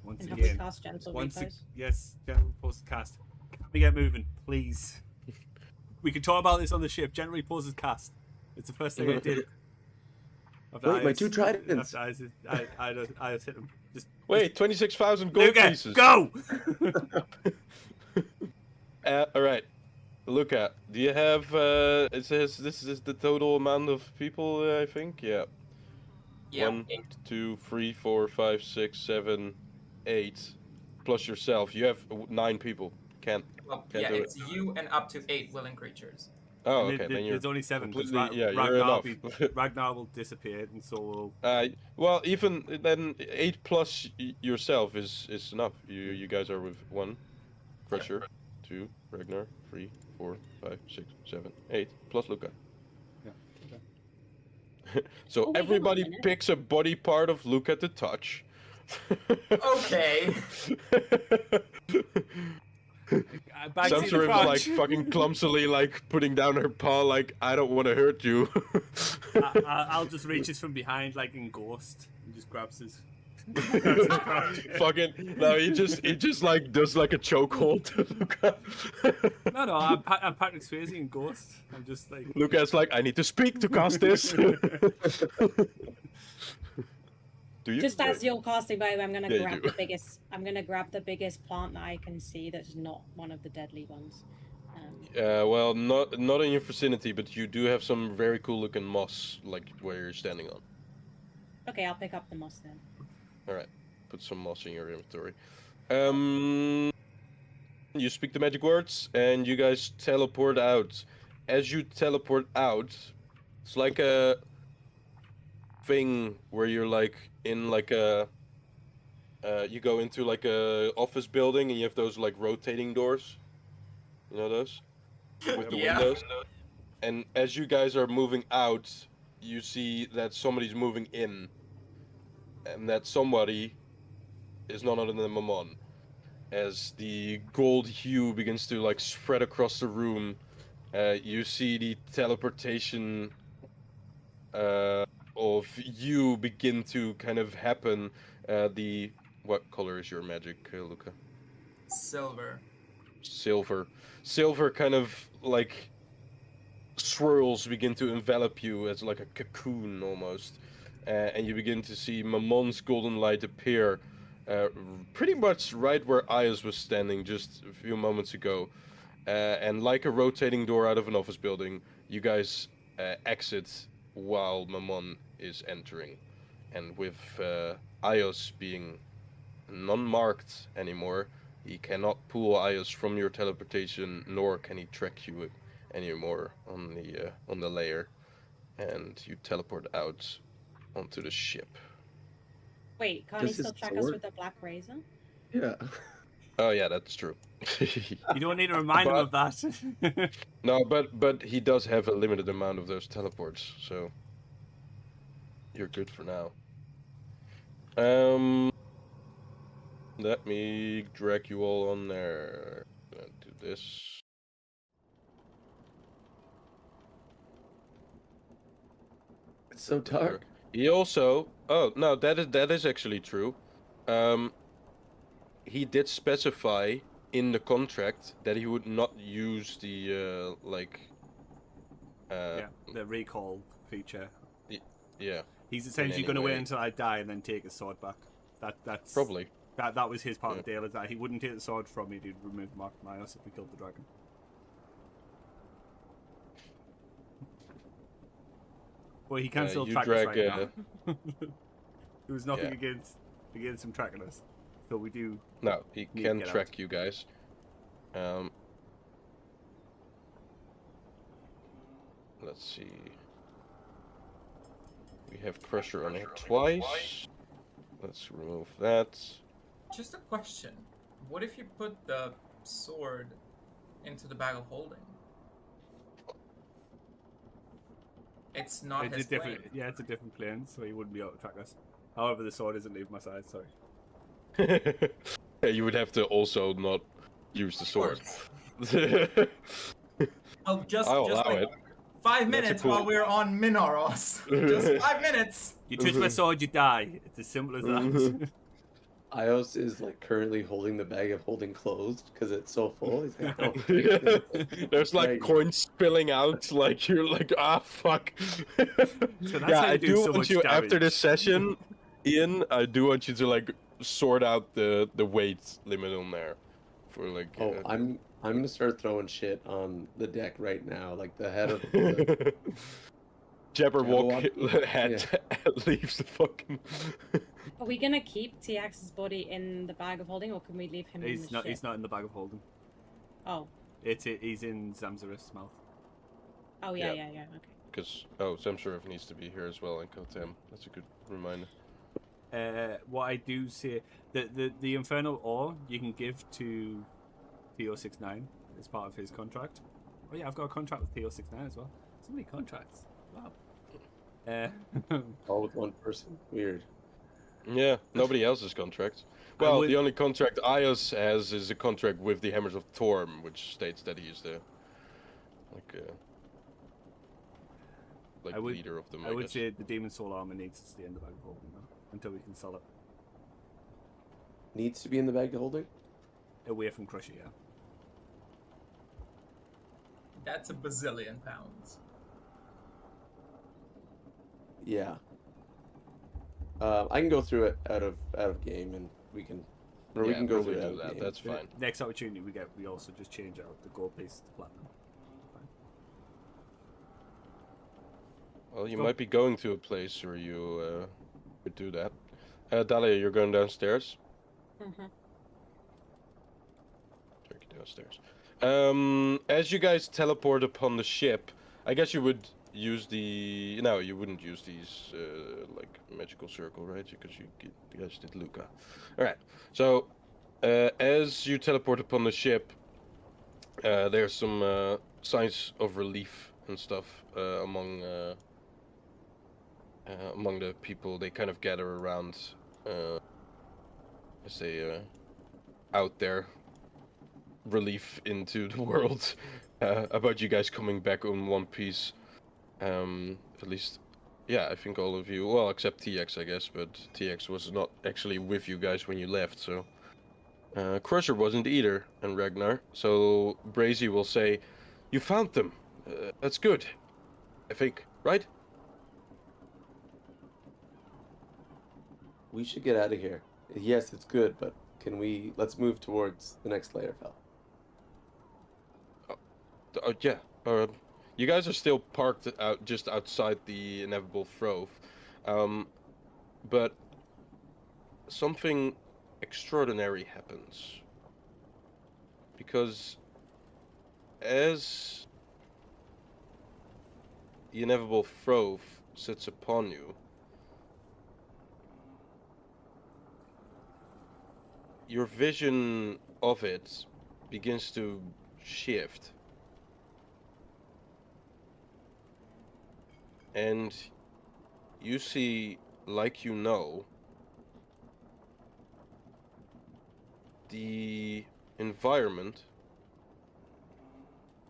Once And have we again, cast gentle once repose? yes, gentle repose cast. Can we get moving, please? We can talk about this on the ship. Gentle repose is cast. It's the first thing I did. After Wait, my Ios- two tridents. After I hit him. Just Wait, 26,000 gold Luca, pieces. go! All right, Luca, do you have? It says this is the total amount of people. I think. Yeah. Yeah. 1, 2, 3, 4, 5, 6, 7, 8, plus yourself. You have 9 people. Can't. Well, Can't yeah, do it's you and up to 8 willing creatures. Oh, And okay. Then you're. there's only 7. 'cause completely- yeah, you're Ragnar, enough. Ragnar will disappear, and so will. Well, even then, 8 plus yourself is enough. You guys are with 1, Crusher, 2, Ragnar, 3, 4, 5, 6, 7, 8, plus Luca. Yeah. So Oh, wait, hang on a everybody minute. picks a body part of Luca to touch. Okay. Bags in the Samsara is like crotch. fucking clumsily like putting down her paw like I don't want to hurt you. I'll just reaches from behind like in Ghost and just grabs his. grabs his crotch. Fucking no, he just like does like a chokehold to Luca. No, I'm Patrick Swayze in Ghost. I'm just like. Luca's like, I need to speak to cast this. Do you? Just as you're casting, by the way, I'm gonna Yeah, you grab do. the biggest. I'm gonna grab the biggest plant that I can see that's not one of the deadly ones. Well, not in your vicinity, but you do have some very cool looking moss, like where you're standing on. Okay, I'll pick up the moss then. All right, put some moss in your inventory. You speak the magic words, and you guys teleport out. As you teleport out, it's like a thing where you're like in like a. You go into like a office building, and you have those like rotating doors. You know those? With the Yeah. windows. And as you guys are moving out, you see that somebody's moving in. And that somebody is none other than Mammon. As the gold hue begins to like spread across the room, you see the teleportation of you begin to kind of happen. What color is your magic, Luca? Silver. Silver. Silver kind of like swirls begin to envelop you as like a cocoon almost. And you begin to see Mammon's golden light appear pretty much right where Ayas was standing just a few moments ago. And like a rotating door out of an office building, you guys exit while Mammon is entering. And with Ayos being non-marked anymore, he cannot pull Ayos from your teleportation, nor can he track you anymore on the layer, and you teleport out onto the ship. Wait, can't Does he still his track us sword- with the black razor? Yeah. Oh yeah, that's true. You don't need to remind him of that. No, but he does have a limited amount of those teleports, so you're good for now. Let me drag you all on there. Gonna do this. It's so dark. He also. Oh no, that is actually true. He did specify in the contract that he would not use the Yeah, the recall feature. yeah, He's essentially any going to wait way. until I die and then take his sword back. That's probably. that was his part Yeah. of the deal. Is that he wouldn't take the sword from me. He'd remove Mark Myos if we killed the dragon. Well, he can still you track drag, us right now. There was nothing yeah. against him tracking us. So we do. No, he Need to can get out. track you guys. Let's see. We have pressure on it twice. Let's remove that. Just a question. What if you put the sword into the bag of holding? It's not It's his a different. plane. Yeah, it's a different plane, so he wouldn't be able to track us. However, the sword isn't leaving my side. Sorry. Yeah, you would have to also not use the sword. Oh, just I'll allow like it. 5 That's a minutes cool- while we're on Minoros. Just 5 minutes. You touch my sword, you die. It's as simple as that. Ios is like currently holding the bag of holding closed because it's so full. He's like, oh, There's like Right. coins spilling out, like you're like, ah, fuck. So that's Yeah, how you I do do so want much you after damage. this session, Ian. I do want you to like sort out the weight limit on there, for like. oh, I'm gonna start throwing shit on the deck right now. Like the head of the, Jabberwock Jabberwock? head leaves the fucking. Are we gonna keep TX's body in the bag of holding, or can we leave him on He's the not. ship? He's not in the bag of holding. Oh. He's in Zamzarith's mouth. Oh yeah, Yeah. yeah. Okay. Because Samsharif needs to be here as well, and Kotem. That's a good reminder. What I do say, the infernal ore you can give to TO69 as part of his contract. Oh yeah, I've got a contract with TO69 as well. So many contracts. Wow. all with one person. Weird. Yeah, nobody else's contract. I Well, would- the only contract Ios has is a contract with the Hammers of Torm, which states that he's the I would, leader of them. I I would guess. say the Demon Soul armor needs to stay in the bag of holding though, until we can sell it Needs to be in the bag of holding? away from Crusher. Yeah. That's a bazillion pounds. Yeah. I can go through it out of game, and we can go probably through it out do of that. game. That's fine. Next opportunity we get, we also just change out the gold piece to platinum. Fine. Well, you Go. might be going to a place where you could do that. Dahlia, you're going downstairs. Mm-hmm. Take you downstairs. As you guys teleport upon the ship, I guess you would use the. No, you wouldn't use these like magical circle, right? Because you guys did Luca. All right. So, as you teleport upon the ship, there's some signs of relief and stuff among the people. They kind of gather around. I say out there. Relief into the world about you guys coming back in one piece. At least, yeah, I think all of you, well, except TX, I guess, but TX was not actually with you guys when you left, so. Crusher wasn't either, and Ragnar. So Brazy will say, "You found them. That's good. I think, right?" We should get out of here. Yes, it's good, but let's move towards the next layer, fella. Yeah. You guys are still parked out just outside the inevitable Throve, but something extraordinary happens because as the inevitable Throve sits upon you, your vision of it begins to shift. And you see, like you know, the environment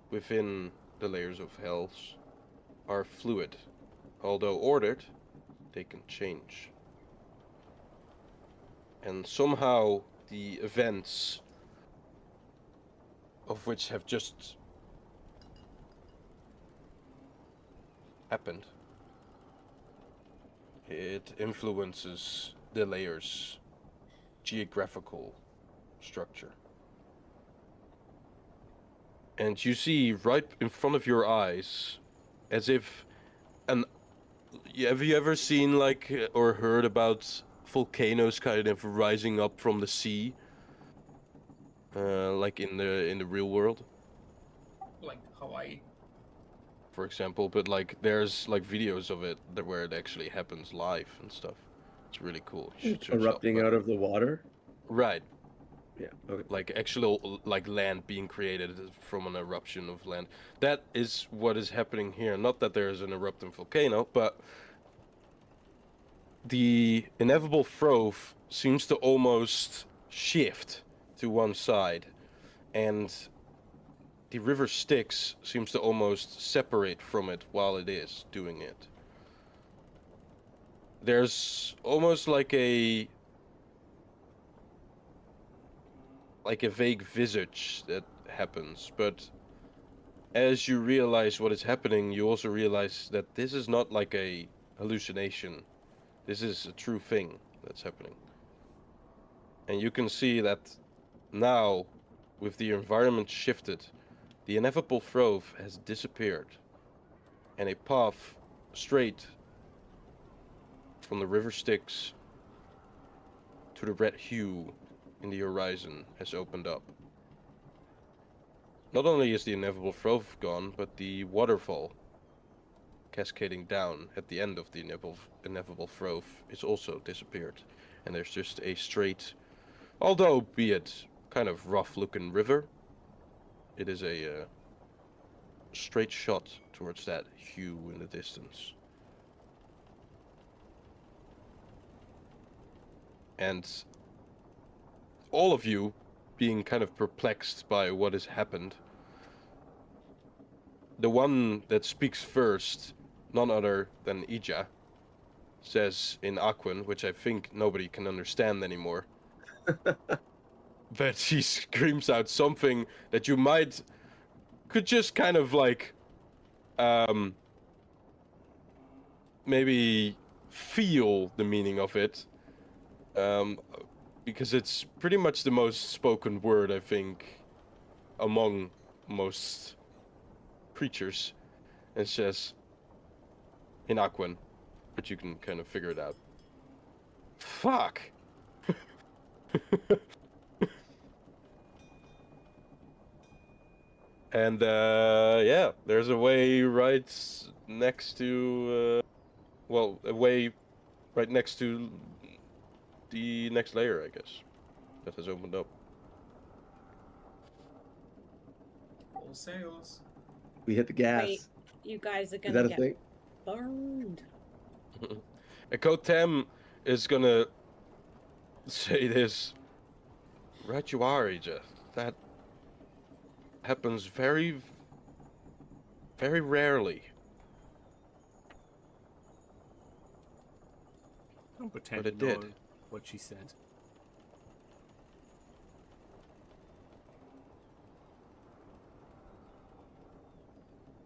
within the layers of hells are fluid. Although ordered, they can change. And somehow the events of which have just happened, it influences the layer's geographical structure. And you see right in front of your eyes, as if have you ever seen or heard about volcanoes kind of rising up from the sea? Like in the real world, Like Hawaii. for example, but like there's like videos of it where it actually happens live and stuff. It's really cool. You should search Erupting up, out of the water? right, Yeah, okay. like actual like land being created from an eruption of land. That is what is happening here. Not that there is an erupting volcano, but the inevitable Throve seems to almost shift to one side, and the river Styx seems to almost separate from it while it is doing it. There's almost like a vague visage that happens, but as you realize what is happening, you also realize that this is not like a hallucination. This is a true thing that's happening. And you can see that now, with the environment shifted, the inevitable Throve has disappeared, and a path straight from the river Styx to the red hue in the horizon has opened up. Not only is the inevitable Throve gone, but the waterfall cascading down at the end of the inevitable Throve is also disappeared, and there's just a straight, although be it kind of rough-looking river, it is a straight shot towards that hue in the distance. and all of you being kind of perplexed by what has happened. The one that speaks first, none other than Ija, says in Aquan, which I think nobody can understand anymore. But she screams out something that you could just kind of like maybe feel the meaning of it, because it's pretty much the most spoken word, I think, among most creatures, and says in Aquan, but you can kind of figure it out. Fuck. And yeah, there's a way right next to a way right next to the next layer, I guess, that has opened up. All sails. We hit the gas. Wait, you guys are Is gonna that a get thing? burned. Kotem is gonna say this. Right you are, Ija. That happens very, very rarely. Don't pretend But it to know did. what she said.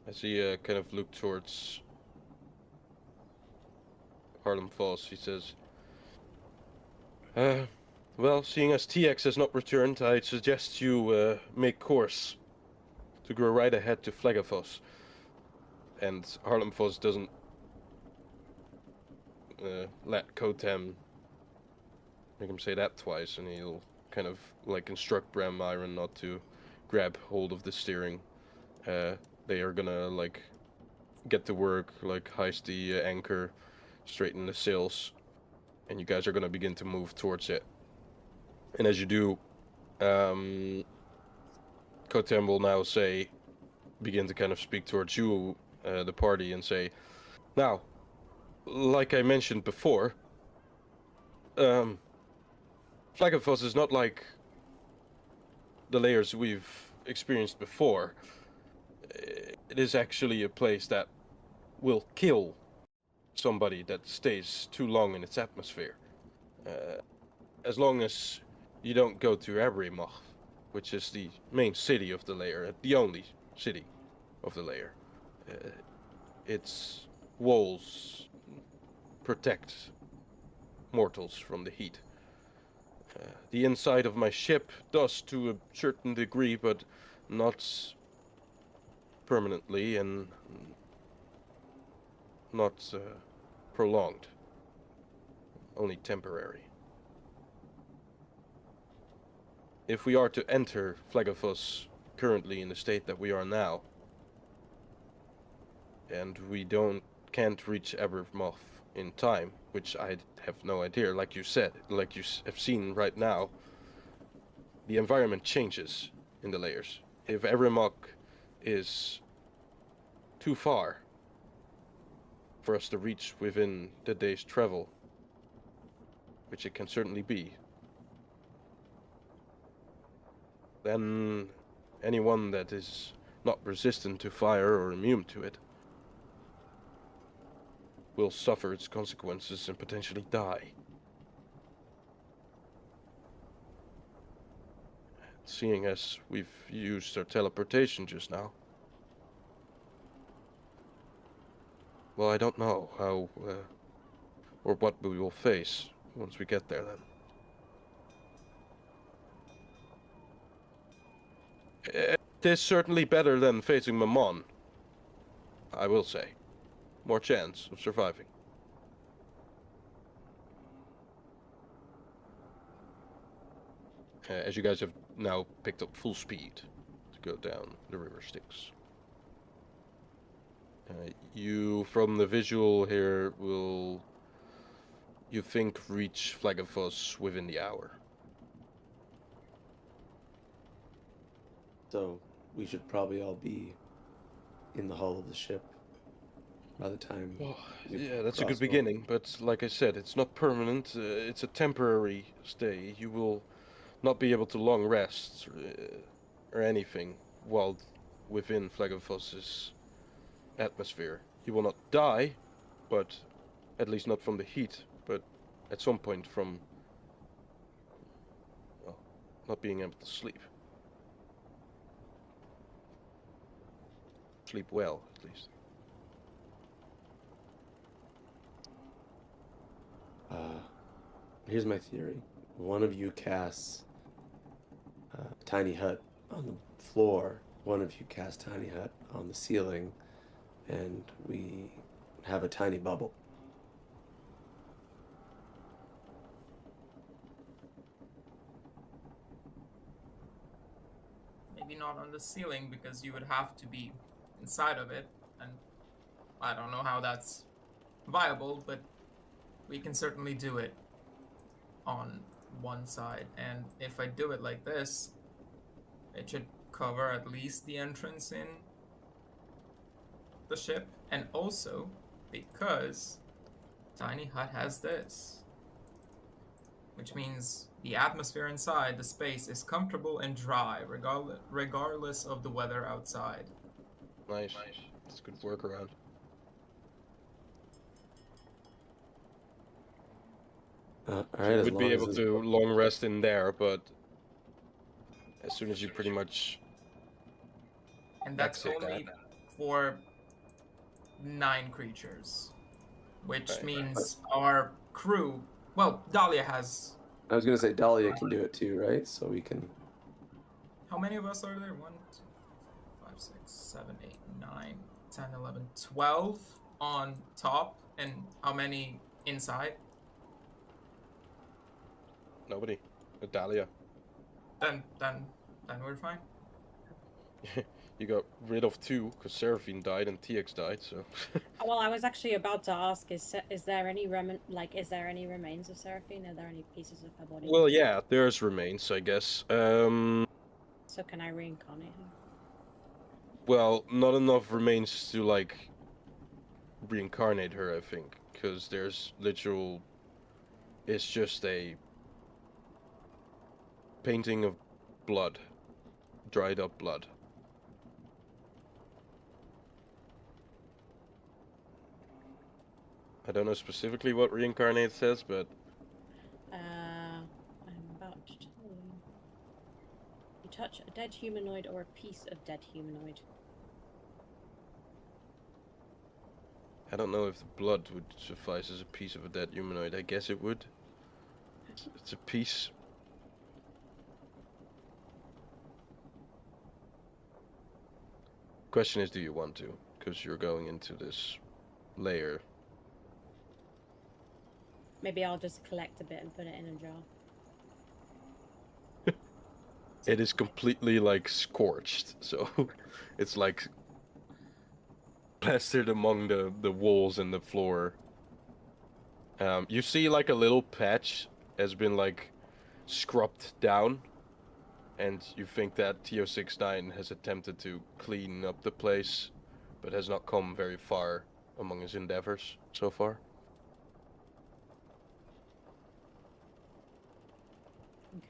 As he kind of looked towards Harlem Falls, he says, well, seeing as TX has not returned, I suggest you make course to go right ahead to Flagafoss. And Harlem Falls doesn't let Kotem make him say that twice, and he'll kind of like instruct Bram Myron not to grab hold of the steering. They are gonna like get to work, like heist the anchor, straighten the sails, and you guys are gonna begin to move towards it. And as you do, Kotem will now begin to kind of speak towards you, the party, and say, now, like I mentioned before, Flagafoss is not like the layers we've experienced before. It is actually a place that will kill somebody that stays too long in its atmosphere. As long as you don't go to Abrimach, which is the main city of the layer, the only city of the layer. Its walls protect mortals from the heat. The inside of my ship does to a certain degree, but not permanently and not prolonged. Only temporary. If we are to enter Flagafoss currently in the state that we are now, and we can't reach Abermoth in time, which I have no idea, like you said, like you have seen right now, the environment changes in the layers. If Abermoth is too far for us to reach within the day's travel, which it can certainly be, then anyone that is not resistant to fire or immune to it will suffer its consequences and potentially die. Seeing as we've used our teleportation just now. Well, I don't know how or what we will face once we get there then. It is certainly better than facing Mammon, I will say. More chance of surviving. As you guys have now picked up full speed to go down the river Styx. You, from the visual here, will, you think, reach Flagafoss within the hour. So we should probably all be in the hull of the ship. by the time. Well, we yeah, that's a cross good beginning, but like I said, it's not permanent. It's a temporary stay. You will not be able to long rest or anything while within Flaggerfoss's atmosphere. You will not die, but at least not from the heat, but at some point from, well, not being able to sleep. Sleep well, at least. Here's my theory. One of you casts tiny hut on the floor. One of you casts tiny hut on the ceiling, and we have a tiny bubble. Maybe not on the ceiling because you would have to be inside of it, and I don't know how that's viable, but we can certainly do it on one side. And if I do it like this, it should cover at least the entrance in the ship. And also because Tiny Hut has this, which means the atmosphere inside the space is comfortable and dry regardless of the weather outside. Nice. That's a good workaround. All So right, you as would be long as able to long rest in there, but as soon as you pretty much And that's exit only that, for 9 creatures, which Right. means our crew. Well, Dahlia has. I was gonna say Dahlia can do it too, right? So we can. How many of us are there? 1, 2, 5, 6, 7, 8, 9, 10, 11, 12 on top, and how many inside? nobody. A Dahlia. Then we're fine. You got rid of 2 because Seraphine died and TX died, so. Well, I was actually about to ask: is there any is there any remains of Seraphine? Are there any pieces of her body? Well, yeah, there's remains, I guess. So can I reincarnate her? Well, not enough remains to like reincarnate her, I think, because there's literal. It's just a painting of blood, dried up blood. I don't know specifically what reincarnate says, but I'm about to tell you. You touch a dead humanoid or a piece of dead humanoid. I don't know if the blood would suffice as a piece of a dead humanoid. I guess it would. It's a piece. Question is, do you want to? Because you're going into this layer. Maybe I'll just collect a bit and put it in a jar. It is completely like scorched, so it's like plastered among the walls and the floor. You see like a little patch has been like scrubbed down, and you think that TO69 has attempted to clean up the place, but has not come very far among his endeavors so far. Okay.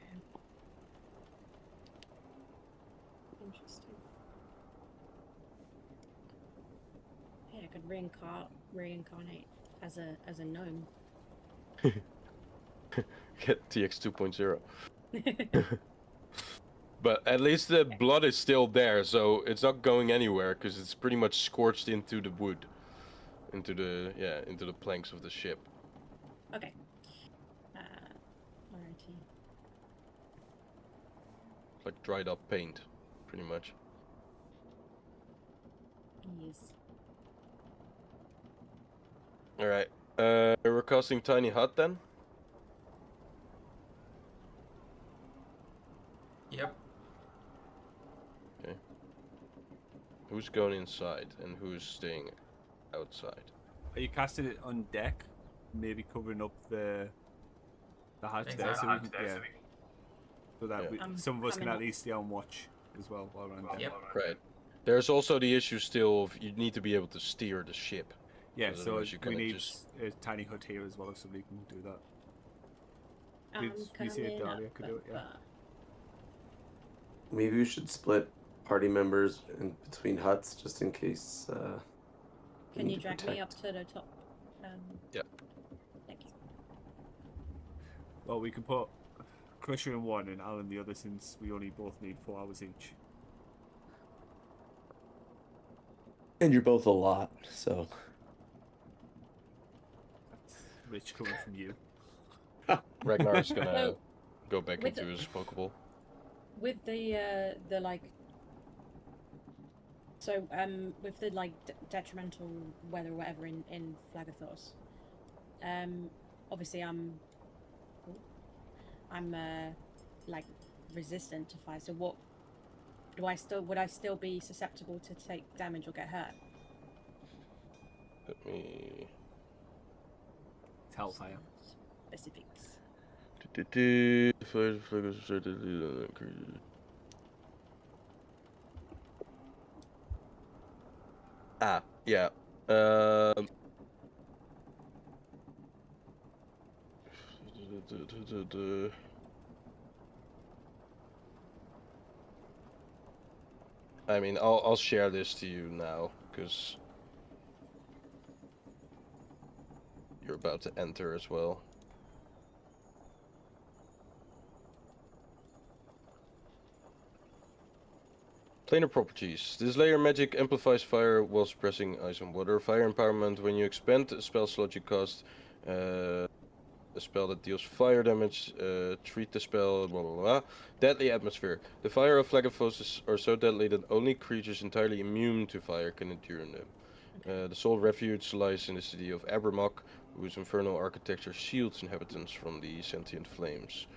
Interesting. Yeah, I could reincarnate as a gnome. Get TX 2.0. But at least the blood is still there, so it's not going anywhere because it's pretty much scorched into the wood, into the planks of the ship. Okay. Alrighty. It's like dried up paint, pretty much. Yes. All right. We're casting Tiny Hut then. Yep. Okay. Who's going inside and who's staying outside? Are you casting it on deck? Maybe covering up the hatch there, Exactly. so we can, yeah. So that Yeah. some of us can coming at up. least stay on watch as well while we're on deck. Yep. Right. There's also the issue still of you need to be able to steer the ship. Yeah, Because so otherwise you we kinda need just- a tiny hut here as well, so we can do that. I'm you say coming Dahlia up, could do it, yeah? Maybe we should split party members in between huts just in case. We Can need you to drag me up protect. to the top? Yeah. Thank you. Well, we can put Crusher in one and Al in the other, since we only both need 4 hours each. And you're both a lot, so. That's rich coming from you. Ragnar's gonna So, go back with into the- his Pokeball. With the like, so with the like detrimental weather or whatever in Flagathos, obviously I'm like resistant to fire. So what would I still be susceptible to take damage or get hurt? Let me. It's Hellfire. Specifics. Ah, yeah. I mean, I'll share this to you now, because you're about to enter as well. Planar properties. This layer magic amplifies fire while suppressing ice and water. Fire empowerment. When you expand a spell slot, you cast a spell that deals fire damage. Treat the spell. Blah blah blah. Deadly atmosphere. The fire of Flagathos are so deadly that only creatures entirely immune to fire can endure them. The sole refuge lies in the city of Abermach, whose infernal architecture shields inhabitants from the sentient flames.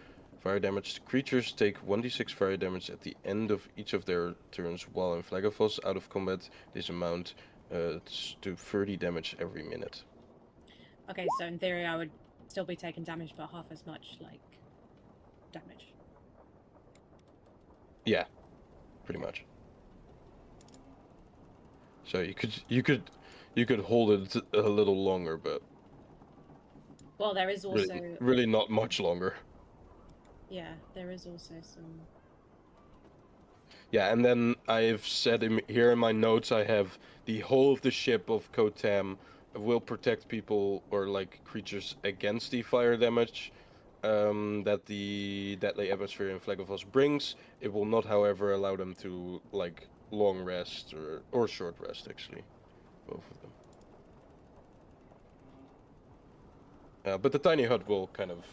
Fire damaged creatures take 1d6 fire damage at the end of each of their turns, while in Flagathos, out of combat, this amount to 30 damage every minute. Okay, so in theory I would still be taking damage, but half as much like damage. Yeah, pretty much. So you could hold it a little longer, but Well, there is also really not much longer. yeah, there is also some. Yeah, and then I've said here in my notes, I have the whole of the ship of Kotam will protect people or like creatures against the fire damage that the deadly atmosphere in Flagathos brings. It will not, however, allow them to like long rest or short rest, actually, both of them. But the tiny hut will kind of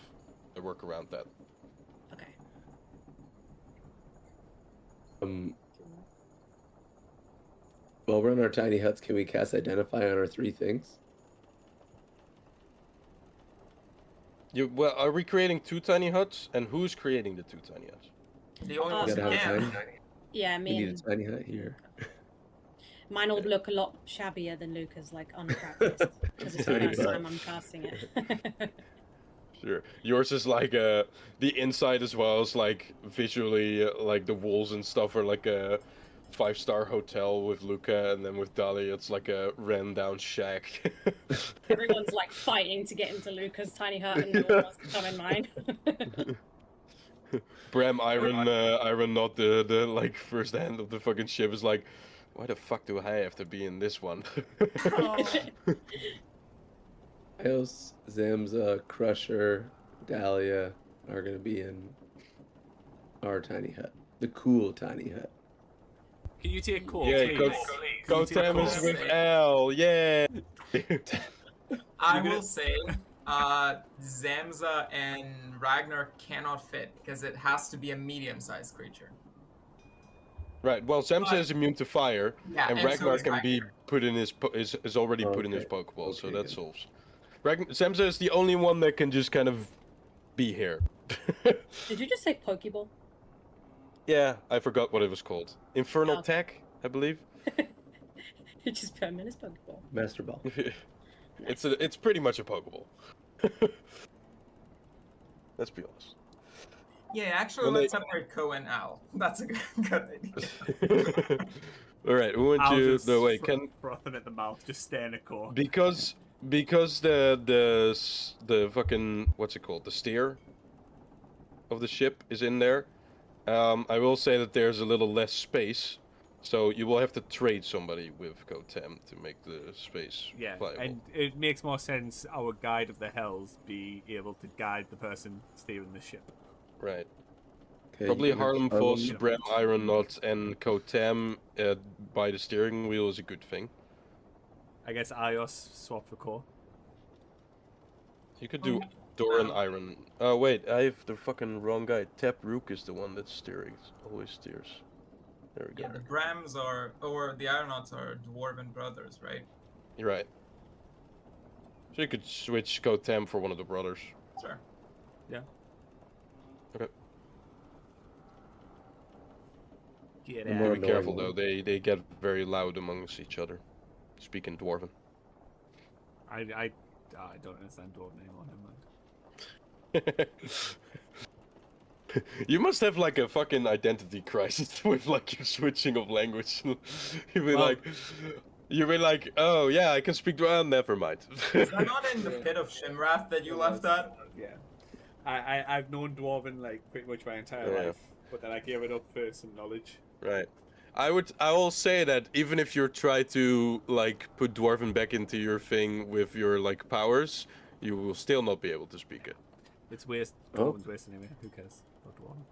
work around that. Okay. While we're on our tiny huts, can we cast Identify on our 3 things? Well, are we creating 2 tiny huts? And who's creating the 2 tiny huts? The only Oh, ones We who gotta have a can. tiny. Yeah, We me need a and tiny hut here. mine will look a lot shabbier than Luca's, like unpracticed, because it's the Tiny first hut. time I'm casting it. Sure. Yours is like the inside as well as like visually like the walls and stuff are like a 5-star hotel with Luca, and then with Dali it's like a ran down shack. Everyone's like fighting to get into Luca's tiny hut, and no one wants to come in mine. Bram Iron not the like first hand of the fucking ship is like, why the fuck do I have to be in this one? Ios, Zamza, Crusher, Dahlia are gonna be in our tiny hut. The cool tiny hut. Can you take Cole, Yeah, please? go- Can you take Kotam Cole? is with L, yeah. I You're gonna- will say, Zamza and Ragnar cannot fit because it has to be a medium-sized creature. Right. Well, Samsa is immune to fire, Yeah, and and so Ragnar is can Ragnar. be put in his is already Oh, put in his okay. Pokeball, so Okay, that good. solves. Samsa is the only one that can just kind of be here. Did you just say Pokeball? Yeah, I forgot what it was called. Infernal Oh. Tech, I believe. You just put him in his Pokeball. Master Ball. It's pretty much a Pokeball. Let's be honest. Yeah, actually, When they- let's separate Ko and Al. That's a good idea. All right, who want I'll you? just No, wait, can frothing at the mouth, just staring at Core. because the fucking what's it called? The steer of the ship is in there. I will say that there's a little less space, so you will have to trade somebody with Kotem to make the space Yeah, viable. and it makes more sense our guide of the hells be able to guide the person steering the ship. Right. Okay, Probably you got Harlem Voss, Harlem. Bram Ironlot, and Kotem by the steering wheel is a good thing. I guess Ios swap for Core. You could do Doran Iron. Oh wait, I have the fucking wrong guy. Tap Rook is the one that's steering. Always steers. There we go. Yeah, the Brams or the Ironauts are dwarven brothers, right? You're right. So you could switch Kotem for one of the brothers. Sure. Yeah. Okay. Get The out. more Be careful annoying though, one. they get very loud amongst each other. Speaking Dwarven. I don't understand Dwarven anymore. Never mind. You must have like a fucking identity crisis with like your switching of language. Well- You've been like, oh yeah, I can speak Dwarven. Never mind. Is that not in the pit of Shimrath that you left at? Yeah. I've known Dwarven like pretty much my entire Yeah. life, but then I gave it up for some knowledge. Right. I will say that even if you try to like put Dwarven back into your thing with your like powers, you will still not be able to speak it. It's waste. Oh. Dwarven's waste anyway. Who cares about Dwarven?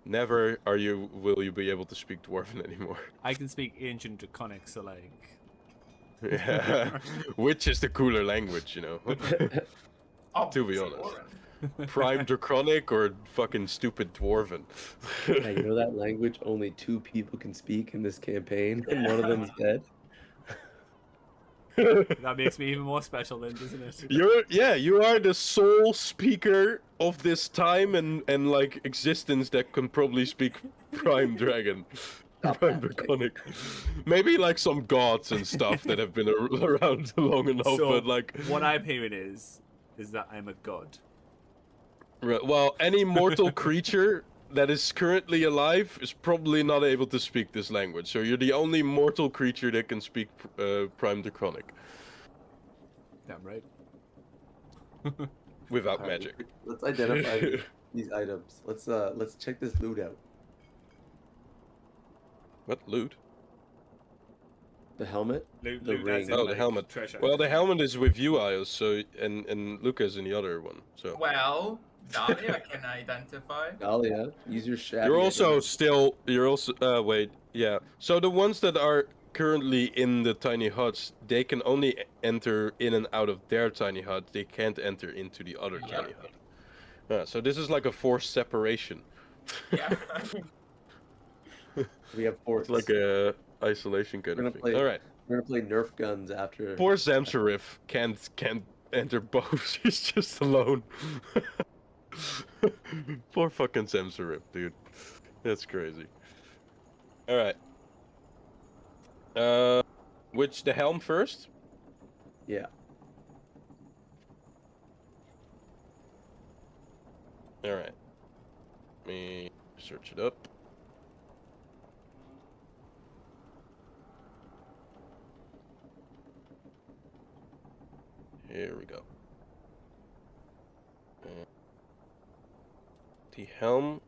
Never will you be able to speak Dwarven anymore. I can speak Ancient Draconic, so like. Yeah. Which is the cooler language, you know? To be honest. Dwarven. Prime Draconic or fucking stupid Dwarven? Yeah, you know that language only 2 people can speak in this campaign, and one of them is dead. That makes me even more special, then, doesn't it? You are the sole speaker of this time and like existence that can probably speak Prime Dragon. Stop Prime that. Draconic. Maybe like some gods and stuff that have been around long enough, So, but like what I'm hearing is that I'm a god. well, any mortal creature that is currently alive is probably not able to speak this language. So you're the only mortal creature that can speak Prime Draconic Damn right. without Alright, magic. Let's identify these items. Let's check this loot out. What loot? The helmet. Loot, The loot as ring. in, Oh, the like, helmet. Treasure. Well, the helmet is with you, Ios, so and Lucas in the other one. So Well, Dahlia can identify. Dahlia, use your shadow. you're also wait, yeah. So the ones that are currently in the tiny huts, they can only enter in and out of their tiny hut. They can't enter into the other Yep. tiny hut. So this is like a forced separation. Yeah. We have forts. It's like a isolation kind We're of gonna thing. play- All right. We're gonna play Nerf guns after. Poor Zamsarif can't enter both. He's just alone. Poor fucking Zamsarif, dude. That's crazy. All right. Which the helm first? Yeah. All right. Let me search it up. Here we go. The helm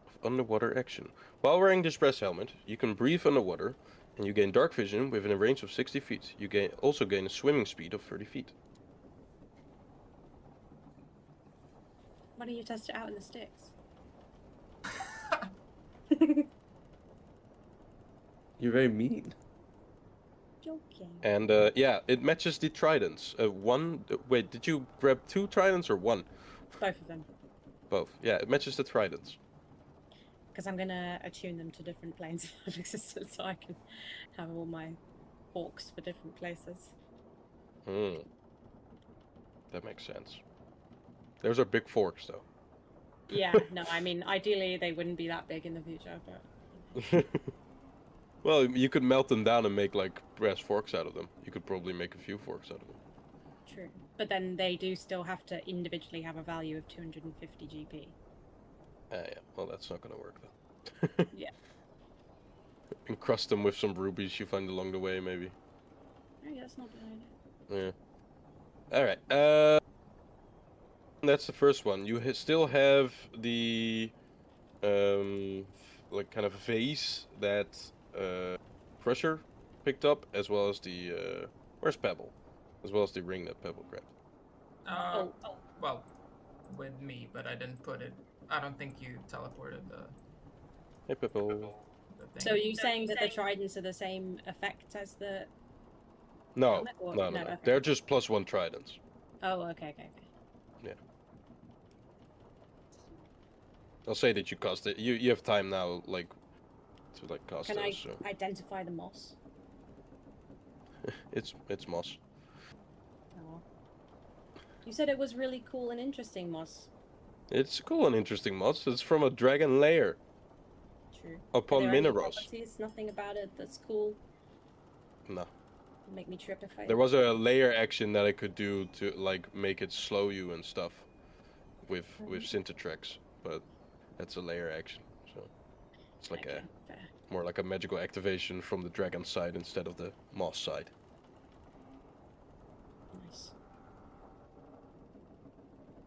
of underwater action. While wearing this breast helmet, you can breathe underwater, and you gain dark vision within a range of 60 feet. You also gain a swimming speed of 30 feet. Why don't you test it out in the sticks? You're very mean. Joking. And yeah, it matches the tridents. Wait, did you grab 2 tridents or 1? Both of them. Both. Yeah, it matches the tridents. Because I'm going to attune them to different planes of existence so I can have all my hawks for different places. Hmm. That makes sense. Those are big forks, though. Yeah, no, I mean, ideally they wouldn't be that big in the future, but Well, you could melt them down and make like brass forks out of them. You could probably make a few forks out of them. true. But then they do still have to individually have a value of 250 GP. Yeah. Well, that's not gonna work though. Yeah. encrust them with some rubies you find along the way, maybe. Oh, yeah, that's not a bad idea. Yeah. All right. That's the first one. You still have the like kind of vase that Crusher picked up, as well as the where's Pebble, as well as the ring that Pebble grabbed. Well, with me, but I didn't put it. I don't think you teleported the Hey, Pebble. thing. So are you saying that the tridents are the same effect as the... No, helmet, or- no. okay. They're just +1 tridents. Oh, okay. I'll say that you cast it. You have time now, like, to like cast Can I those. So. identify the moss? It's moss. Oh. You said it was really cool and interesting moss. It's cool and interesting moss. It's from a dragon lair True. upon Are there any Mineros. properties? Nothing about it that's cool. No. Make me trip if I... There was a layer action that I could do to like make it slow you and stuff with Synthetrex, but that's a layer action. So it's like Okay, a fair. more like a magical activation from the dragon side instead of the moss side. Nice.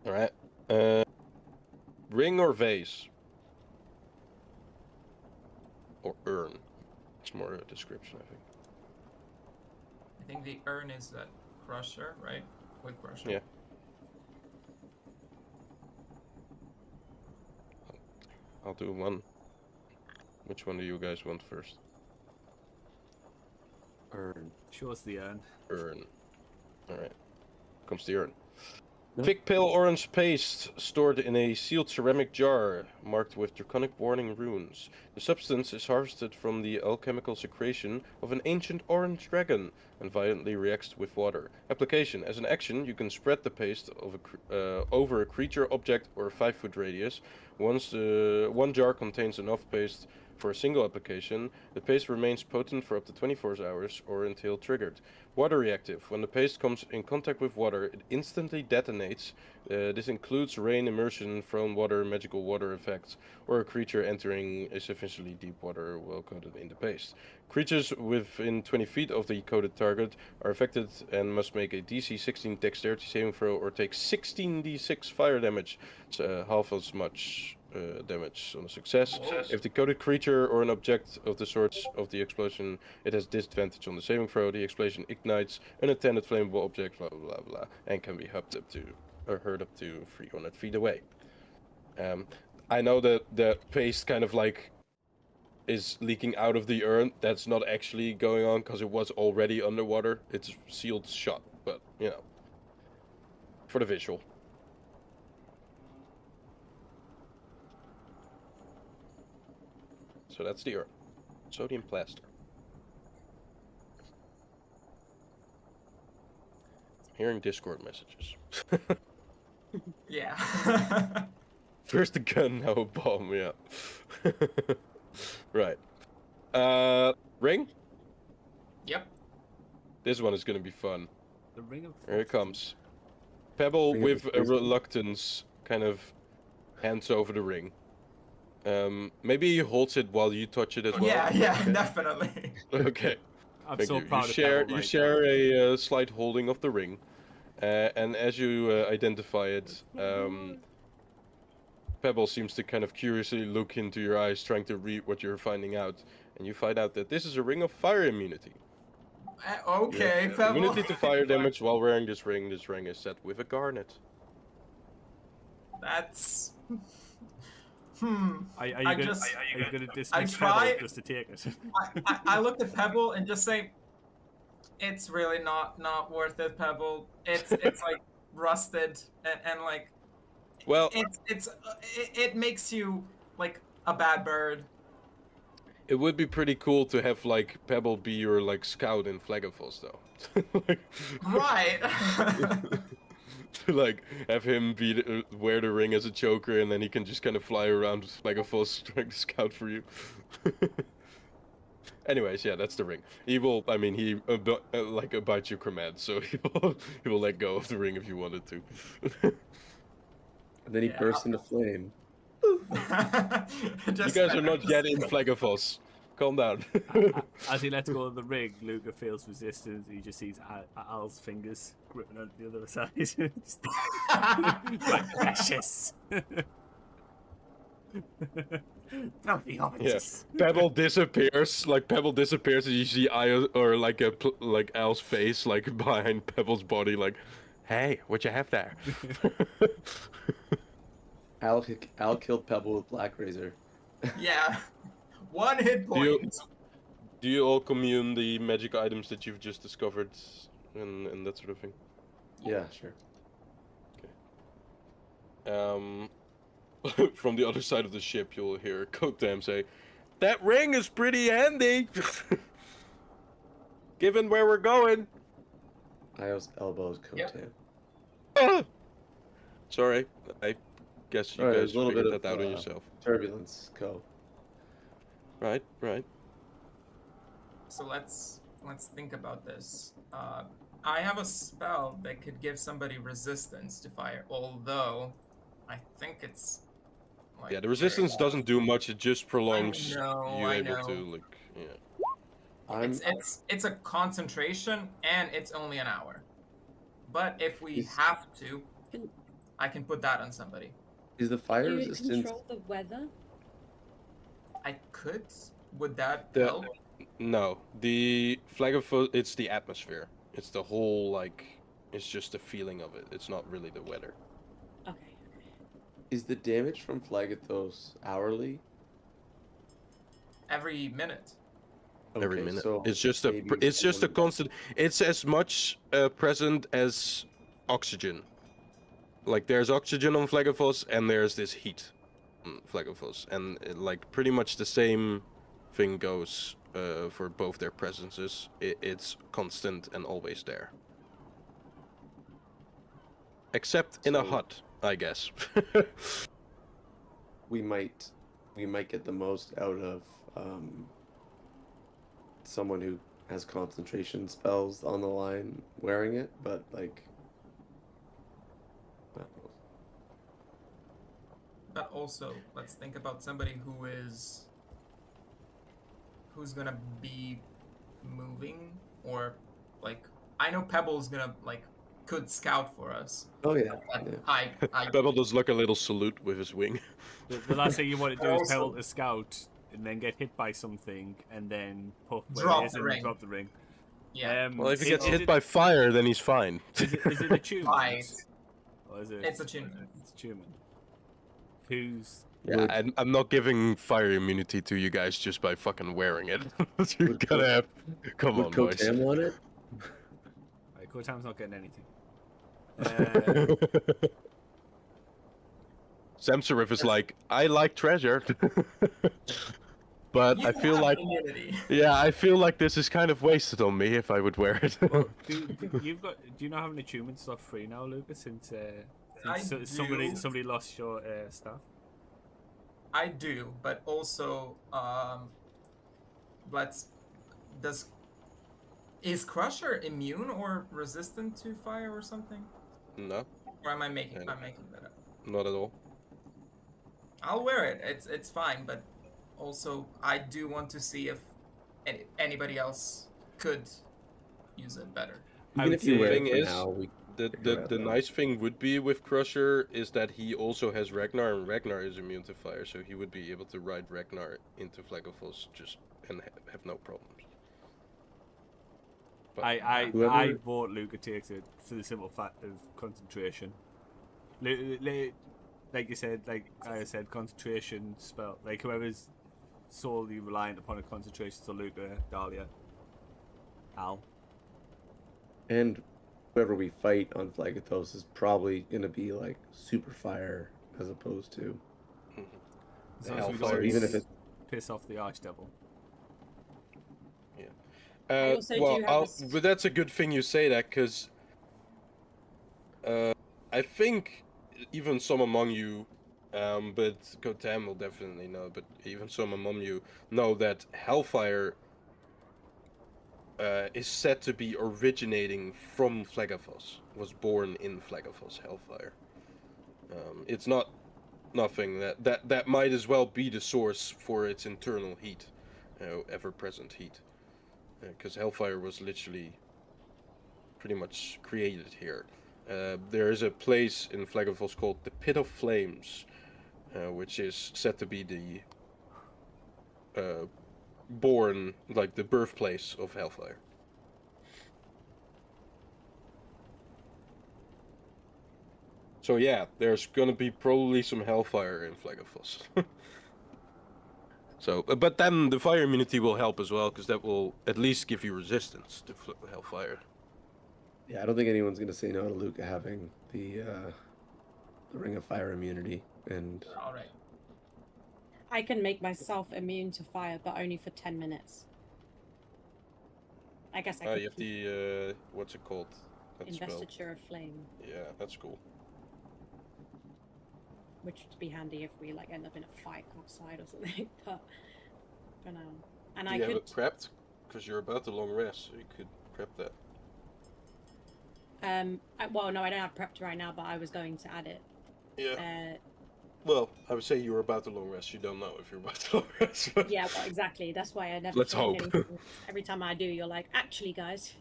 All right. Ring or vase? Or urn? It's more a description, I think. I think the urn is that Crusher, right? With Crusher. Yeah. I'll do one. Which one do you guys want first? Urn. Show us the urn. Urn. Alright. Comes the urn. No. Thick pale orange paste stored in a sealed ceramic jar marked with draconic warning runes. The substance is harvested from the alchemical secretion of an ancient orange dragon and violently reacts with water. Application. As an action, you can spread the paste of over a creature, object, or a 5-foot radius. Once one jar contains enough paste for a single application, the paste remains potent for up to 24 hours or until triggered. Water reactive. When the paste comes in contact with water, it instantly detonates. This includes rain, immersion from water, magical water effects, or a creature entering a sufficiently deep water while coated in the paste. Creatures within 20 feet of the coated target are affected and must make a DC 16 dexterity saving throw or take 16d6 fire damage. It's half as much damage on a success. If the coated creature or an object of the sorts of the explosion, it has disadvantage on the saving throw. The explosion ignites an unattended flammable object, blah blah blah, and can be heard up to 300 feet away. I know that the paste kind of like is leaking out of the urn. That's not actually going on because it was already underwater. It's sealed shut, but you know, for the visual. So that's the urn. Sodium plaster. Hearing Discord messages. Yeah. First a gun, now a bomb, yeah. Right. Ring? Yep. This one is gonna be fun. The ring of... Here it comes. Pebble Ring of with a wisdom. reluctance kind of hands over the ring. Maybe he holds it while you touch it as well. Yeah, Okay. definitely. Okay. I'm Thank so you. proud You of share Pebble you right share now. a slight holding of the ring, and as you identify it, Pebble seems to kind of curiously look into your eyes, trying to read what you're finding out, and you find out that this is a ring of fire immunity. Okay, Yeah. Pebble. Immunity to fire damage while wearing this ring. This ring is set with a garnet. That's. Are you I gonna, just- are you gonna I dismiss try- Pebble just to take it? I look at Pebble and just say, "It's really not worth it, Pebble. It's like rusted and like Well, it makes you like a bad bird." it would be pretty cool to have like Pebble be your like scout in Flagafos though. Like, Right. to like have him be wear the ring as a choker, and then he can just kind of fly around with Flagafos trying to scout for you. Anyways, yeah, that's the ring. He will. I mean, he like abides your command, so he will let go of the ring if you wanted to. And then he Yeah. bursts into flame. You guys are not yet in Flagafos. calm down. As he lets go of the ring, Luca feels resistance. He just sees Al's fingers gripping on the other side. Like precious. Don't be Yeah, obvious. Pebble disappears. Like Pebble disappears, and you see like Al's face like behind Pebble's body. Like, hey, what you have there? Al killed Pebble with Black Razor. Yeah. 1 hit Do you- point. Do you all commune the magic items that you've just discovered and that sort of thing? Yeah, sure. From the other side of the ship, you'll hear Kotam say, "That ring is pretty handy, given where we're going." Ios elbows Kotam. Yep. Ah! Sorry, I guess you Alright, guys there's a little figured bit that of, out on yourself. Turbulence, Ko. Right. So let's think about this. I have a spell that could give somebody resistance to fire, although I think it's like Yeah, the resistance very- doesn't do much. It just prolongs know, you I able know. to like. Yeah. I'm It's a concentration and it's only an hour. But if we Is- have to, I can put that on somebody. is the Do fire you resistance control the weather? I could. Would that The- help? No, the flag of it's the atmosphere. It's the whole like. It's just the feeling of it. It's not really the weather. Okay. is the damage from Flagathos hourly? Every minute. Every Okay, minute. so It's just maybe a one- constant. It's as much present as oxygen. Like there's oxygen on Flagathos and there's this heat on Flagathos, and like pretty much the same thing goes for both their presences. It's constant and always there. Except in a So- hut, I guess. we might get the most out of someone who has concentration spells on the line wearing it, but like I don't know. But also, let's think about somebody who's gonna be moving, or like I know Pebble's gonna like could scout for us. Oh yeah, But yeah. I Pebble does like a little salute with his wing. The last thing you want to do is Also- Pebble to scout and then get hit by something and then puff where Drop it is the and ring. drop the ring. yeah. Well, if he gets is hit it- by fire, then he's fine. Is it attunement? Right. Or is it? It's attunement. It's attunement. Who's? Yeah, I'm not giving fire immunity to you guys just by fucking wearing it. You Would gotta have. Come Would on, boys. Kotam want it? Right, Kotam's not getting anything. Samsarif is like, I like treasure, but You I feel have like, immunity. yeah, I feel like this is kind of wasted on me if I would wear it. Do you not have an attunement stuff free now, Lucas? Since I somebody do. lost your stuff. I do, but also is Crusher immune or resistant to fire or something? No, Or am I making Yeah. I'm making that up? not at all. I'll wear it. It's fine, but also I do want to see if anybody else could use it better. I Even would if you say- wear it Thing for is, now, we The Figure out the that. nice thing would be with Crusher is that he also has Ragnar, and Ragnar is immune to fire, so he would be able to ride Ragnar into Flagofos just and have no problems. But I Whoever- vote Luca takes it for the simple fact of concentration. Like you said, like I said, concentration spell. Like whoever's solely reliant upon a concentration, so Luca, Dahlia, Al. and whoever we fight on Flagathos is probably gonna be like super fire as opposed to As long as we Hellfire, don't even if it piss off the Archdevil. I also do well, have a but that's a good thing you say that, because I think even some among you, but Kotam will definitely know, but even some among you know that Hellfire is said to be originating from Flagafos, was born in Flagafos, Hellfire. It's not nothing that might as well be the source for its internal heat. ever-present heat. Because hellfire was literally pretty much created here. There is a place in Flagophos called the Pit of Flames, which is said to be the the birthplace of hellfire. So yeah, there's gonna be probably some hellfire in Flagophos. So, but then the fire immunity will help as well, because that will at least give you resistance to hellfire. Yeah, I don't think anyone's gonna say no to Luca having the Ring of Fire immunity, and All right. I can make myself immune to fire, but only for 10 minutes. I guess I could You have keep the what's it called? That spell. Investiture of Flame, Yeah, that's cool. which would be handy if we like end up in a fight outside or something. But for now, and Do I you have could. it prepped? Because you're about to long rest, so you could prep that. Well, no, I don't have prepped right now, but I was going to add it. Yeah. Well, I would say you're about to long rest. You don't know if you're about to long rest. But... Yeah, well, exactly. That's why I never. Let's change hope. anything. Every time I do, you're like, actually, guys,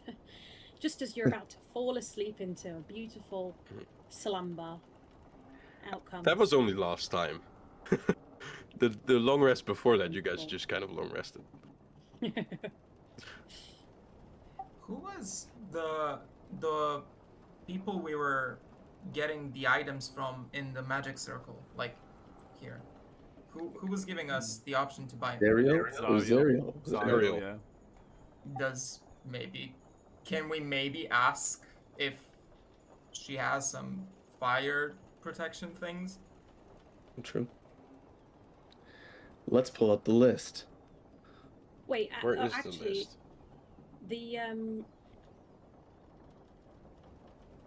just as you're about to fall asleep into a beautiful slumber, out comes. That was only last time. the long rest before that, you guys just kind of long rested. Who was the people we were getting the items from in the magic circle? Like here, who was giving us the option to buy? Zariel? It was Zariel. Zariel. Yeah. Can we maybe ask if she has some fire protection things? True. Let's pull up the list. Wait, Where is actually, the list? the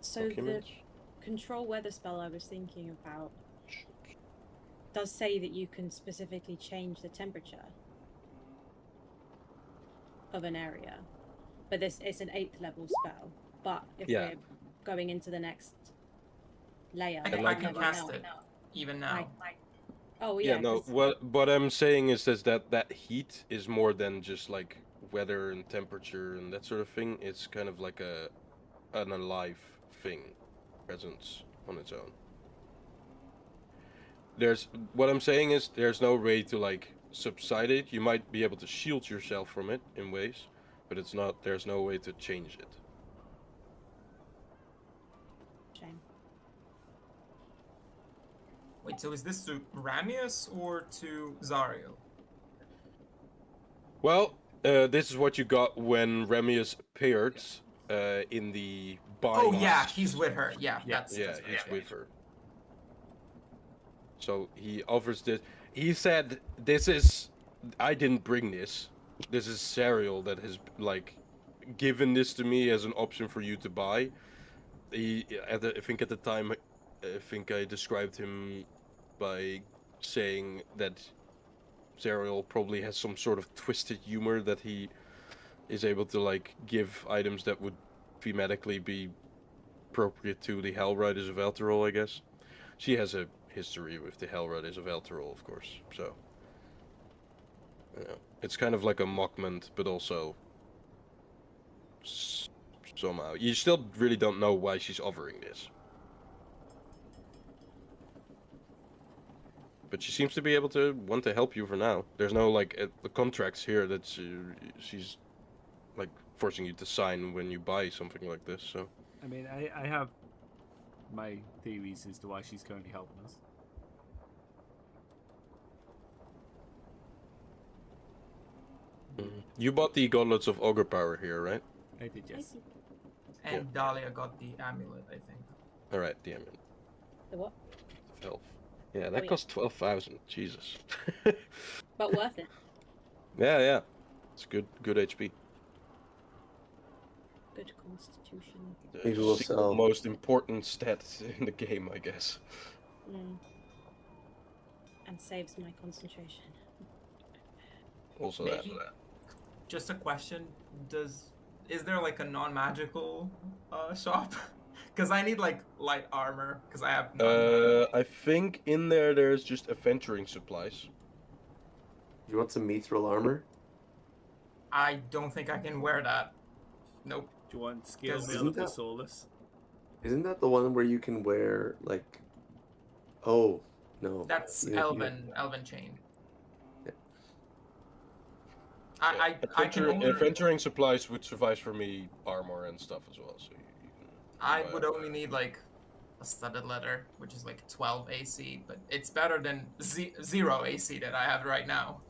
so Documents? the control weather spell I was thinking about does say that you can specifically change the temperature of an area, but this it's an 8th level spell. But if Yeah. we're going into the next layer, I like- can cast it even now. Oh Yeah, yeah. no. 'cause- What I'm saying is that heat is more than just like weather and temperature and that sort of thing. It's kind of like an alive thing, presence on its own. What I'm saying is there's no way to like subside it. You might be able to shield yourself from it in ways, but there's no way to change it. Shame. Wait, so is this to Ramius or to Zariel? Well, this is what you got when Remius appeared in the Oh yeah, bind. he's with her. Yeah, Yeah. that's Yeah, right, he's yeah. with her. So he offers this. He said, "This is. I didn't bring this. This is Serial that has like given this to me as an option for you to buy." I think at the time, I think I described him by saying that Serial probably has some sort of twisted humor that he is able to like give items that would thematically be appropriate to the Hell Riders of Elturol, I guess. She has a history with the Hell Riders of Elturol, of course, so it's kind of like a mockment, but also somehow you still really don't know why she's offering this. But she seems to be able to want to help you for now. There's no like the contracts here that she's like forcing you to sign when you buy something like this. So I mean, I have my theories as to why she's currently helping us. you bought the gauntlets of Ogre Power here, right? I did, yes. And Dahlia got the amulet, I think. All right, the amulet The what? of health. Yeah, that yeah. cost 12,000. Jesus. But worth it. Yeah. It's good HP. Good constitution. The Maybe we'll single sell. most important stat in the game, I guess. And saves my concentration. Also Maybe- Just a question: is there like a non-magical shop? Because I need like light armor because I have none. I think in there's just adventuring supplies. You want some mithril armor? I don't think I can wear that. Nope. Do you want scale Does- mail Isn't of the that- soulless? Isn't that the one where you can wear like? Oh no. That's Even if you get- elven chain. Yeah. I can only Adventuring supplies would suffice for me armor and stuff as well. So you can. I buy would armor. only need like a studded leather, which is like 12 AC, but it's better than 0 AC that I have right now.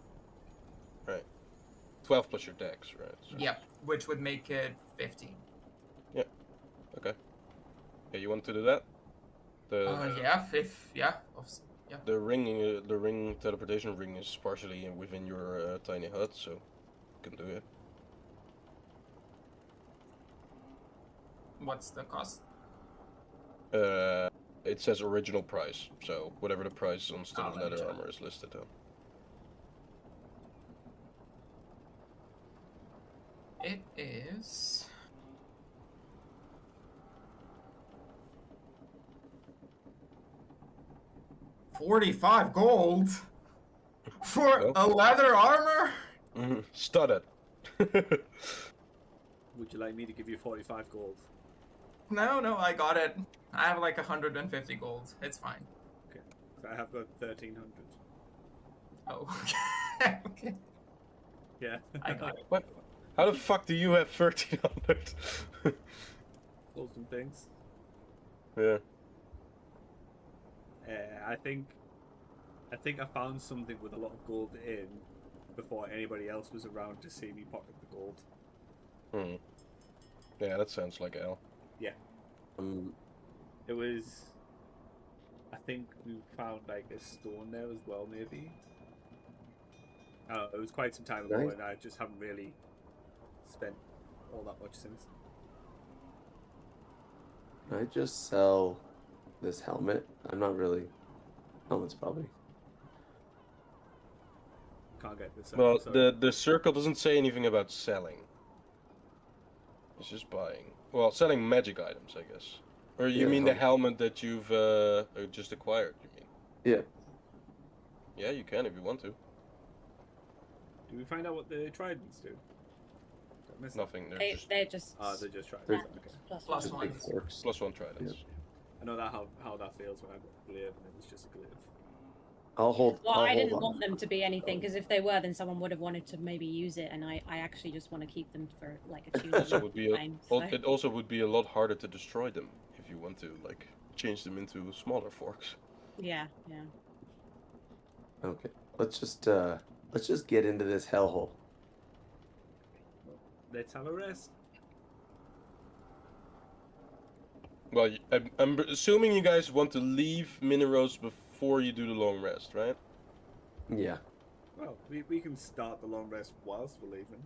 12 plus your dex, right? So, Yep, which would make it 15. Okay. Yeah, you want to do that? Yeah, yeah. The ring teleportation ring is partially within your tiny hut, so you can do it. What's the cost? It says original price, so whatever the price on studded let me leather check. armor is listed on. It is 45 gold for Well. a leather armor? Studded. Would you like me to give you 45 gold? No, I got it. I have like 150 gold. It's fine. So I have got 1300. Oh, okay. Yeah. I got it. What? How the fuck do you have 1300? Pull some things. Yeah. I think I found something with a lot of gold in before anybody else was around to see me pocket the gold. Hmm. Yeah, that sounds like L. It was. I think we found like a stone there as well, maybe. It was quite some time ago, Nice. and I just haven't really spent all that much since. Can I just sell this helmet? I'm not really. Helmet's probably. Can't get this. Well, sorry. the circle doesn't say anything about selling. It's just buying. Well, selling magic items, I guess. Or you Yeah, mean the helmet. helmet that you've just acquired? You mean? Yeah. Yeah, you can if you want to. Do we find out what the tridents do? Did I miss that? Nothing. They're just They're just They're just tridents. They're- Okay. plus Plus Just one. big forks. +1 tridents. I know that how that feels when I got the glaive and it was just a glaive. I'll hold. Well, I'll I hold didn't on. want them to be anything because if they were, then someone would have wanted to maybe use it, and I actually just want to keep them for like a tuning Also would be thing. So. it also would be a lot harder to destroy them if you want to like change them into smaller forks. Yeah. Okay. Let's just get into this hellhole. Let's have a rest. Well, I'm assuming you guys want to leave Mineros before you do the long rest, right? Yeah. Well, we can start the long rest whilst we're leaving.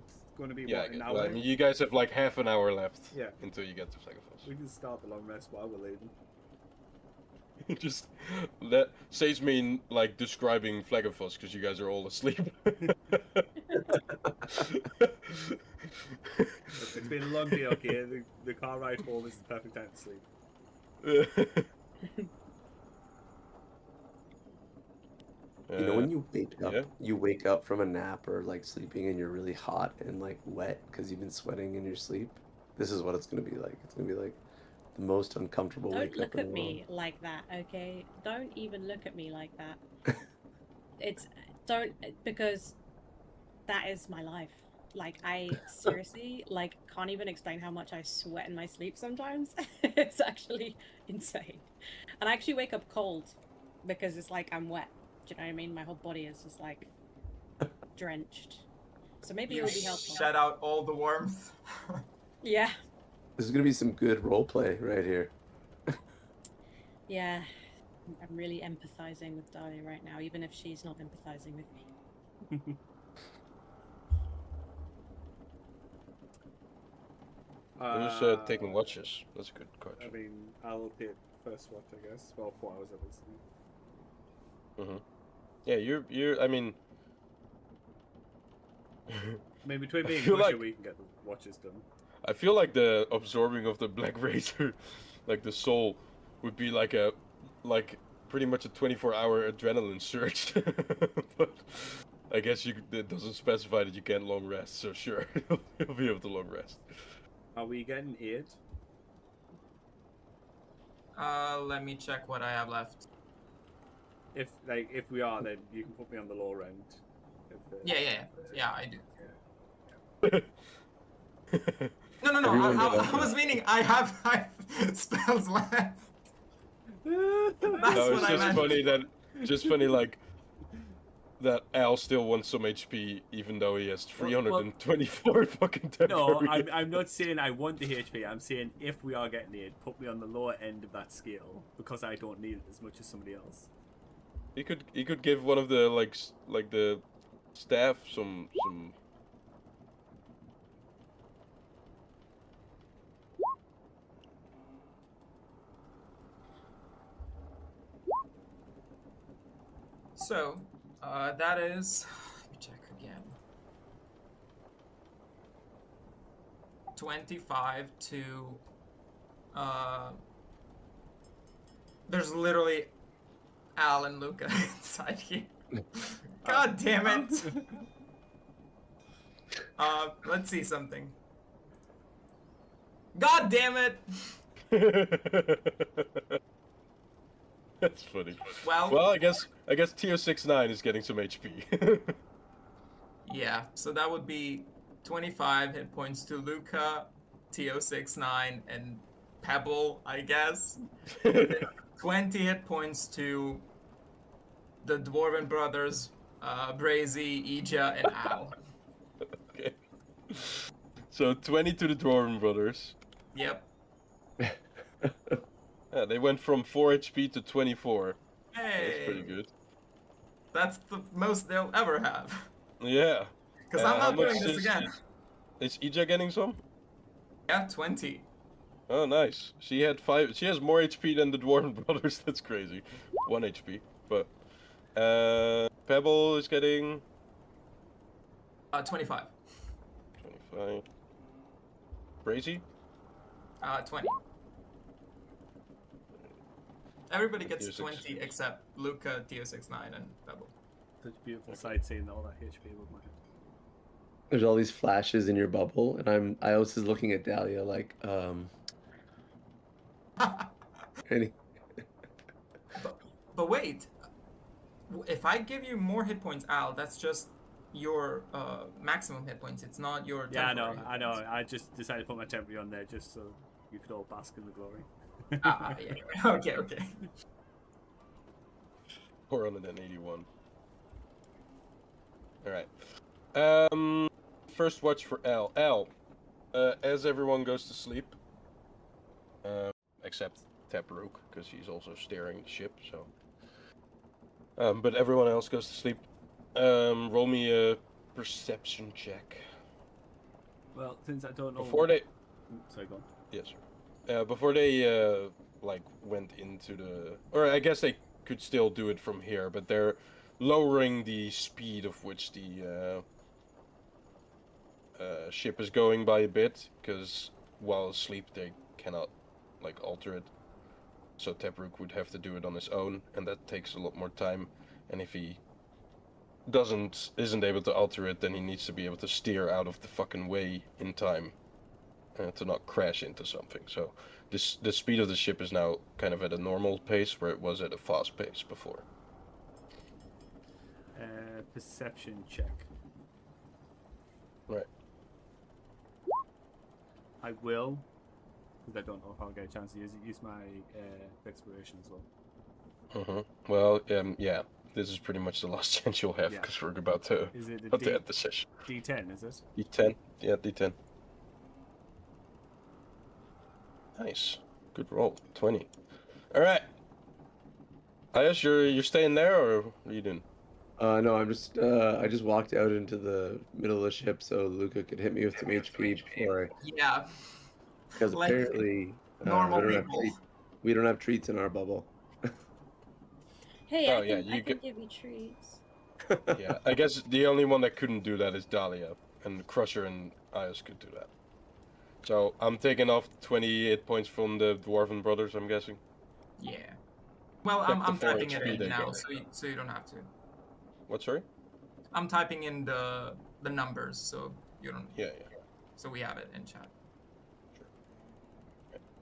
It's going to be Yeah, what, an well, hour? I mean, you guys have like half an hour left Yeah. until you get to Sacrifice. We can start the long rest while we're leaving. Just that saves me like describing Flagafos because you guys are all asleep. Look, it's been a long day, okay? The car ride home is the perfect time to sleep. You know when you wake up, yeah. you wake up from a nap or like sleeping and you're really hot and like wet because you've been sweating in your sleep. This is what it's gonna be like. It's gonna be like the most uncomfortable Don't wake look up in at the world. me like that, okay? Don't even look at me like that. Because that is my life. Like I seriously like can't even explain how much I sweat in my sleep sometimes. It's actually insane. And I actually wake up cold because it's like I'm wet. Do you know what I mean? My whole body is just like drenched. So maybe You it will be helpful. shut out all the warmth. Yeah. This is gonna be some good role play right here. Yeah. I'm really empathizing with Dahlia right now, even if she's not empathizing with me. Who's taking watches? That's a good I question. mean, I'll take first watch, I guess. Well, 4 hours at least. Yeah, you're. I mean, I mean, between me and feel Gusher, like- we can get the watches done. I feel like the absorbing of the Black Razor, like the soul, would be like pretty much a 24-hour adrenaline surge. But I guess it doesn't specify that you can't long rest, so sure, you'll be able to long rest. Are we getting aid? Let me check what I have left. If we are, then you can put me on the lower end. Yeah, I do. No, Everyone I was meaning I have 5 spells left. That's No, what it's I just meant. funny like that Al still wants some HP even though he has 324 fucking No, temporary. I'm not saying I want the HP. I'm saying if we are getting aid, put me on the lower end of that scale because I don't need it as much as somebody else. He could give one of the like the staff some. So, that is. Let me check again. 25 to. There's literally Al and Luca inside here. God damn it! Let's see something. God damn it! That's funny. Well, I guess TO69 is getting some HP. yeah, so that would be 25 hit points to Luca, TO69, and Pebble, I guess. 20 hit points to the Dwarven brothers, Brazy, Ija, and Al. Okay. So 20 to the Dwarven brothers. Yep. Yeah, they went from 4 HP to 24. Hey! That's pretty good. That's the most they'll ever have. Yeah. Because I'm how not much doing this again. Is Ija getting some? Yeah, 20. Oh, nice. She had 5. She has more HP than the Dwarven brothers. That's crazy. 1 HP. But Pebble is getting 25. 25. Brazy? 20. Everybody gets TO6. 20 except Luca, TO69, and Pebble. Such a beautiful sight seeing all that HP with my head. There's all these flashes in your bubble, and I was just looking at Dahlia like, any But wait, if I give you more hit points, Al, that's just your maximum hit points. It's not your Yeah, temporary hit I know. points. I just decided to put my temporary on there just so you could all bask in the glory. Yeah. Okay. 481. Alright. First watch for Al. Al, as everyone goes to sleep, except Taprook, because he's also steering the ship, so. But everyone else goes to sleep. Roll me a perception check. Well, since I don't know. Before they. Sorry, go on. Yes, sir. Before they, like, went into the. Or I guess they could still do it from here, but they're lowering the speed of which the ship is going by a bit, because while asleep they cannot, like, alter it. So Taprook would have to do it on his own, and that takes a lot more time. And if he isn't able to alter it, then he needs to be able to steer out of the fucking way in time to not crash into something. So the speed of the ship is now kind of at a normal pace, where it was at a fast pace before. Perception check. Right. I will, because I don't know if I'll get a chance to use my exploration as well. Well, yeah. This is pretty much the last chance you'll have, Yeah. because we're about to Is it a end the session. D10, is it? D10. Yeah, D10. Nice. Good roll. 20. Alright. Ayush, you're staying there, or what are you doing? No, I just walked out into the middle of the ship so Luca could hit me with some HP before Yeah. because Like apparently normal we don't people. we don't have treats in our bubble. Hey, Oh, I yeah, can, you I can get- give you treats. Yeah, I guess the only one that couldn't do that is Dahlia, and Crusher and Ayush could do that. So I'm taking off 20 hit points from the Dwarven brothers, I'm guessing. Yeah. Well, Kept I'm the 4 typing it HP in they now, got. so you don't have to. What, sorry? I'm typing in the numbers, so you don't. Yeah. So we have it in chat.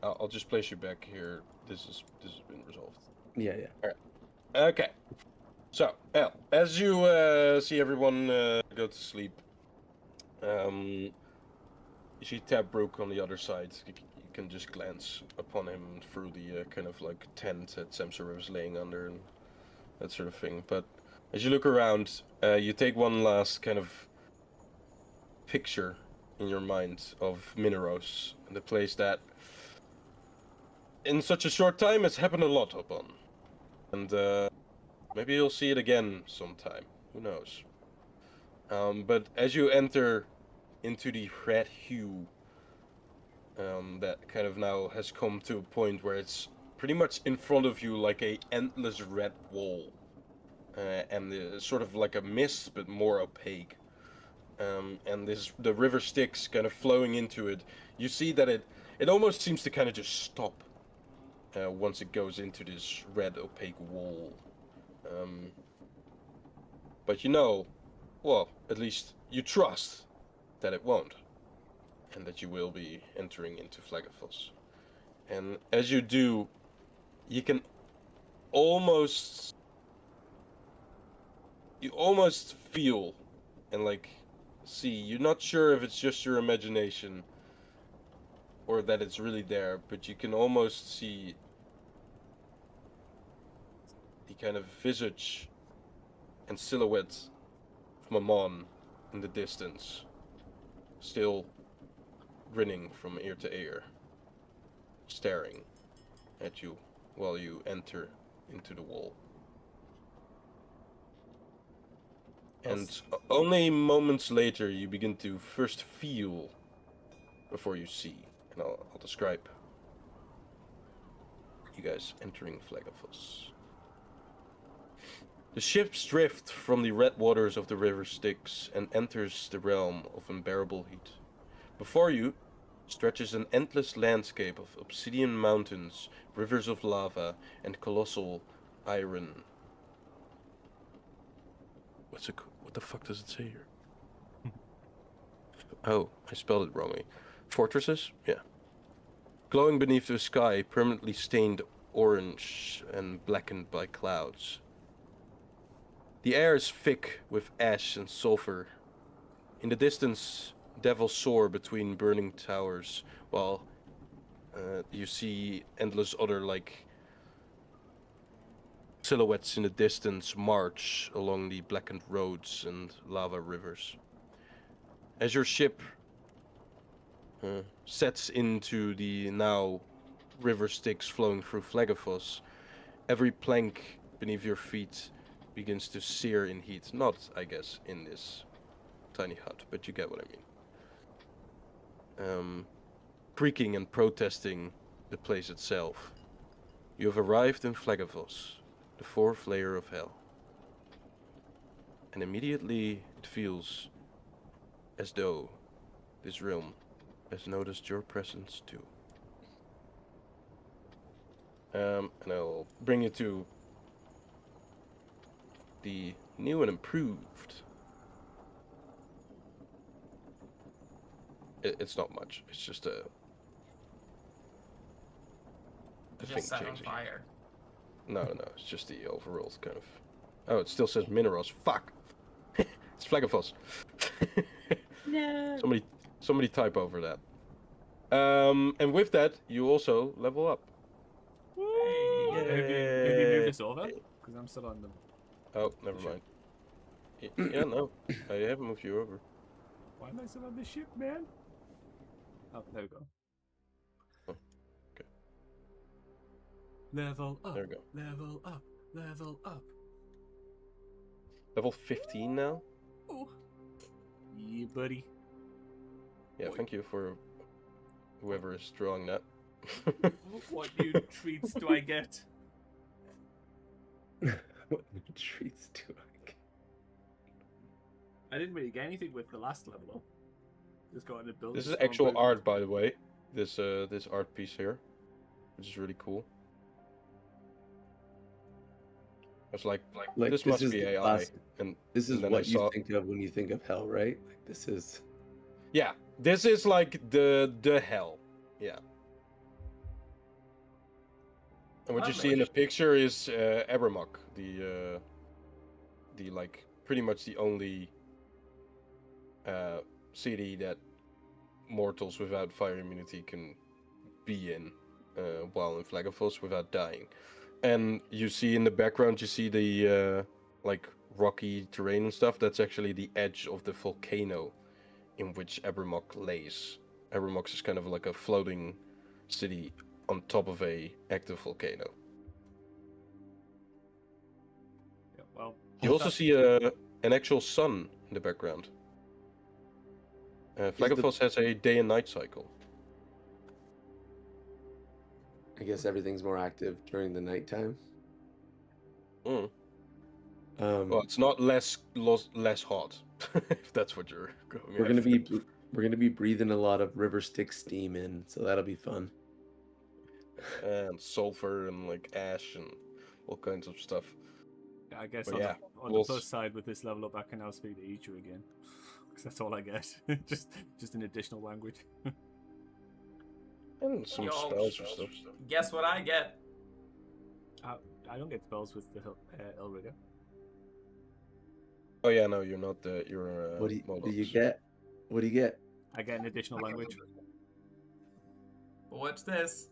I'll just place you back here. This has been resolved. Yeah. Okay. So, El, as you see everyone go to sleep, you see Tabrooke on the other side. You can just glance upon him through the kind of like tent that Samsara was laying under and that sort of thing. But as you look around, you take one last kind of picture in your mind of Mineros, the place that in such a short time has happened a lot upon. And maybe you'll see it again sometime. Who knows? But as you enter into the red hue, that kind of now has come to a point where it's pretty much in front of you like a endless red wall. And sort of like a mist, but more opaque. And the river Styx kind of flowing into it. You see that it almost seems to kind of just stop once it goes into this red opaque wall. But you know, well, at least you trust that it won't, and that you will be entering into Flagafos. And as you do, you can almost feel and like see. You're not sure if it's just your imagination or that it's really there, but you can almost see the kind of visage and silhouette of Mammon in the distance, still grinning from ear to ear, staring at you while you enter into the wall. And only moments later you begin to first feel before you see. And I'll describe you guys entering Flagafos. The ships drift from the red waters of the river Styx and enters the realm of unbearable heat. Before you stretches an endless landscape of obsidian mountains, rivers of lava, and colossal iron. What the fuck does it say here? Oh, I spelled it wrongly. Fortresses? Yeah. Glowing beneath the sky, permanently stained orange and blackened by clouds. The air is thick with ash and sulfur. In the distance, devils soar between burning towers, while you see endless other, like, silhouettes in the distance march along the blackened roads and lava rivers. As your ship sets into the now river Styx flowing through Flagafos, every plank beneath your feet begins to sear in heat. Not, I guess, in this tiny hut, but you get what I mean. Creaking and protesting the place itself. You have arrived in Flagafos, the fourth layer of hell. And immediately it feels as though this realm has noticed your presence too. And I'll bring you to the new and improved. It's not much. It's just a It thing just set on changing. fire. No, it's just the overall kind of. Oh, it still says minerals. Fuck. It's Flagafos. No. Somebody type over that. And with that, you also level up. Have you moved this over? Because I'm still on them. Oh, never mind. Yeah, no, I haven't moved you over. Why am I still on this ship, man? Oh, there we go. Oh, okay. Level up. There we go. Level up. Level up. Level 15 now. Oh. Yeah, buddy. Yeah, thank you for whoever is drawing that. What new treats do I get? What new treats do I get? I didn't really get anything with the last level up. Just got an ability. This is actual art, by the way. This art piece here, which is really cool. was like Like this this must is be the AI, classic. and This is then I what you saw. think of when you think of hell, right? Like this is. Yeah, this is like the hell. Yeah. And what you see in the picture is Abermok, the like pretty much the only city that mortals without fire immunity can be in while in Flagafos without dying. And you see in the background, you see the like rocky terrain and stuff. That's actually the edge of the volcano in which Abermok lays. Abermok is kind of like a floating city on top of a active volcano. Yeah, well, You also see an actual sun in the background. Flagafos has a day and night cycle. I guess everything's more active during the nighttime. Mm. Well, it's not less hot, if that's what you're going. We're gonna be breathing a lot of river stick steam in, so that'll be fun. And sulfur and like ash and all kinds of stuff. I guess But on, yeah, the, on the plus side, with this level up, I can now speak to Ichu again. Because that's all I get. just an additional language. And some spells or stuff. Guess what I get? I don't get spells with the Elriga. Oh yeah, no, you're not. You're. What do you get? What do you get? I get an additional language. Watch this.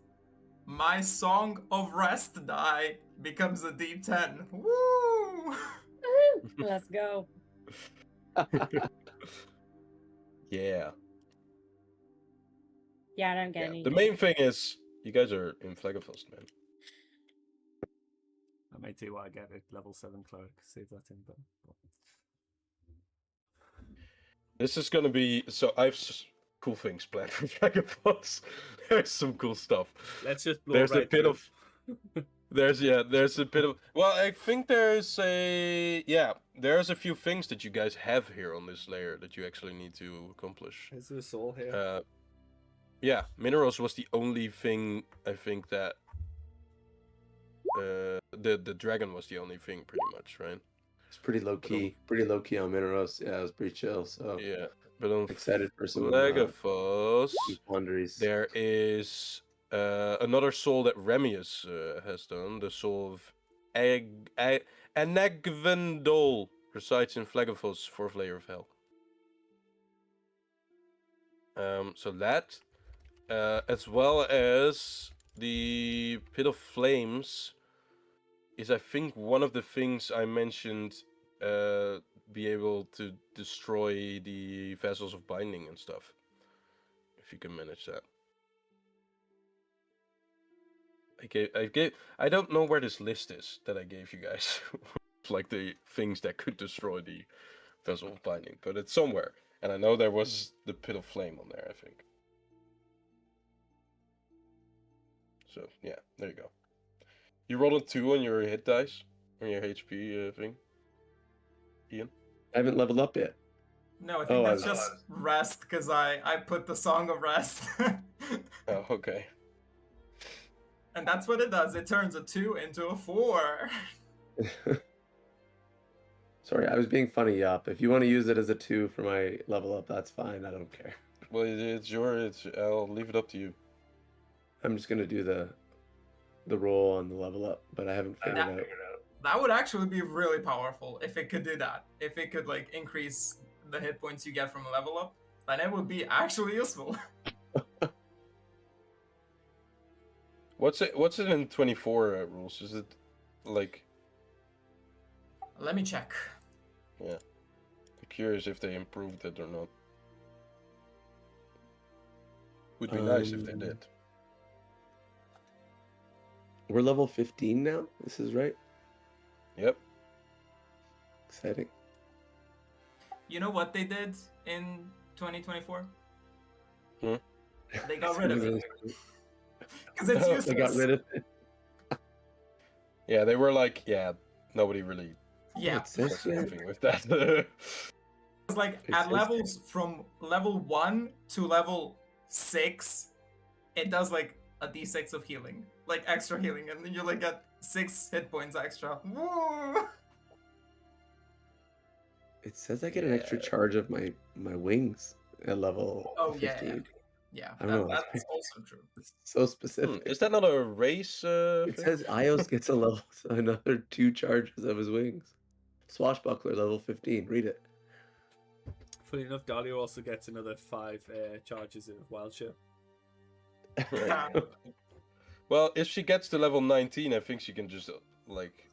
My Song of Rest die becomes a D10. Woo! Let's go. Yeah. Yeah, I don't get any. The main thing is you guys are in Flagafos, man. I may tell you what I get at level 7 cleric. See if that's in better. This is gonna be so. I've cool things planned for Flagafos. There's some cool stuff. Let's just blow There's right a bit through. of. There's a bit of. Well, I think there's a few things that you guys have here on this layer that you actually need to accomplish. Is there a soul here? Yeah, minerals was the only thing I think that. The dragon was the only thing, pretty much, right? It's pretty low key. Pretty low key on Mineros. Yeah, it was pretty chill. So yeah, but on excited for some Flagafos, wonders. there is another soul that Remius has done. The soul of Anagvendol resides in Flagafos, 4th layer of hell. So that, as well as the Pit of Flames, is I think one of the things I mentioned. Be able to destroy the vessels of binding and stuff, if you can manage that. I don't know where this list is that I gave you guys, like the things that could destroy the vessel of binding, but it's somewhere, and I know there was the Pit of Flame on there, I think. So yeah, there you go. You rolled a 2 on your hit dice, on your HP thing, Ian? I haven't leveled up yet. No, I think that's just rest, because I put the Song of Rest. Oh, okay. And that's what it does. It turns a 2 into a 4. Sorry, I was being funny, Yop. If you want to use it as a 2 for my level up, that's fine. I don't care. Well, I'll leave it up to you. I'm just gonna do the roll on the level up, but I haven't figured out. That would actually be really powerful if it could do that. If it could like increase the hit points you get from a level up, then it would be actually useful. What's it in 24 rules? Is it like? Let me check. Yeah, I'm curious if they improved it or not. Would be nice if they did. We're level 15 now. This is right. Yep. Exciting. You know what they did in 2024? Hmm? They got rid of it. Because it's useless. They got rid of it. Yeah, they were like, yeah, nobody really Yeah. does anything with that. It's like at levels from level 1 to level 6, it does like a d6 of healing, like extra healing, and then you like get 6 hit points extra. Woo! It says I get an extra charge of my wings at level Oh, yeah. 15. Yeah, I don't know. that's also true. It's so specific. Is that not a race It thing? says Ios gets another 2 charges of his wings. Swashbuckler level 15. Read it. Funny enough, Dahlia also gets another 5 charges of wild shape. Right. Well, if she gets to level 19, I think she can just like,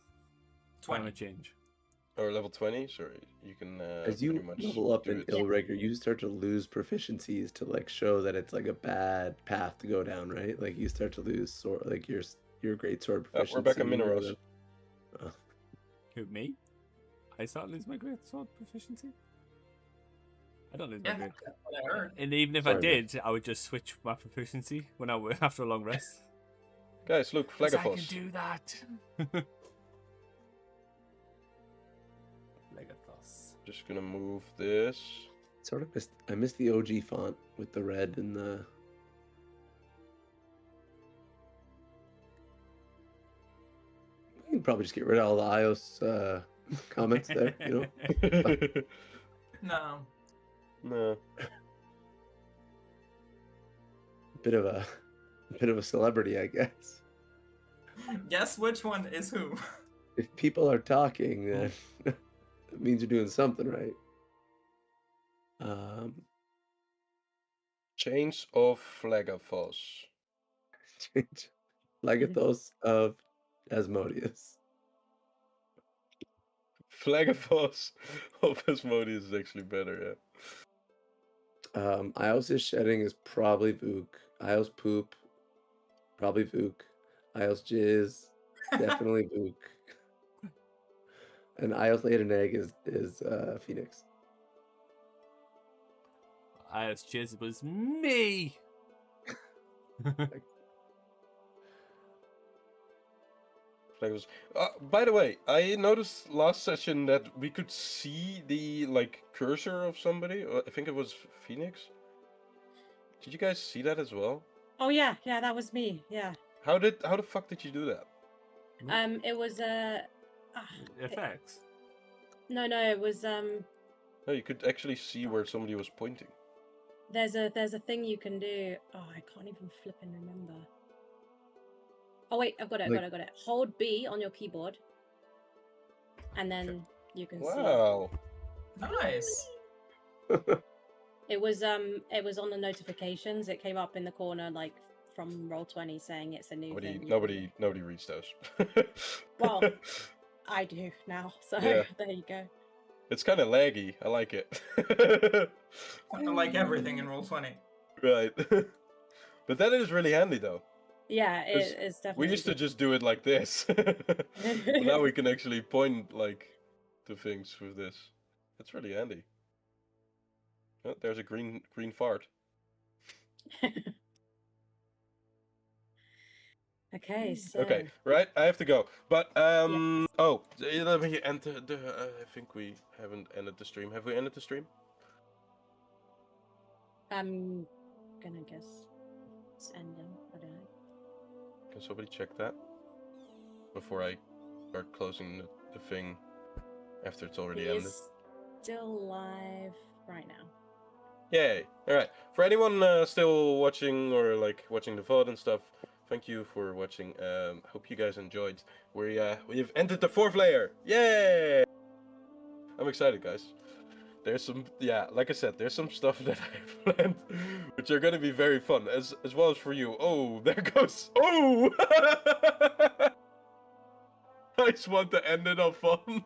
Climate change. or level 20. Sorry, you can. As you pretty much level up do in it. Ilregr, you start to lose proficiencies to like show that it's like a bad path to go down, right? Like you start to lose sword, like your great sword proficiency. We're back at more minerals. than- Oh. Who, me? I start to lose my great sword proficiency? I don't lose my Yeah, great. that's what I heard. And even if I Sorry, did, I would just switch my proficiency when after a long rest. Guys, look, 'Cause I can Flagathos. do that. Legathos. Just gonna move this. Sort of I missed the OG font with the red and the. We can probably just get rid of all the Ios comments there, you know. No. No. Bit of a celebrity, I guess. Guess which one is who? If people are talking, then it means you're doing something right. Chains of Flagathos. Legathos of Asmodeus. Flagathos of Asmodeus is actually better, yeah. Ios' shedding is probably Vuk. Ios poop, probably Vuk. Ios jizz, definitely Vuk. And Ios laid an egg is Phoenix. Ios Jizz was me. Flagathos. By the way, I noticed last session that we could see the like cursor of somebody. I think it was Phoenix. Did you guys see that as well? Oh yeah, that was me. Yeah. How the fuck did you do that? It was Effects. no, it was No, you could actually see where somebody was pointing. there's a thing you can do. Oh, I can't even flip and remember. Oh wait, I've got it. Like- Got it. Hold B on your keyboard, and then you can Wow. Nice. see. It was on the notifications. It came up in the corner like from Roll20 saying it's a new thing. Nobody reads those. Well, I do now, so Yeah. there you go. It's kind of laggy. I like it. Kind of like everything in Roll20. Right. But that is really handy though. Yeah, 'Cause it's definitely. We used to just do it like this. But now we can actually point like to things with this. It's really handy. Oh, there's a green fart. Okay, so Okay, right. I have to go. But oh, let me end the. I think we haven't ended the stream. Have we ended the stream? I'm gonna guess it's ending. I don't know. Can somebody check that before I start closing the thing after it's already He ended? is still live right now. Yay! All right. For anyone still watching or like watching the VOD and stuff, thank you for watching. Hope you guys enjoyed. We've entered the 4th layer. Yay! I'm excited, guys. There's some, like I said, there's some stuff that I planned, which are gonna be very fun, as well as for you. Oh, there goes. Oh! I just want to end it on fun.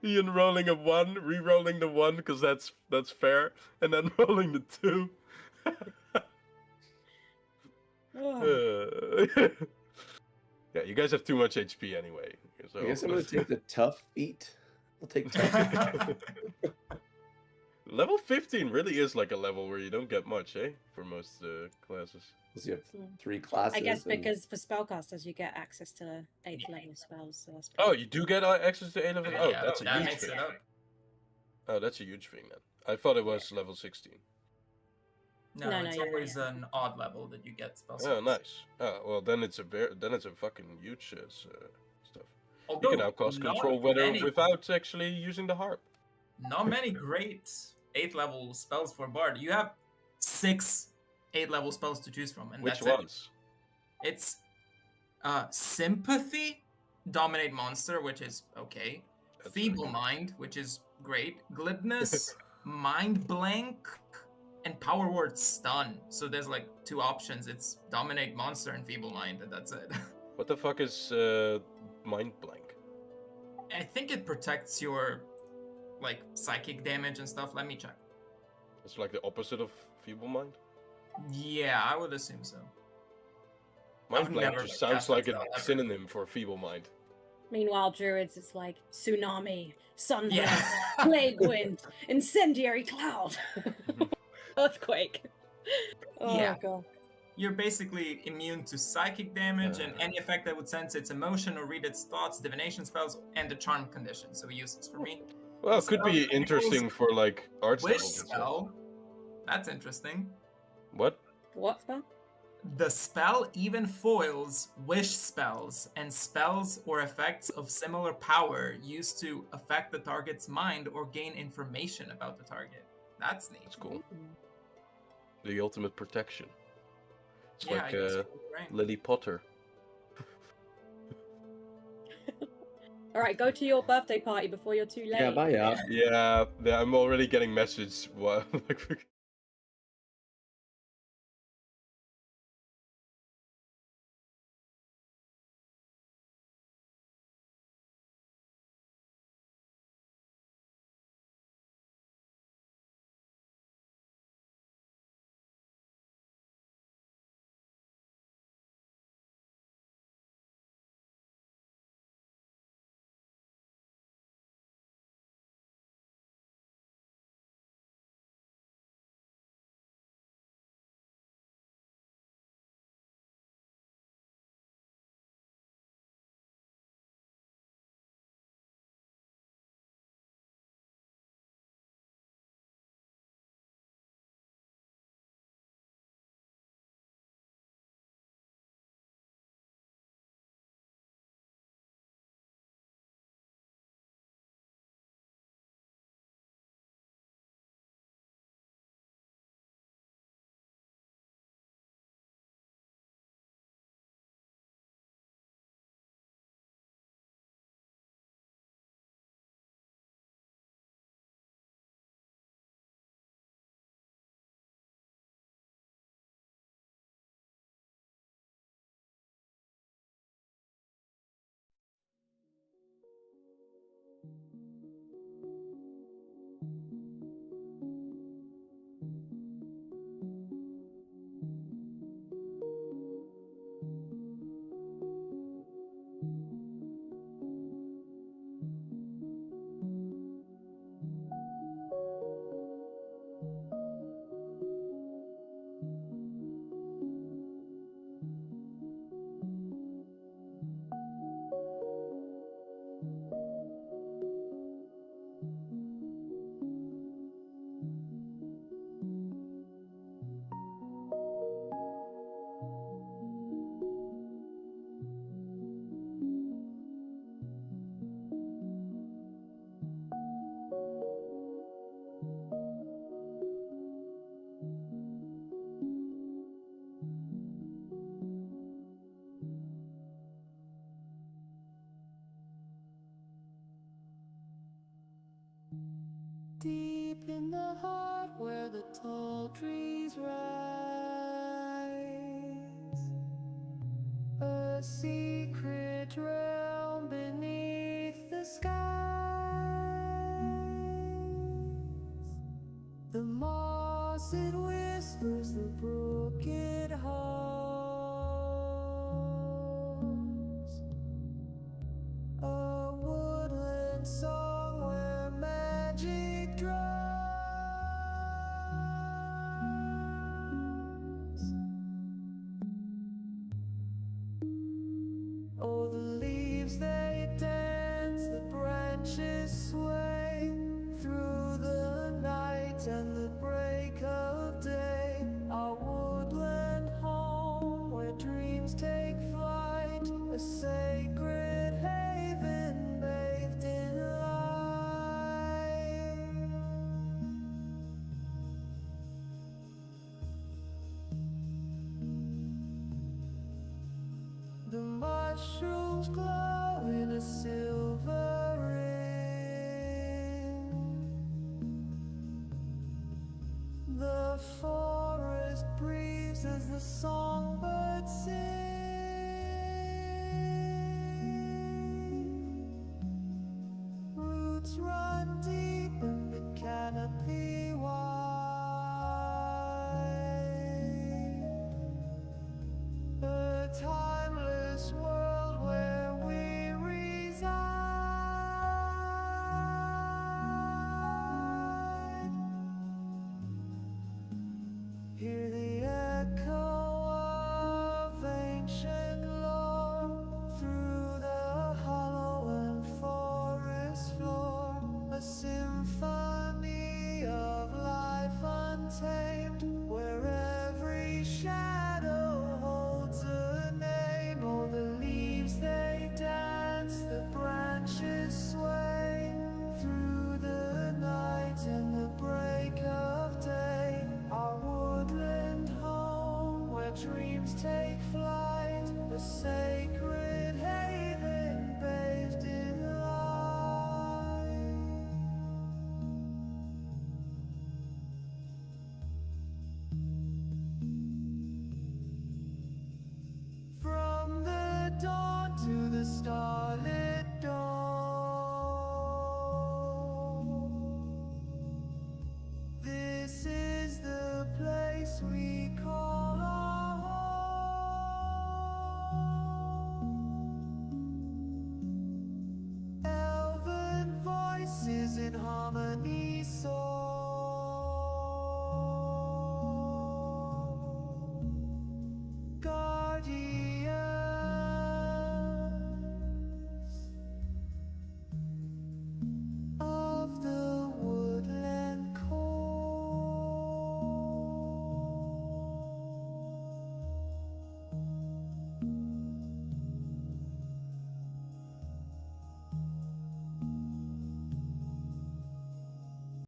Ian rolling a 1, re-rolling the 1 because that's fair, and then rolling the 2. Yeah, you guys have too much HP anyway. So I guess I'm gonna take the tough feat. I'll take tough. Level 15 really is like a level where you don't get much, eh? For most classes. Because you have 3 classes. I guess and- because for spellcasters you get access to 8th level spells, so that's Oh, you do get access to 8 level? Oh, Yeah, that's a that huge makes thing. it up. Oh, that's a huge thing then. I thought it was level 16. No, No, it's yeah, always yeah. an odd level that you get spell Oh, slots. nice. Oh, well, then it's a fucking huge stuff. You Although can now cast not control weather many, without actually using the harp. not many great 8th level spells for Bard. You have 6 8th level spells to choose from, and Which that's ones? it. It's Sympathy, Dominate Monster, which is okay. That's Feeble okay. Mind, which is great. Glibness, Mind Blank, and Power Word Stun. So there's like 2 options. It's Dominate Monster and Feeble Mind, and that's it. What the fuck is mind blank? I think it protects your like psychic damage and stuff. Let me check. It's like the opposite of feeble mind. Yeah, I would assume so. Mind I've blank never just cast sounds that like a spell ever. synonym for feeble mind. Meanwhile, druids, it's like tsunami, sunburst, Yeah. plague wind, incendiary cloud, earthquake. Oh Yeah. god. You're basically immune to psychic damage and any effect that would sense its emotion or read its thoughts, divination spells, and the charm condition. So useless for me. Well, it could be Spell interesting for like art Wish styles and stuff. spell. That's interesting. What? What spell? The spell even foils wish spells and spells or effects of similar power used to affect the target's mind or gain information about the target. That's neat. That's cool. The ultimate protection. It's Yeah, I like guess you're right. Lily Potter. All right, go to your birthday party before you're too late. Yeah, bye, yeah. Yeah, I'm already getting messages. Like, Deep in the heart where the tall trees rise, a secret realm beneath the skies. The moss it whispers the broken halls, a woodland song where magic drums. Oh, the leaves they dance, the branches sway through the night and the break of day. I mushrooms glow.